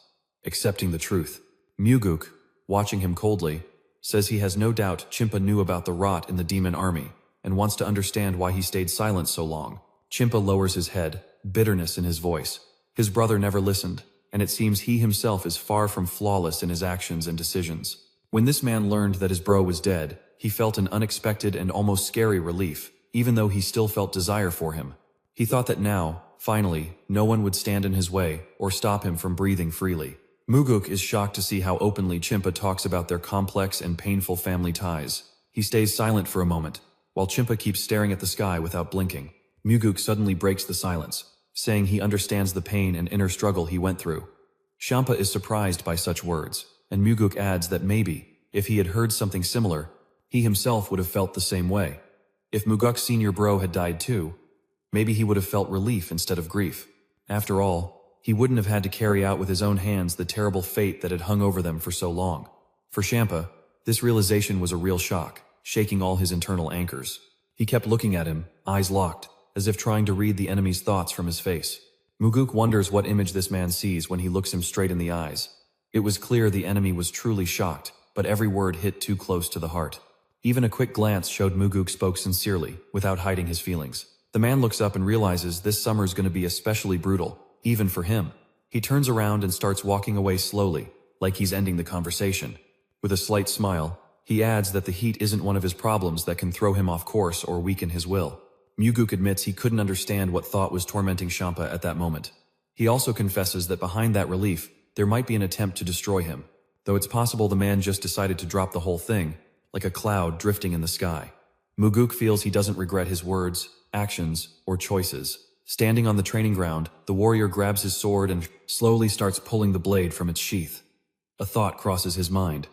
Speaker 1: accepting the truth. Muguk, watching him coldly, says he has no doubt Chimpa knew about the rot in the demon army, and wants to understand why he stayed silent so long. Chimpa lowers his head, bitterness in his voice. His brother never listened, and it seems he himself is far from flawless in his actions and decisions. When this man learned that his bro was dead, he felt an unexpected and almost scary relief, even though he still felt desire for him. He thought that now, finally, no one would stand in his way or stop him from breathing freely. Muguk is shocked to see how openly Chimpa talks about their complex and painful family ties. He stays silent for a moment, while Chimpa keeps staring at the sky without blinking. Muguk suddenly breaks the silence, saying he understands the pain and inner struggle he went through. Champa is surprised by such words, and Muguk adds that maybe, if he had heard something similar, he himself would have felt the same way. If Muguk's senior bro had died too, maybe he would have felt relief instead of grief. After all, he wouldn't have had to carry out with his own hands the terrible fate that had hung over them for so long. For Champa, this realization was a real shock, shaking all his internal anchors. He kept looking at him, eyes locked, as if trying to read the enemy's thoughts from his face. Muguk wonders what image this man sees when he looks him straight in the eyes. It was clear the enemy was truly shocked, but every word hit too close to the heart. Even a quick glance showed Muguk spoke sincerely, without hiding his feelings. The man looks up and realizes this summer's going to be especially brutal, even for him. He turns around and starts walking away slowly, like he's ending the conversation. With a slight smile, he adds that the heat isn't one of his problems that can throw him off course or weaken his will. Muguk admits he couldn't understand what thought was tormenting Champa at that moment. He also confesses that behind that relief, there might be an attempt to destroy him, though it's possible the man just decided to drop the whole thing, like a cloud drifting in the sky. Muguk feels he doesn't regret his words, actions, or choices. Standing on the training ground, the warrior grabs his sword and slowly starts pulling the blade from its sheath. A thought crosses his mind.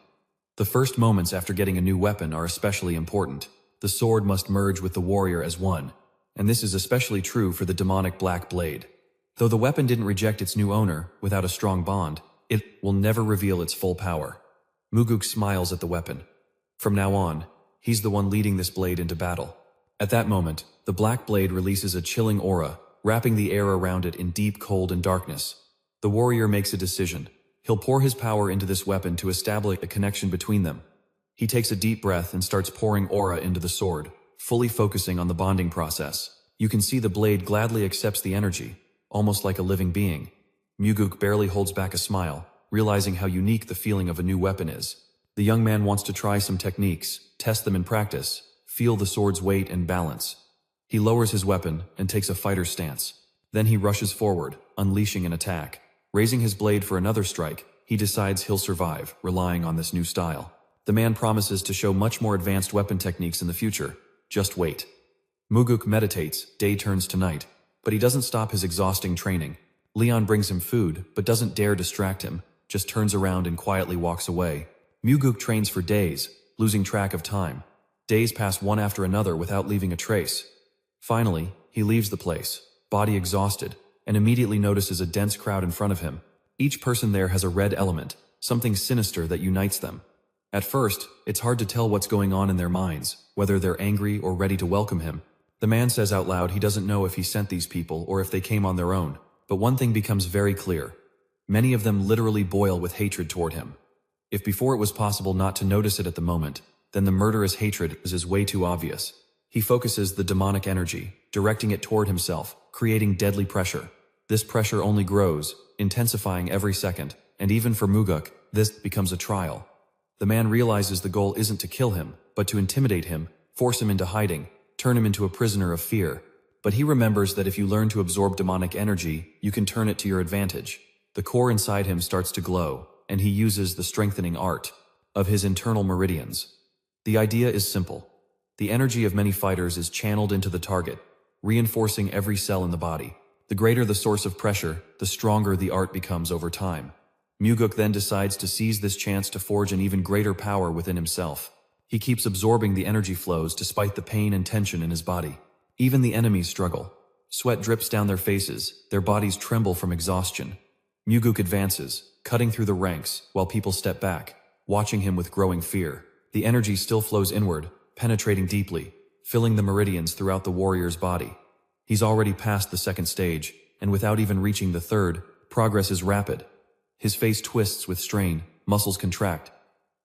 Speaker 1: The first moments after getting a new weapon are especially important. The sword must merge with the warrior as one, and this is especially true for the demonic black blade. Though the weapon didn't reject its new owner without a strong bond, it will never reveal its full power. Muguk smiles at the weapon. From now on, he's the one leading this blade into battle. At that moment, the black blade releases a chilling aura, wrapping the air around it in deep cold and darkness. The warrior makes a decision. He'll pour his power into this weapon to establish a connection between them. He takes a deep breath and starts pouring aura into the sword, fully focusing on the bonding process. You can see the blade gladly accepts the energy, almost like a living being. Muguk barely holds back a smile, realizing how unique the feeling of a new weapon is. The young man wants to try some techniques, test them in practice, feel the sword's weight and balance. He lowers his weapon and takes a fighter's stance. Then he rushes forward, unleashing an attack. Raising his blade for another strike, he decides he'll survive, relying on this new style. The man promises to show much more advanced weapon techniques in the future. Just wait. Muguk meditates, day turns to night, but he doesn't stop his exhausting training. Leon brings him food, but doesn't dare distract him, just turns around and quietly walks away. Muguk trains for days, losing track of time. Days pass one after another without leaving a trace. Finally, he leaves the place, body exhausted, and immediately notices a dense crowd in front of him. Each person there has a red element, something sinister that unites them. At first, it's hard to tell what's going on in their minds, whether they're angry or ready to welcome him. The man says out loud he doesn't know if he sent these people or if they came on their own, but one thing becomes very clear. Many of them literally boil with hatred toward him. If before it was possible not to notice it at the moment, then the murderous hatred is way too obvious. He focuses the demonic energy, directing it toward himself, creating deadly pressure. This pressure only grows, intensifying every second, and even for Muguk, this becomes a trial. The man realizes the goal isn't to kill him, but to intimidate him, force him into hiding, turn him into a prisoner of fear. But he remembers that if you learn to absorb demonic energy, you can turn it to your advantage. The core inside him starts to glow, and he uses the strengthening art of his internal meridians. The idea is simple. The energy of many fighters is channeled into the target, reinforcing every cell in the body. The greater the source of pressure, the stronger the art becomes over time. Muguk then decides to seize this chance to forge an even greater power within himself. He keeps absorbing the energy flows despite the pain and tension in his body. Even the enemies struggle. Sweat drips down their faces, their bodies tremble from exhaustion. Muguk advances, cutting through the ranks, while people step back, watching him with growing fear. The energy still flows inward, penetrating deeply, filling the meridians throughout the warrior's body. He's already passed the second stage, and without even reaching the third, progress is rapid. His face twists with strain, muscles contract.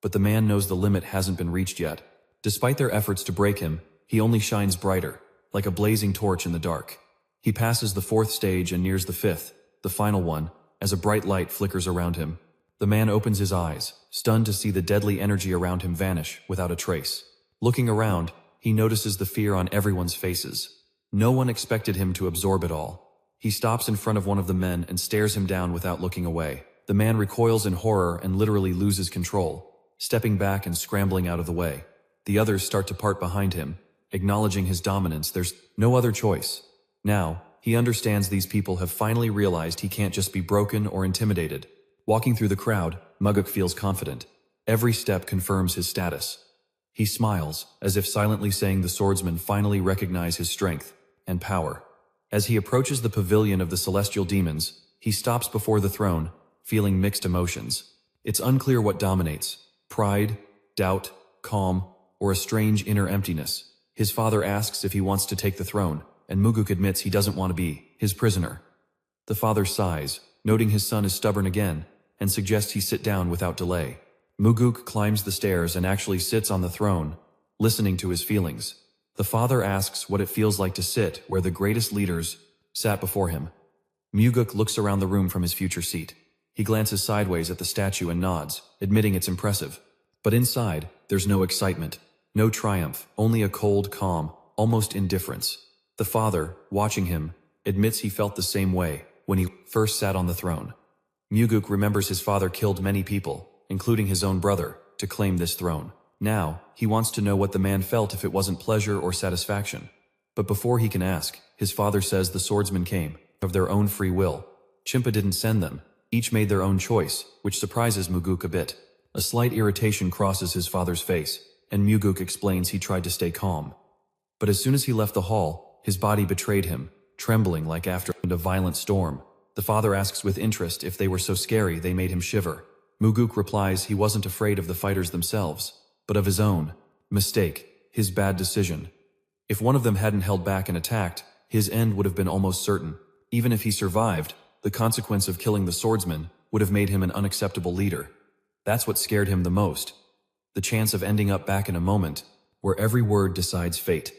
Speaker 1: But the man knows the limit hasn't been reached yet. Despite their efforts to break him, he only shines brighter, like a blazing torch in the dark. He passes the fourth stage and nears the fifth, the final one, as a bright light flickers around him. The man opens his eyes, stunned to see the deadly energy around him vanish without a trace. Looking around, he notices the fear on everyone's faces. No one expected him to absorb it all. He stops in front of one of the men and stares him down without looking away. The man recoils in horror and literally loses control, stepping back and scrambling out of the way. The others start to part behind him, acknowledging his dominance. There's no other choice. Now, he understands these people have finally realized he can't just be broken or intimidated. Walking through the crowd, Muguk feels confident. Every step confirms his status. He smiles, as if silently saying the swordsmen finally recognize his strength and power. As he approaches the pavilion of the celestial demons, he stops before the throne, feeling mixed emotions. It's unclear what dominates: pride, doubt, calm, or a strange inner emptiness. His father asks if he wants to take the throne, and Muguk admits he doesn't want to be his prisoner. The father sighs, noting his son is stubborn again, and suggests he sit down without delay. Muguk climbs the stairs and actually sits on the throne, listening to his feelings. The father asks what it feels like to sit where the greatest leaders sat before him. Muguk looks around the room from his future seat. He glances sideways at the statue and nods, admitting it's impressive. But inside, there's no excitement, no triumph, only a cold calm, almost indifference. The father, watching him, admits he felt the same way when he first sat on the throne. Muguk remembers his father killed many people, including his own brother, to claim this throne. Now, he wants to know what the man felt if it wasn't pleasure or satisfaction. But before he can ask, his father says the swordsmen came, of their own free will. Chimpa didn't send them. Each made their own choice, which surprises Muguk a bit. A slight irritation crosses his father's face, and Muguk explains he tried to stay calm. But as soon as he left the hall, his body betrayed him, trembling like after a violent storm. The father asks with interest if they were so scary they made him shiver. Muguk replies he wasn't afraid of the fighters themselves, but of his own mistake, his bad decision. If one of them hadn't held back and attacked, his end would have been almost certain. Even if he survived, the consequence of killing the swordsman would have made him an unacceptable leader. That's what scared him the most. The chance of ending up back in a moment, where every word decides fate.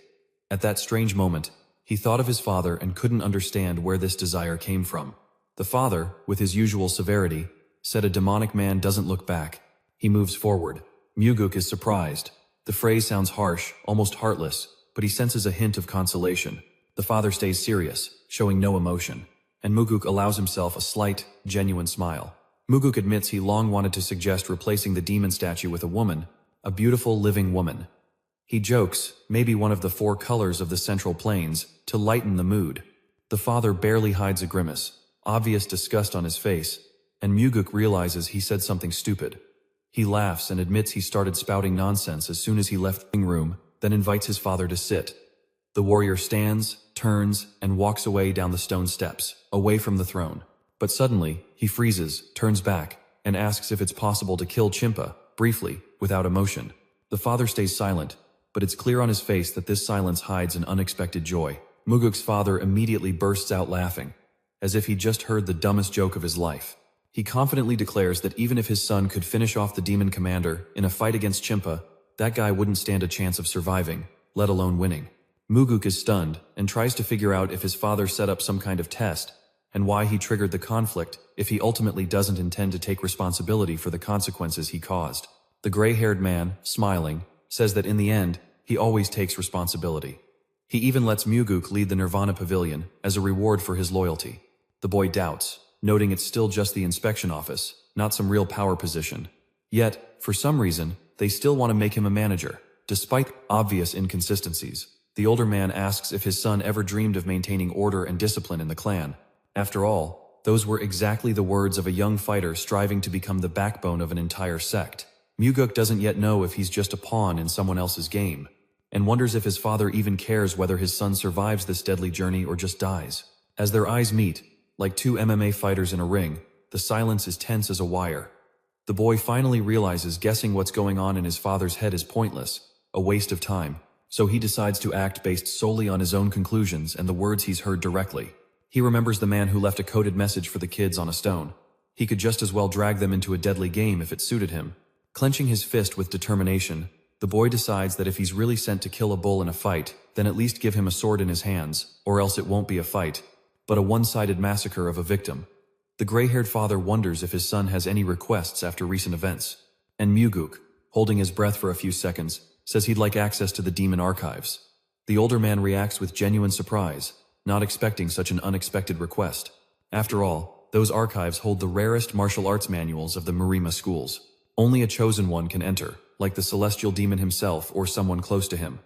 Speaker 1: At that strange moment, he thought of his father and couldn't understand where this desire came from. The father, with his usual severity, said a demonic man doesn't look back. He moves forward. Muguk is surprised. The phrase sounds harsh, almost heartless, but he senses a hint of consolation. The father stays serious, showing no emotion, and Muguk allows himself a slight, genuine smile. Muguk admits he long wanted to suggest replacing the demon statue with a woman, a beautiful living woman. He jokes, maybe one of the 4 colors of the Central Plains, to lighten the mood. The father barely hides a grimace, obvious disgust on his face, and Muguk realizes he said something stupid. He laughs and admits he started spouting nonsense as soon as he left the room, then invites his father to sit. The warrior stands, turns, and walks away down the stone steps, away from the throne. But suddenly, he freezes, turns back, and asks if it's possible to kill Chimpa, briefly, without emotion. The father stays silent, but it's clear on his face that this silence hides an unexpected joy. Muguk's father immediately bursts out laughing, as if he'd just heard the dumbest joke of his life. He confidently declares that even if his son could finish off the demon commander in a fight against Chimpa, that guy wouldn't stand a chance of surviving, let alone winning. Muguk is stunned and tries to figure out if his father set up some kind of test and why he triggered the conflict if he ultimately doesn't intend to take responsibility for the consequences he caused. The gray-haired man, smiling, says that in the end, he always takes responsibility. He even lets Muguk lead the Nirvana Pavilion as a reward for his loyalty. The boy doubts, noting it's still just the inspection office, not some real power position. Yet, for some reason, they still want to make him a manager, despite obvious inconsistencies. The older man asks if his son ever dreamed of maintaining order and discipline in the clan. After all, those were exactly the words of a young fighter striving to become the backbone of an entire sect. Muguk doesn't yet know if he's just a pawn in someone else's game, and wonders if his father even cares whether his son survives this deadly journey or just dies. As their eyes meet, like 2 MMA fighters in a ring, the silence is tense as a wire. The boy finally realizes guessing what's going on in his father's head is pointless, a waste of time, so he decides to act based solely on his own conclusions and the words he's heard directly. He remembers the man who left a coded message for the kids on a stone. He could just as well drag them into a deadly game if it suited him. Clenching his fist with determination, the boy decides that if he's really sent to kill a bull in a fight, then at least give him a sword in his hands, or else it won't be a fight, but a one-sided massacre of a victim. The gray-haired father wonders if his son has any requests after recent events, and Muguk, holding his breath for a few seconds, says he'd like access to the demon archives. The older man reacts with genuine surprise, not expecting such an unexpected request. After all, those archives hold the rarest martial arts manuals of the Marima schools. Only a chosen one can enter, like the celestial demon himself or someone close to him.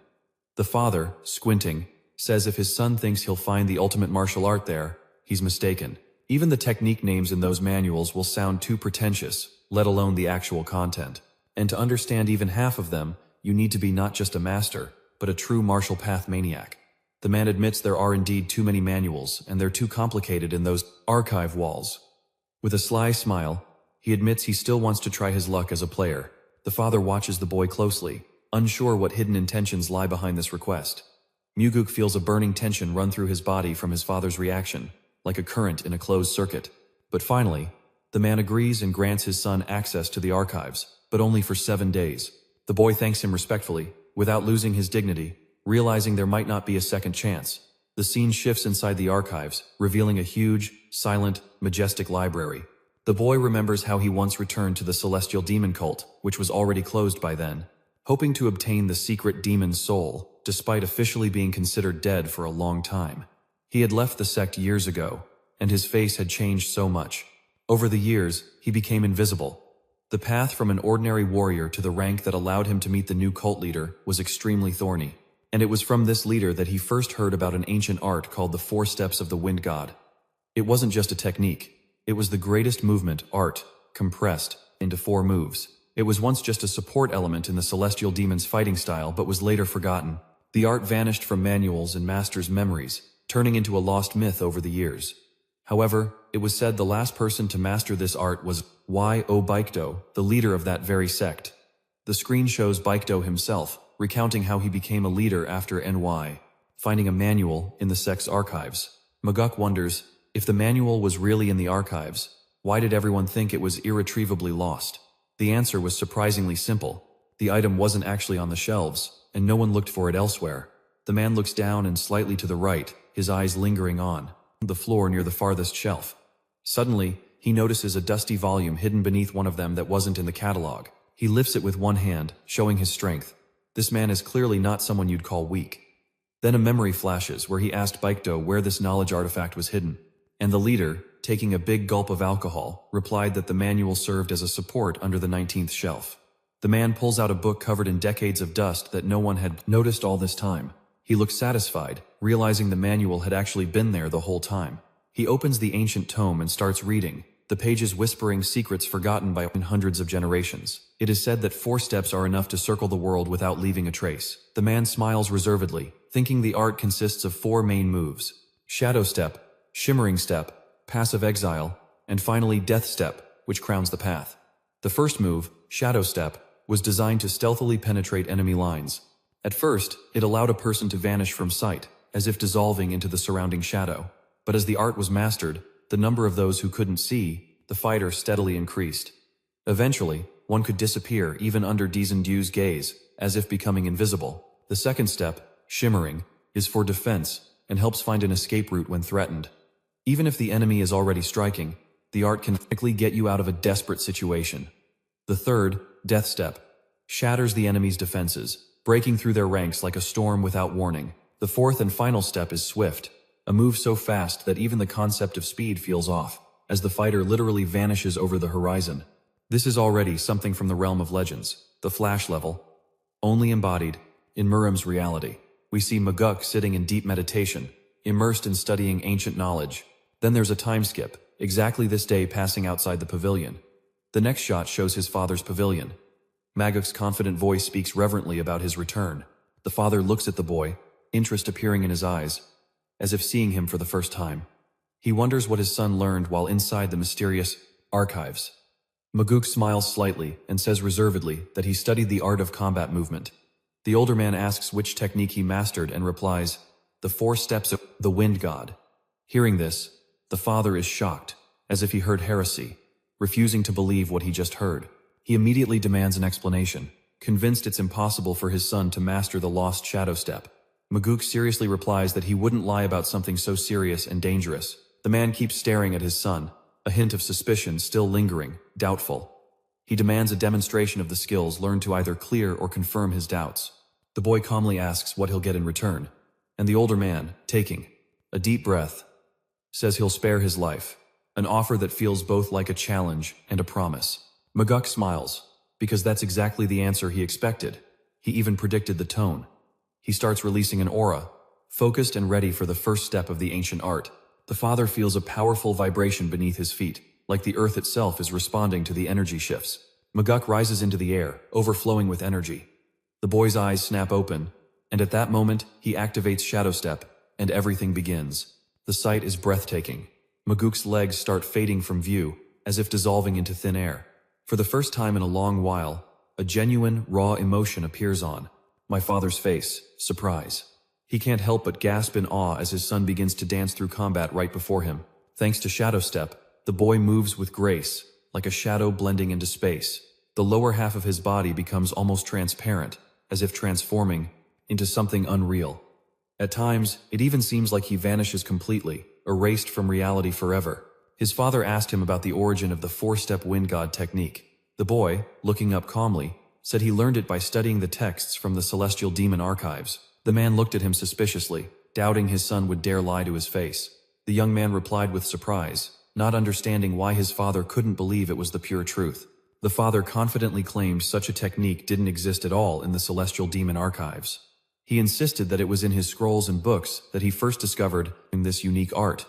Speaker 1: The father, squinting, says if his son thinks he'll find the ultimate martial art there, he's mistaken. Even the technique names in those manuals will sound too pretentious, let alone the actual content. And to understand even half of them, you need to be not just a master, but a true martial path maniac. The man admits there are indeed too many manuals, and they're too complicated in those archive walls. With a sly smile, he admits he still wants to try his luck as a player. The father watches the boy closely, unsure what hidden intentions lie behind this request. Muguk feels a burning tension run through his body from his father's reaction, like a current in a closed circuit. But finally, the man agrees and grants his son access to the archives, but only for 7 days. The boy thanks him respectfully, without losing his dignity, realizing there might not be a second chance. The scene shifts inside the archives, revealing a huge, silent, majestic library. The boy remembers how he once returned to the celestial demon cult, which was already closed by then, hoping to obtain the secret demon's soul, despite officially being considered dead for a long time. He had left the sect years ago, and his face had changed so much. Over the years, he became invisible. The path from an ordinary warrior to the rank that allowed him to meet the new cult leader was extremely thorny, and it was from this leader that he first heard about an ancient art called the 4 Steps of the Wind God. It wasn't just a technique, it was the greatest movement art, compressed into 4 moves. It was once just a support element in the celestial demon's fighting style but was later forgotten. The art vanished from manuals and masters' memories, turning into a lost myth over the years. However, it was said the last person to master this art was Y.O. Baekdo, the leader of that very sect. The screen shows Baekdo himself, recounting how he became a leader after NY, finding a manual in the sect's archives. Maguk wonders, if the manual was really in the archives, why did everyone think it was irretrievably lost? The answer was surprisingly simple. The item wasn't actually on the shelves, and no one looked for it elsewhere. The man looks down and slightly to the right, his eyes lingering on the floor near the farthest shelf. Suddenly, he notices a dusty volume hidden beneath one of them that wasn't in the catalog. He lifts it with one hand, showing his strength. This man is clearly not someone you'd call weak. Then a memory flashes where he asked Baekdo where this knowledge artifact was hidden, and the leader, taking a big gulp of alcohol, replied that the manual served as a support under the 19th shelf. The man pulls out a book covered in decades of dust that no one had noticed all this time. He looks satisfied, realizing the manual had actually been there the whole time. He opens the ancient tome and starts reading, the pages whispering secrets forgotten by hundreds of generations. It is said that 4 steps are enough to circle the world without leaving a trace. The man smiles reservedly, thinking the art consists of 4 main moves: Shadow Step, Shimmering Step, Passive Exile, and finally Death Step, which crowns the path. The first move, Shadow Step, was designed to stealthily penetrate enemy lines. At first, it allowed a person to vanish from sight, as if dissolving into the surrounding shadow. But as the art was mastered, the number of those who couldn't see the fighter steadily increased. Eventually, one could disappear even under Dizendu's gaze, as if becoming invisible. The second step, Shimmering, is for defense and helps find an escape route when threatened. Even if the enemy is already striking, the art can quickly get you out of a desperate situation. The third, Death Step, shatters the enemy's defenses, breaking through their ranks like a storm without warning. The fourth and final step is Swift, a move so fast that even the concept of speed feels off, as the fighter literally vanishes over the horizon. This is already something from the realm of legends, the Flash level, only embodied in Muram's reality. We see Maguk sitting in deep meditation, immersed in studying ancient knowledge. Then there's a time skip, exactly this day passing outside the pavilion. The next shot shows his father's pavilion. Maguk's confident voice speaks reverently about his return. The father looks at the boy, interest appearing in his eyes, as if seeing him for the first time. He wonders what his son learned while inside the mysterious archives. Maguk smiles slightly and says reservedly that he studied the art of combat movement. The older man asks which technique he mastered and replies, the 4 steps of the Wind God. Hearing this, the father is shocked, as if he heard heresy, refusing to believe what he just heard. He immediately demands an explanation, convinced it's impossible for his son to master the lost Shadow Step. Maguk seriously replies that he wouldn't lie about something so serious and dangerous. The man keeps staring at his son, a hint of suspicion still lingering, doubtful. He demands a demonstration of the skills learned to either clear or confirm his doubts. The boy calmly asks what he'll get in return, and the older man, taking a deep breath, says he'll spare his life, an offer that feels both like a challenge and a promise. Maguk smiles, because that's exactly the answer he expected. He even predicted the tone. He starts releasing an aura, focused and ready for the first step of the ancient art. The father feels a powerful vibration beneath his feet, like the earth itself is responding to the energy shifts. Maguk rises into the air, overflowing with energy. The boy's eyes snap open, and at that moment, he activates Shadow Step, and everything begins. The sight is breathtaking. Maguk's legs start fading from view, as if dissolving into thin air. For the first time in a long while, a genuine, raw emotion appears on my father's face: surprise. He can't help but gasp in awe as his son begins to dance through combat right before him. Thanks to Shadow Step, the boy moves with grace, like a shadow blending into space. The lower half of his body becomes almost transparent, as if transforming into something unreal. At times, it even seems like he vanishes completely, erased from reality forever. His father asked him about the origin of the four-step wind god technique. The boy, looking up calmly, said he learned it by studying the texts from the celestial demon archives. The man looked at him suspiciously, doubting his son would dare lie to his face. The young man replied with surprise, not understanding why his father couldn't believe it was the pure truth. The father confidently claimed such a technique didn't exist at all in the celestial demon archives. He insisted that it was in his scrolls and books that he first discovered this unique art.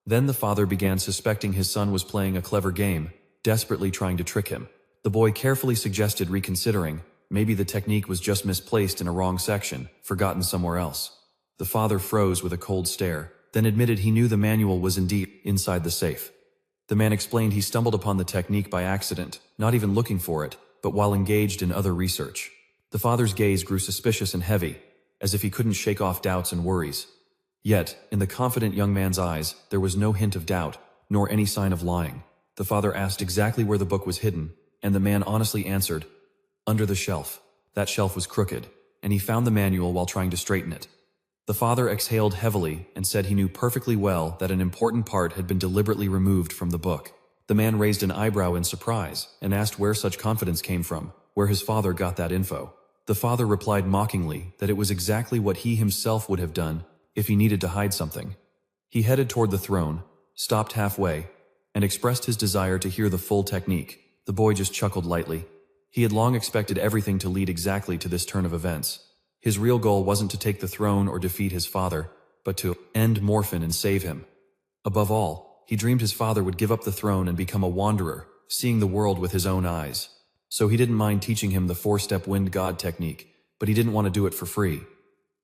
Speaker 1: Then the father began suspecting his son was playing a clever game, desperately trying to trick him. The boy carefully suggested reconsidering. Maybe the technique was just misplaced in a wrong section, forgotten somewhere else. The father froze with a cold stare, then admitted he knew the manual was indeed inside the safe. The man explained he stumbled upon the technique by accident, not even looking for it, but while engaged in other research. The father's gaze grew suspicious and heavy, as if he couldn't shake off doubts and worries. Yet, in the confident young man's eyes, there was no hint of doubt, nor any sign of lying. The father asked exactly where the book was hidden, and the man honestly answered, "Under the shelf." That shelf was crooked, and he found the manual while trying to straighten it. The father exhaled heavily and said he knew perfectly well that an important part had been deliberately removed from the book. The man raised an eyebrow in surprise and asked where such confidence came from, where his father got that info. The father replied mockingly that it was exactly what he himself would have done if he needed to hide something. He headed toward the throne, stopped halfway, and expressed his desire to hear the full technique. The boy just chuckled lightly. He had long expected everything to lead exactly to this turn of events. His real goal wasn't to take the throne or defeat his father, but to end Morphin and save him. Above all, he dreamed his father would give up the throne and become a wanderer, seeing the world with his own eyes. So he didn't mind teaching him the four-step wind god technique, but he didn't want to do it for free.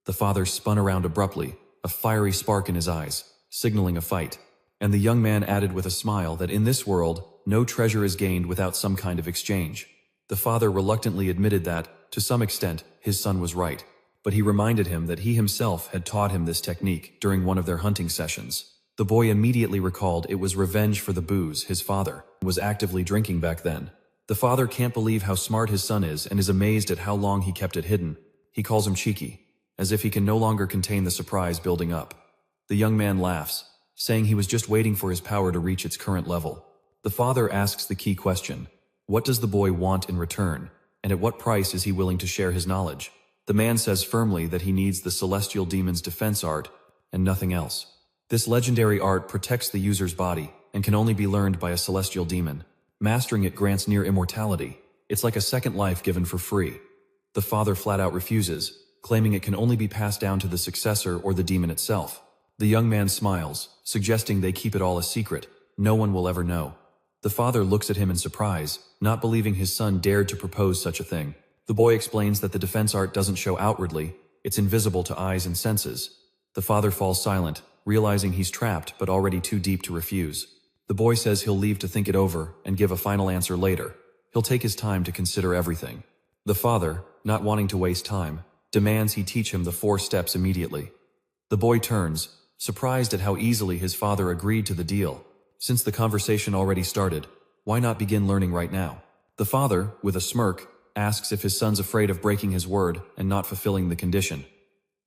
Speaker 1: The father spun around abruptly, a fiery spark in his eyes, signaling a fight. And the young man added with a smile that in this world, no treasure is gained without some kind of exchange. The father reluctantly admitted that, to some extent, his son was right, but he reminded him that he himself had taught him this technique during one of their hunting sessions. The boy immediately recalled it was revenge for the booze his father was actively drinking back then. The father can't believe how smart his son is and is amazed at how long he kept it hidden. He calls him cheeky, as if he can no longer contain the surprise building up. The young man laughs, saying he was just waiting for his power to reach its current level. The father asks the key question: what does the boy want in return, and at what price is he willing to share his knowledge? The man says firmly that he needs the celestial demon's defense art, and nothing else. This legendary art protects the user's body, and can only be learned by a celestial demon. Mastering it grants near immortality. It's like a second life given for free. The father flat out refuses, claiming it can only be passed down to the successor or the demon itself. The young man smiles, suggesting they keep it all a secret. No one will ever know. The father looks at him in surprise, not believing his son dared to propose such a thing. The boy explains that the defense art doesn't show outwardly, it's invisible to eyes and senses. The father falls silent, realizing he's trapped but already too deep to refuse. The boy says he'll leave to think it over and give a final answer later. He'll take his time to consider everything. The father, not wanting to waste time, demands he teach him the 4 steps immediately. The boy turns, surprised at how easily his father agreed to the deal. Since the conversation already started, why not begin learning right now? The father, with a smirk, asks if his son's afraid of breaking his word and not fulfilling the condition.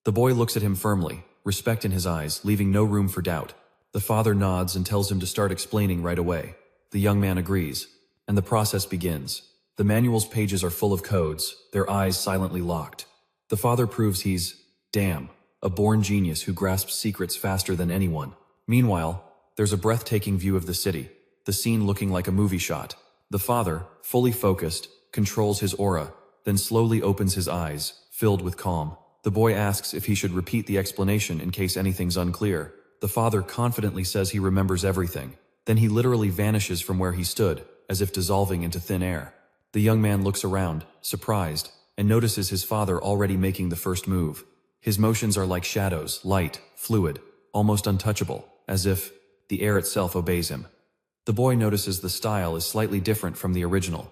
Speaker 1: The boy looks at him firmly, respect in his eyes, leaving no room for doubt. The father nods and tells him to start explaining right away. The young man agrees, and the process begins. The manual's pages are full of codes, their eyes silently locked. The father proves he's, damn, a born genius who grasps secrets faster than anyone. Meanwhile, there's a breathtaking view of the city, the scene looking like a movie shot. The father, fully focused, controls his aura, then slowly opens his eyes, filled with calm. The boy asks if he should repeat the explanation in case anything's unclear. The father confidently says he remembers everything. Then he literally vanishes from where he stood, as if dissolving into thin air. The young man looks around, surprised, and notices his father already making the first move. His motions are like shadows, light, fluid, almost untouchable, as if the air itself obeys him. The boy notices the style is slightly different from the original.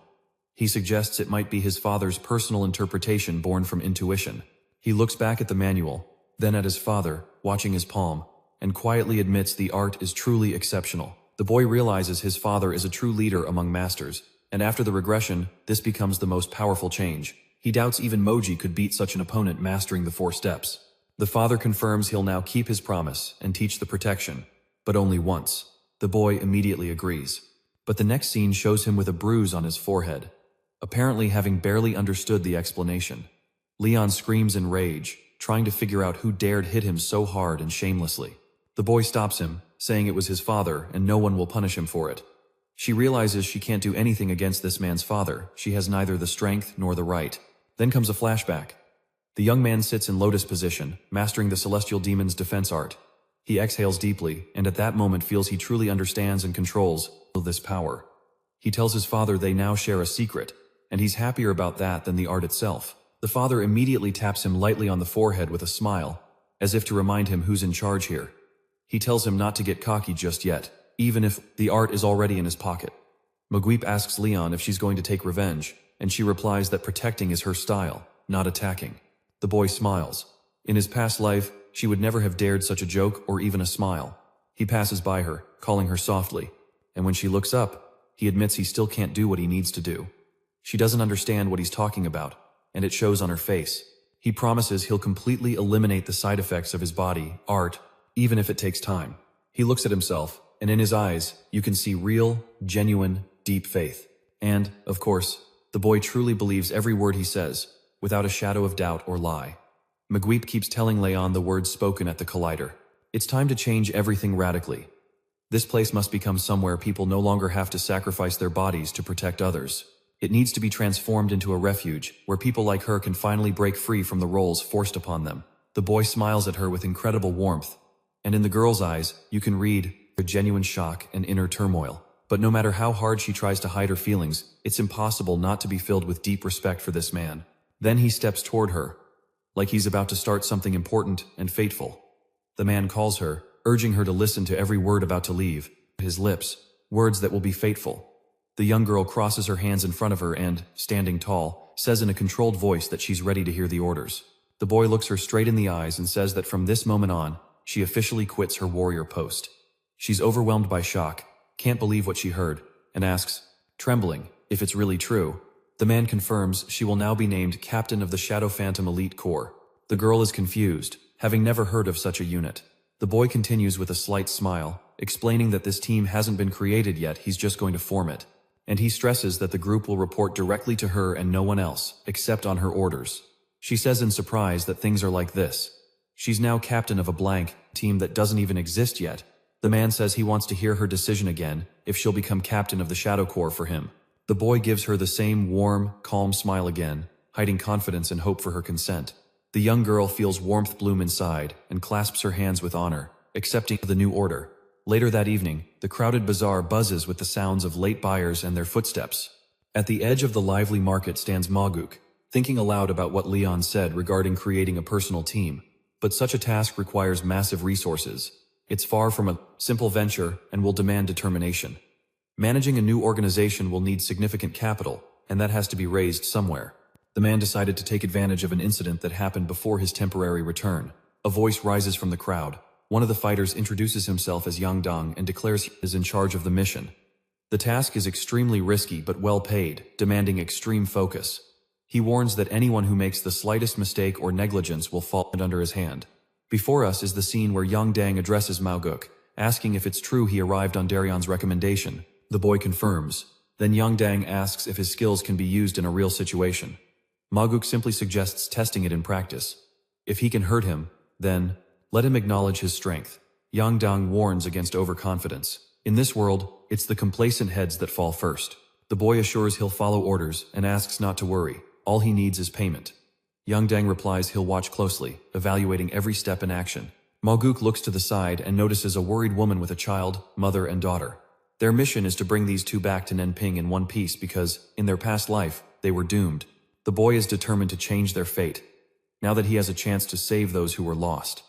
Speaker 1: He suggests it might be his father's personal interpretation born from intuition. He looks back at the manual, then at his father, watching his palm, and quietly admits the art is truly exceptional. The boy realizes his father is a true leader among masters, and after the regression, this becomes the most powerful change. He doubts even Mage could beat such an opponent mastering the 4 steps. The father confirms he'll now keep his promise and teach the protection, but only once. The boy immediately agrees. But the next scene shows him with a bruise on his forehead, apparently having barely understood the explanation. Leon screams in rage, trying to figure out who dared hit him so hard and shamelessly. The boy stops him, saying it was his father and no one will punish him for it. She realizes she can't do anything against this man's father. She has neither the strength nor the right. Then comes a flashback. The young man sits in lotus position, mastering the celestial demon's defense art. He exhales deeply, and at that moment feels he truly understands and controls this power. He tells his father they now share a secret, and he's happier about that than the art itself. The father immediately taps him lightly on the forehead with a smile, as if to remind him who's in charge here. He tells him not to get cocky just yet, even if the art is already in his pocket. Mage asks Leon if she's going to take revenge, and she replies that protecting is her style, not attacking. The boy smiles. In his past life, she would never have dared such a joke or even a smile. He passes by her, calling her softly, and when she looks up, he admits he still can't do what he needs to do. She doesn't understand what he's talking about, and it shows on her face. He promises he'll completely eliminate the side effects of his body, art, even if it takes time. He looks at himself, and in his eyes, you can see real, genuine, deep faith. And, of course, the boy truly believes every word he says, without a shadow of doubt or lie. Mage keeps telling Leon the words spoken at the collider. It's time to change everything radically. This place must become somewhere people no longer have to sacrifice their bodies to protect others. It needs to be transformed into a refuge, where people like her can finally break free from the roles forced upon them. The boy smiles at her with incredible warmth, and in the girl's eyes, you can read a genuine shock and inner turmoil. But no matter how hard she tries to hide her feelings, it's impossible not to be filled with deep respect for this man. Then he steps toward her, like he's about to start something important and fateful. The man calls her, urging her to listen to every word about to leave his lips, words that will be fateful. The young girl crosses her hands in front of her and, standing tall, says in a controlled voice that she's ready to hear the orders. The boy looks her straight in the eyes and says that from this moment on, she officially quits her warrior post. She's overwhelmed by shock, can't believe what she heard, and asks, trembling, if it's really true. The man confirms she will now be named Captain of the Shadow Phantom Elite Corps. The girl is confused, having never heard of such a unit. The boy continues with a slight smile, explaining that this team hasn't been created yet, he's just going to form it. And he stresses that the group will report directly to her and no one else, except on her orders. She says in surprise that things are like this. She's now captain of a blank team that doesn't even exist yet. The man says he wants to hear her decision again, if she'll become captain of the Shadow Corps for him. The boy gives her the same warm, calm smile again, hiding confidence and hope for her consent. The young girl feels warmth bloom inside and clasps her hands with honor, accepting the new order. Later that evening, the crowded bazaar buzzes with the sounds of late buyers and their footsteps. At the edge of the lively market stands Mage, thinking aloud about what Leon said regarding creating a personal team. But such a task requires massive resources. It's far from a simple venture and will demand determination. Managing a new organization will need significant capital, and that has to be raised somewhere. The man decided to take advantage of an incident that happened before his temporary return. A voice rises from the crowd. One of the fighters introduces himself as Yang Dong and declares he is in charge of the mission. The task is extremely risky but well paid, demanding extreme focus. He warns that anyone who makes the slightest mistake or negligence will fall under his hand. Before us is the scene where Yang Dang addresses Mage, asking if it's true he arrived on Darion's recommendation. The boy confirms. Then Yang Dang asks if his skills can be used in a real situation. Mage simply suggests testing it in practice. If he can hurt him, then let him acknowledge his strength. Yang Dang warns against overconfidence. In this world, it's the complacent heads that fall first. The boy assures he'll follow orders and asks not to worry. All he needs is payment. Yang Dang replies he'll watch closely, evaluating every step in action. Maguk looks to the side and notices a worried woman with a child, mother and daughter. Their mission is to bring these two back to Nenping in one piece because, in their past life, they were doomed. The boy is determined to change their fate, now that he has a chance to save those who were lost.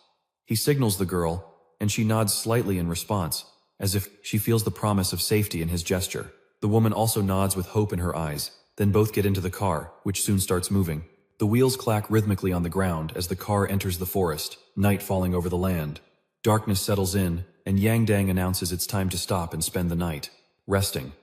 Speaker 1: He signals the girl, and she nods slightly in response, as if she feels the promise of safety in his gesture. The woman also nods with hope in her eyes. Then both get into the car, which soon starts moving. The wheels clack rhythmically on the ground as the car enters the forest, night falling over the land. Darkness settles in, and Yang Dang announces it's time to stop and spend the night, resting.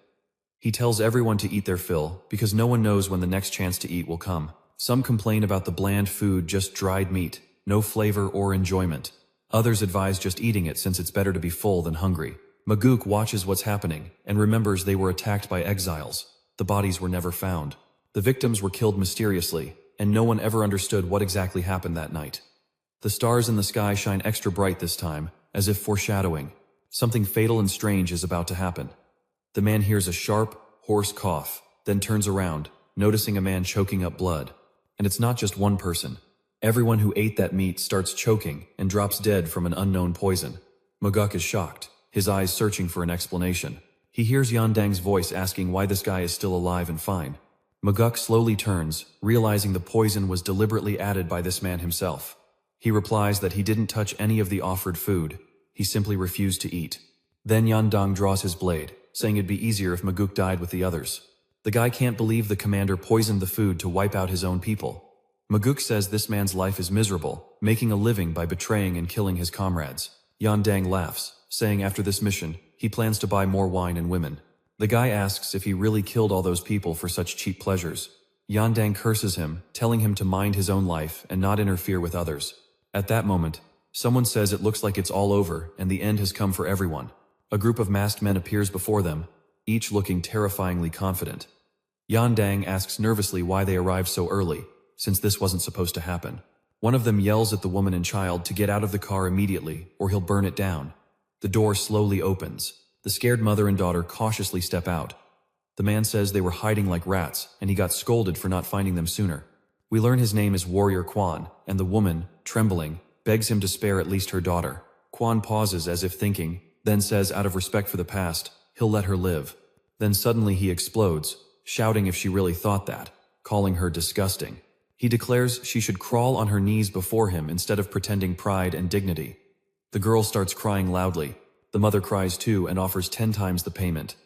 Speaker 1: He tells everyone to eat their fill, because no one knows when the next chance to eat will come. Some complain about the bland food, just dried meat, no flavor or enjoyment. Others advise just eating it since it's better to be full than hungry. Maguk watches what's happening, and remembers they were attacked by exiles. The bodies were never found. The victims were killed mysteriously, and no one ever understood what exactly happened that night. The stars in the sky shine extra bright this time, as if foreshadowing. Something fatal and strange is about to happen. The man hears a sharp, hoarse cough, then turns around, noticing a man choking up blood. And it's not just one person. Everyone who ate that meat starts choking and drops dead from an unknown poison. Maguk is shocked, his eyes searching for an explanation. He hears Yandang's voice asking why this guy is still alive and fine. Maguk slowly turns, realizing the poison was deliberately added by this man himself. He replies that he didn't touch any of the offered food. He simply refused to eat. Then Yandang draws his blade, saying it'd be easier if Maguk died with the others. The guy can't believe the commander poisoned the food to wipe out his own people. Maguk says this man's life is miserable, making a living by betraying and killing his comrades. Yandang laughs, saying after this mission, he plans to buy more wine and women. The guy asks if he really killed all those people for such cheap pleasures. Yandang curses him, telling him to mind his own life and not interfere with others. At that moment, someone says it looks like it's all over and the end has come for everyone. A group of masked men appears before them, each looking terrifyingly confident. Yandang asks nervously why they arrived so early, since this wasn't supposed to happen. One of them yells at the woman and child to get out of the car immediately, or he'll burn it down. The door slowly opens. The scared mother and daughter cautiously step out. The man says they were hiding like rats, and he got scolded for not finding them sooner. We learn his name is Warrior Quan, and the woman, trembling, begs him to spare at least her daughter. Quan pauses as if thinking, then says out of respect for the past, he'll let her live. Then suddenly he explodes, shouting if she really thought that, calling her disgusting. He declares she should crawl on her knees before him instead of pretending pride and dignity. The girl starts crying loudly. The mother cries too and offers 10 times the payment.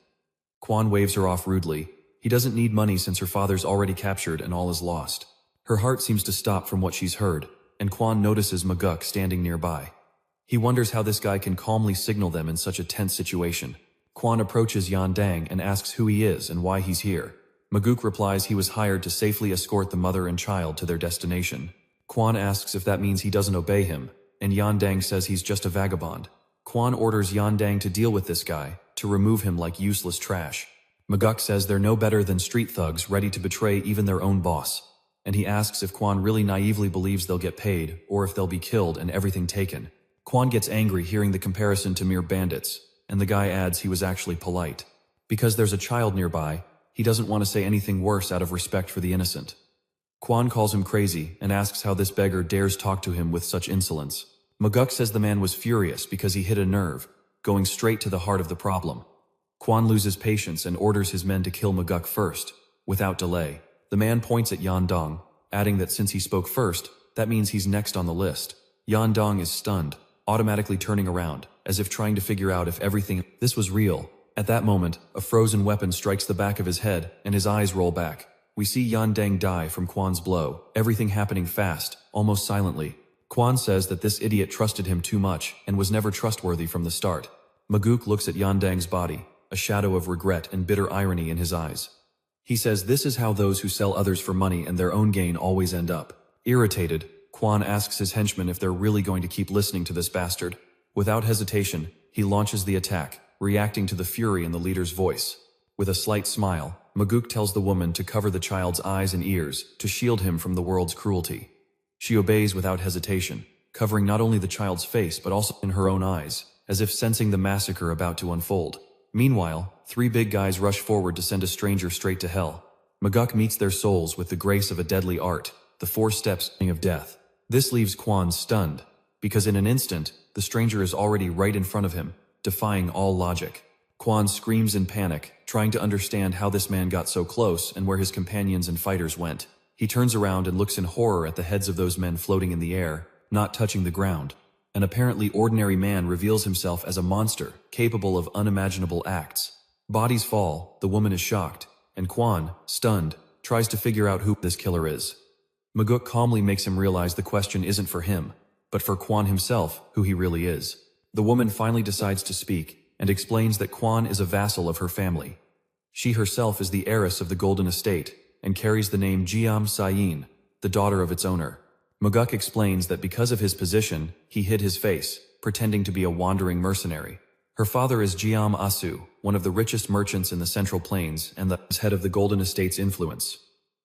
Speaker 1: Quan waves her off rudely. He doesn't need money since her father's already captured and all is lost. Her heart seems to stop from what she's heard, and Quan notices Maguk standing nearby. He wonders how this guy can calmly signal them in such a tense situation. Quan approaches Yandang and asks who he is and why he's here. Maguk replies he was hired to safely escort the mother and child to their destination. Quan asks if that means he doesn't obey him, and Yandang says he's just a vagabond. Quan orders Yandang to deal with this guy, to remove him like useless trash. Maguk says they're no better than street thugs ready to betray even their own boss. And he asks if Quan really naively believes they'll get paid, or if they'll be killed and everything taken. Quan gets angry hearing the comparison to mere bandits, and the guy adds he was actually polite. Because there's a child nearby, he doesn't want to say anything worse out of respect for the innocent. Quan calls him crazy and asks how this beggar dares talk to him with such insolence. Maguk says the man was furious because he hit a nerve, going straight to the heart of the problem. Quan loses patience and orders his men to kill Maguk first, without delay. The man points at Yandong, adding that since he spoke first, that means he's next on the list. Yandong is stunned, automatically turning around, as if trying to figure out if everything this was real. At that moment, a frozen weapon strikes the back of his head, and his eyes roll back. We see Yandang die from Quan's blow, everything happening fast, almost silently. Quan says that this idiot trusted him too much and was never trustworthy from the start. Maguk looks at Yandang's body, a shadow of regret and bitter irony in his eyes. He says this is how those who sell others for money and their own gain always end up. Irritated, Quan asks his henchmen if they're really going to keep listening to this bastard. Without hesitation, he launches the attack, reacting to the fury in the leader's voice. With a slight smile, Maguk tells the woman to cover the child's eyes and ears to shield him from the world's cruelty. She obeys without hesitation, covering not only the child's face but also in her own eyes, as if sensing the massacre about to unfold. Meanwhile, 3 big guys rush forward to send a stranger straight to hell. Maguk meets their souls with the grace of a deadly art. the 4 steps of death. This leaves Quan stunned, because in an instant, the stranger is already right in front of him, defying all logic. Quan screams in panic, trying to understand how this man got so close and where his companions and fighters went. He turns around and looks in horror at the heads of those men floating in the air, not touching the ground. An apparently ordinary man reveals himself as a monster, capable of unimaginable acts. Bodies fall, the woman is shocked, and Quan, stunned, tries to figure out who this killer is. Maguk calmly makes him realize the question isn't for him, but for Quan himself, who he really is. The woman finally decides to speak, and explains that Quan is a vassal of her family. She herself is the heiress of the Golden Estate, and carries the name Jiam Sayin, the daughter of its owner. Maguk explains that because of his position, he hid his face, pretending to be a wandering mercenary. Her father is Jiam Asu, one of the richest merchants in the Central Plains and the head of the Golden Estate's influence.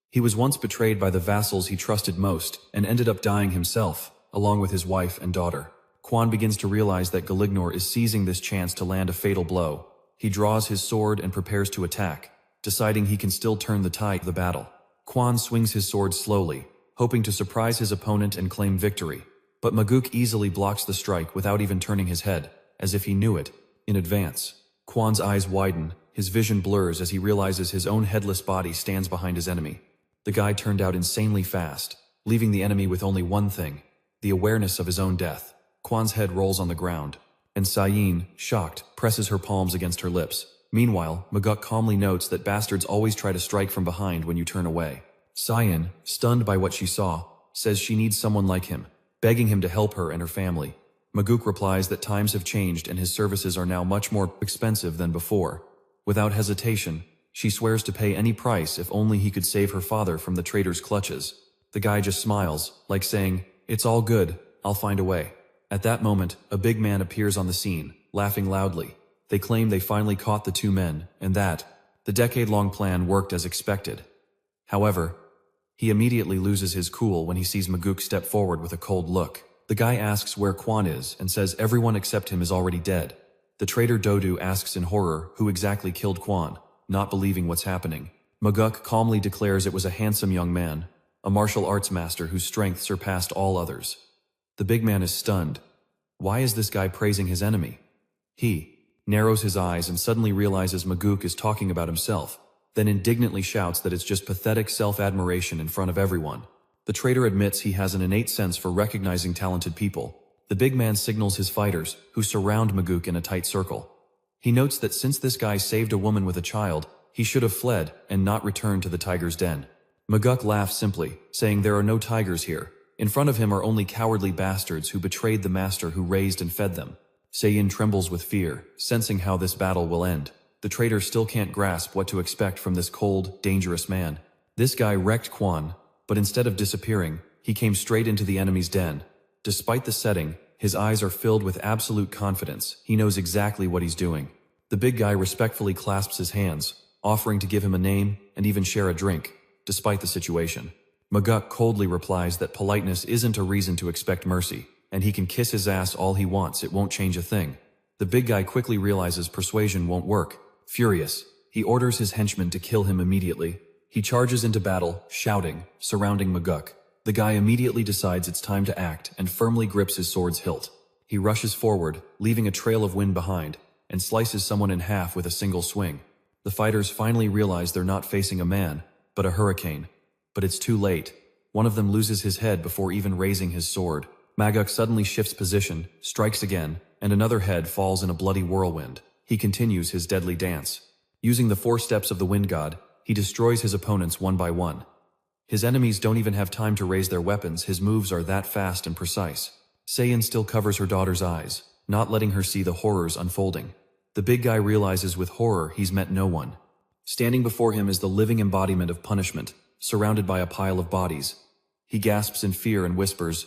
Speaker 1: He was once betrayed by the vassals he trusted most and ended up dying himself, along with his wife and daughter. Quan begins to realize that Galignor is seizing this chance to land a fatal blow. He draws his sword and prepares to attack, deciding he can still turn the tide of the battle. Quan swings his sword slowly, hoping to surprise his opponent and claim victory. But Maguk easily blocks the strike without even turning his head, as if he knew it in advance. Quan's eyes widen, his vision blurs as he realizes his own headless body stands behind his enemy. The guy turned out insanely fast, leaving the enemy with only one thing: the awareness of his own death. Quan's head rolls on the ground, and Sayin, shocked, presses her palms against her lips. Meanwhile, Maguk calmly notes that bastards always try to strike from behind when you turn away. Sayin, stunned by what she saw, says she needs someone like him, begging him to help her and her family. Maguk replies that times have changed and his services are now much more expensive than before. Without hesitation, she swears to pay any price if only he could save her father from the traitor's clutches. The guy just smiles, like saying, "It's all good, I'll find a way." At that moment, a big man appears on the scene, laughing loudly. They claim they finally caught the 2 men, and that the decade-long plan worked as expected. However, he immediately loses his cool when he sees Maguk step forward with a cold look. The guy asks where Quan is and says everyone except him is already dead. The traitor Dodu asks in horror who exactly killed Quan, not believing what's happening. Maguk calmly declares it was a handsome young man, a martial arts master whose strength surpassed all others. The big man is stunned. Why is this guy praising his enemy? He narrows his eyes and suddenly realizes Maguk is talking about himself, then indignantly shouts that it's just pathetic self-admiration in front of everyone. The traitor admits he has an innate sense for recognizing talented people. The big man signals his fighters, who surround Maguk in a tight circle. He notes that since this guy saved a woman with a child, he should have fled and not returned to the tiger's den. Maguk laughs simply, saying there are no tigers here. In front of him are only cowardly bastards who betrayed the master who raised and fed them. Sayin trembles with fear, sensing how this battle will end. The traitor still can't grasp what to expect from this cold, dangerous man. This guy wrecked Quan, but instead of disappearing, he came straight into the enemy's den. Despite the setting, his eyes are filled with absolute confidence. He knows exactly what he's doing. The big guy respectfully clasps his hands, offering to give him a name and even share a drink, despite the situation. Maguk coldly replies that politeness isn't a reason to expect mercy, and he can kiss his ass all he wants, it won't change a thing. The big guy quickly realizes persuasion won't work. Furious, he orders his henchmen to kill him immediately. He charges into battle, shouting, surrounding Maguk. The guy immediately decides it's time to act and firmly grips his sword's hilt. He rushes forward, leaving a trail of wind behind, and slices someone in half with a single swing. The fighters finally realize they're not facing a man, but a hurricane. But it's too late. One of them loses his head before even raising his sword. Maguk suddenly shifts position, strikes again, and another head falls in a bloody whirlwind. He continues his deadly dance. Using the 4 steps of the wind god, he destroys his opponents one by one. His enemies don't even have time to raise their weapons, his moves are that fast and precise. Sayin still covers her daughter's eyes, not letting her see the horrors unfolding. The big guy realizes with horror he's met no one. Standing before him is the living embodiment of punishment, surrounded by a pile of bodies. He gasps in fear and whispers,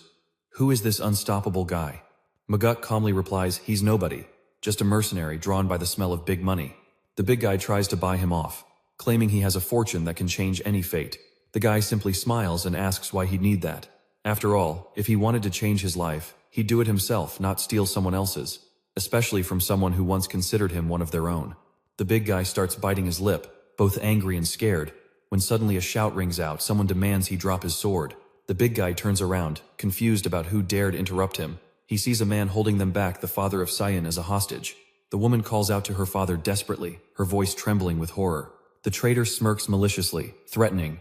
Speaker 1: "Who is this unstoppable guy?" Maguk calmly replies, "He's nobody, just a mercenary drawn by the smell of big money." The big guy tries to buy him off, claiming he has a fortune that can change any fate. The guy simply smiles and asks why he'd need that. After all, if he wanted to change his life, he'd do it himself, not steal someone else's, especially from someone who once considered him one of their own. The big guy starts biting his lip, both angry and scared, when suddenly a shout rings out. Someone demands he drop his sword. The big guy turns around, confused about who dared interrupt him. He sees a man holding them back, the father of Cyan, as a hostage. The woman calls out to her father desperately, her voice trembling with horror. The traitor smirks maliciously, threatening,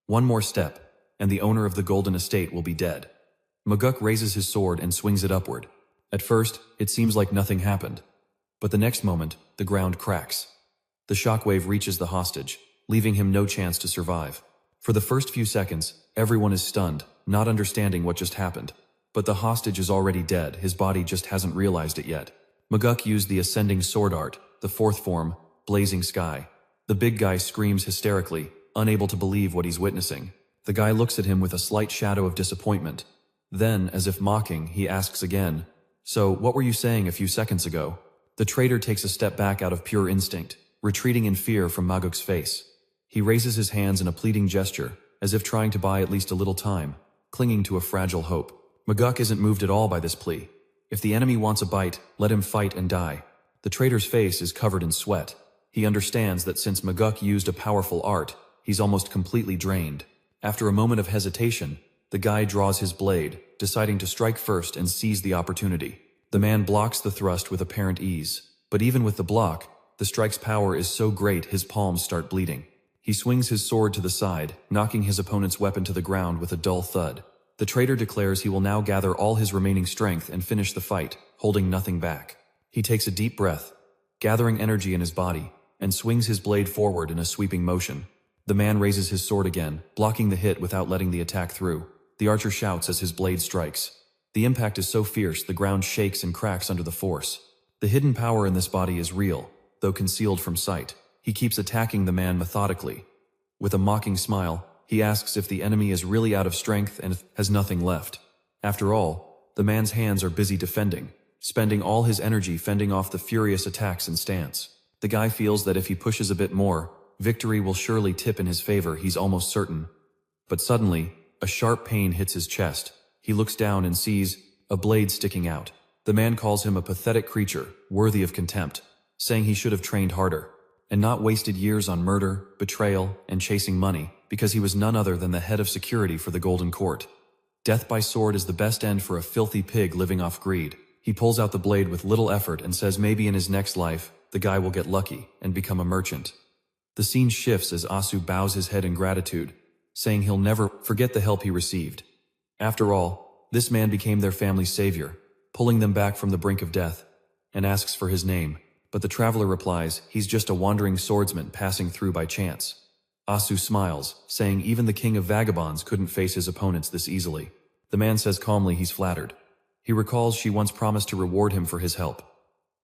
Speaker 1: "One more step, and the owner of the golden estate will be dead." Maguk raises his sword and swings it upward. At first, it seems like nothing happened. But the next moment, the ground cracks. The shockwave reaches the hostage, leaving him no chance to survive. For the first few seconds, everyone is stunned, not understanding what just happened. But the hostage is already dead, his body just hasn't realized it yet. Maguk used the ascending sword art, the fourth form, Blazing Sky. The big guy screams hysterically, unable to believe what he's witnessing. The guy looks at him with a slight shadow of disappointment. Then, as if mocking, he asks again, "So, what were you saying a few seconds ago?" The traitor takes a step back out of pure instinct, retreating in fear from Maguk's face. He raises his hands in a pleading gesture, as if trying to buy at least a little time, clinging to a fragile hope. Maguk isn't moved at all by this plea. If the enemy wants a bite, let him fight and die. The traitor's face is covered in sweat. He understands that since Maguk used a powerful art, he's almost completely drained. After a moment of hesitation, the guy draws his blade, deciding to strike first and seize the opportunity. The man blocks the thrust with apparent ease, but even with the block, the strike's power is so great his palms start bleeding. He swings his sword to the side, knocking his opponent's weapon to the ground with a dull thud. The traitor declares he will now gather all his remaining strength and finish the fight, holding nothing back. He takes a deep breath, gathering energy in his body, and swings his blade forward in a sweeping motion. The man raises his sword again, blocking the hit without letting the attack through. The archer shouts as his blade strikes. The impact is so fierce the ground shakes and cracks under the force. The hidden power in this body is real, though concealed from sight. He keeps attacking the man methodically. With a mocking smile, he asks if the enemy is really out of strength and has nothing left. After all, the man's hands are busy defending, spending all his energy fending off the furious attacks and stance. The guy feels that if he pushes a bit more, victory will surely tip in his favor, he's almost certain. But suddenly, a sharp pain hits his chest. He looks down and sees a blade sticking out. The man calls him a pathetic creature, worthy of contempt, saying he should have trained harder, and not wasted years on murder, betrayal, and chasing money, because he was none other than the head of security for the Golden Court. Death by sword is the best end for a filthy pig living off greed. He pulls out the blade with little effort and says maybe in his next life, the guy will get lucky and become a merchant. The scene shifts as Asu bows his head in gratitude, saying he'll never forget the help he received. After all, this man became their family's savior, pulling them back from the brink of death, and asks for his name. But the traveler replies, he's just a wandering swordsman passing through by chance. Asu smiles, saying even the king of vagabonds couldn't face his opponents this easily. The man says calmly he's flattered. He recalls she once promised to reward him for his help.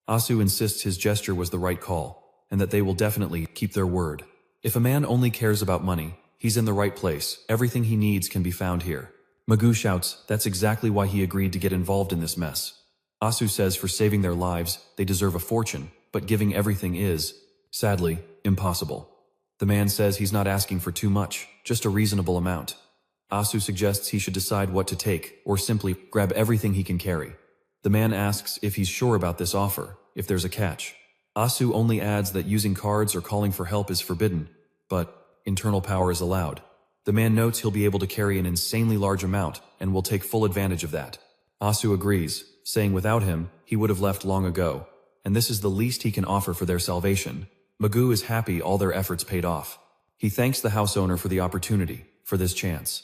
Speaker 1: Asu insists his gesture was the right call, and that they will definitely keep their word. If a man only cares about money, he's in the right place. Everything he needs can be found here. Magoo shouts, that's exactly why he agreed to get involved in this mess. Asu says for saving their lives, they deserve a fortune, but giving everything is, sadly, impossible. The man says he's not asking for too much, just a reasonable amount. Asu suggests he should decide what to take, or simply grab everything he can carry. The man asks if he's sure about this offer, if there's a catch. Asu only adds that using cards or calling for help is forbidden, but internal power is allowed. The man notes he'll be able to carry an insanely large amount, and will take full advantage of that. Asu agrees, saying without him, he would have left long ago, and this is the least he can offer for their salvation. Magoo is happy all their efforts paid off. He thanks the house owner for the opportunity, for this chance.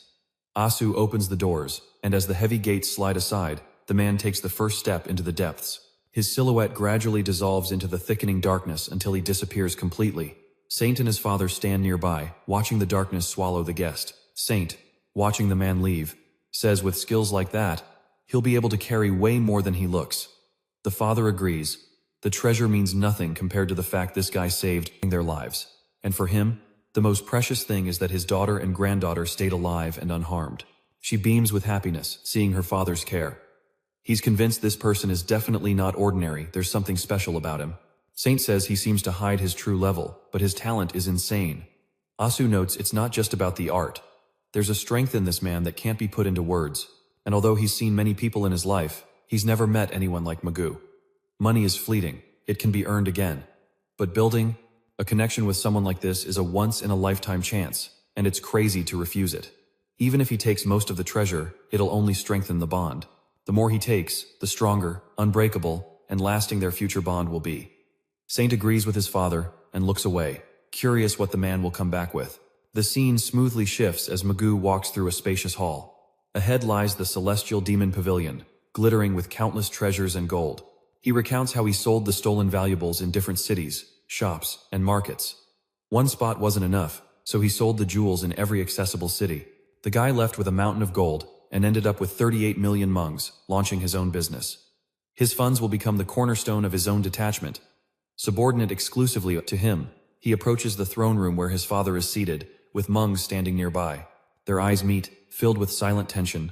Speaker 1: Asu opens the doors, and as the heavy gates slide aside, the man takes the first step into the depths. His silhouette gradually dissolves into the thickening darkness until he disappears completely. Saint and his father stand nearby, watching the darkness swallow the guest. Saint, watching the man leave, says with skills like that, he'll be able to carry way more than he looks. The father agrees. The treasure means nothing compared to the fact this guy saved their lives. And for him, the most precious thing is that his daughter and granddaughter stayed alive and unharmed. She beams with happiness, seeing her father's care. He's convinced this person is definitely not ordinary, there's something special about him. Saint says he seems to hide his true level, but his talent is insane. Asu notes it's not just about the art. There's a strength in this man that can't be put into words, and although he's seen many people in his life, he's never met anyone like Magoo. Money is fleeting, it can be earned again. But building a connection with someone like this is a once-in-a-lifetime chance, and it's crazy to refuse it. Even if he takes most of the treasure, it'll only strengthen the bond. The more he takes, the stronger, unbreakable, and lasting their future bond will be. Saint agrees with his father and looks away, curious what the man will come back with. The scene smoothly shifts as Mage walks through a spacious hall. Ahead lies the celestial demon pavilion, glittering with countless treasures and gold. He recounts how he sold the stolen valuables in different cities, shops, and markets. One spot wasn't enough, so he sold the jewels in every accessible city. The guy left with a mountain of gold and ended up with 38 million mungs, launching his own business. His funds will become the cornerstone of his own detachment. Subordinate exclusively to him, he approaches the throne room where his father is seated, with mungs standing nearby. Their eyes meet, filled with silent tension.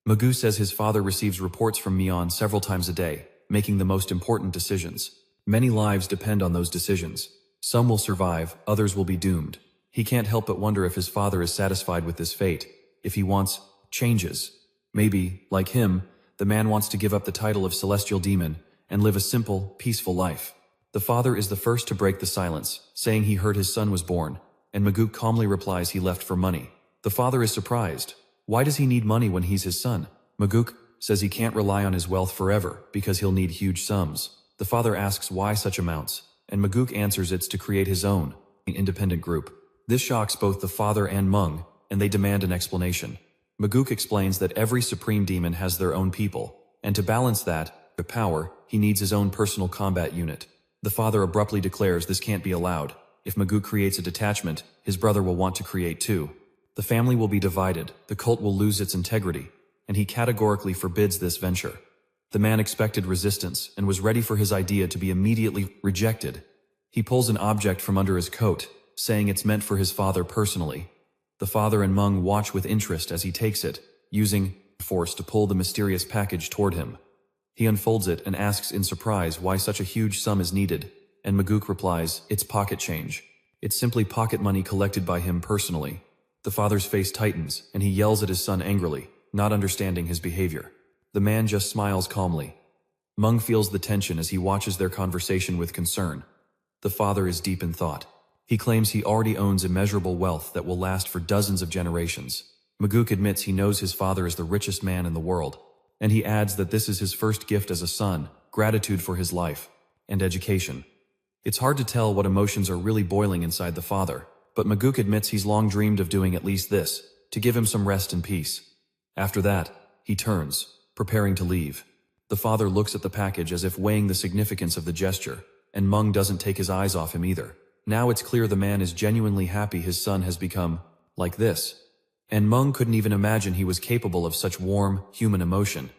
Speaker 1: Mage says his father receives reports from Mion several times a day, making the most important decisions. Many lives depend on those decisions. Some will survive, others will be doomed. He can't help but wonder if his father is satisfied with this fate, if he wants changes. Maybe, like him, the man wants to give up the title of celestial demon and live a simple, peaceful life. The father is the first to break the silence, saying he heard his son was born, and Mage calmly replies he left for money. The father is surprised. Why does he need money when he's his son? Mage says he can't rely on his wealth forever because he'll need huge sums. The father asks why such amounts, and Mage answers it's to create his own independent group. This shocks both the father and Mung, and they demand an explanation. Mage explains that every supreme demon has their own people, and to balance that, the power, he needs his own personal combat unit. The father abruptly declares this can't be allowed. If Mage creates a detachment, his brother will want to create too. The family will be divided, the cult will lose its integrity, and he categorically forbids this venture. The man expected resistance and was ready for his idea to be immediately rejected. He pulls an object from under his coat, saying it's meant for his father personally. The father and Mung watch with interest as he takes it, using force to pull the mysterious package toward him. He unfolds it and asks in surprise why such a huge sum is needed, and Mage replies, it's pocket change. It's simply pocket money collected by him personally. The father's face tightens, and he yells at his son angrily, not understanding his behavior. The man just smiles calmly. Mung feels the tension as he watches their conversation with concern. The father is deep in thought. He claims he already owns immeasurable wealth that will last for dozens of generations. Mage admits he knows his father is the richest man in the world, and he adds that this is his first gift as a son, gratitude for his life and education. It's hard to tell what emotions are really boiling inside the father, but Mage admits he's long dreamed of doing at least this, to give him some rest and peace. After that, he turns, preparing to leave. The father looks at the package as if weighing the significance of the gesture, and Mung doesn't take his eyes off him either. Now it's clear the man is genuinely happy his son has become like this. And Mung couldn't even imagine he was capable of such warm, human emotion.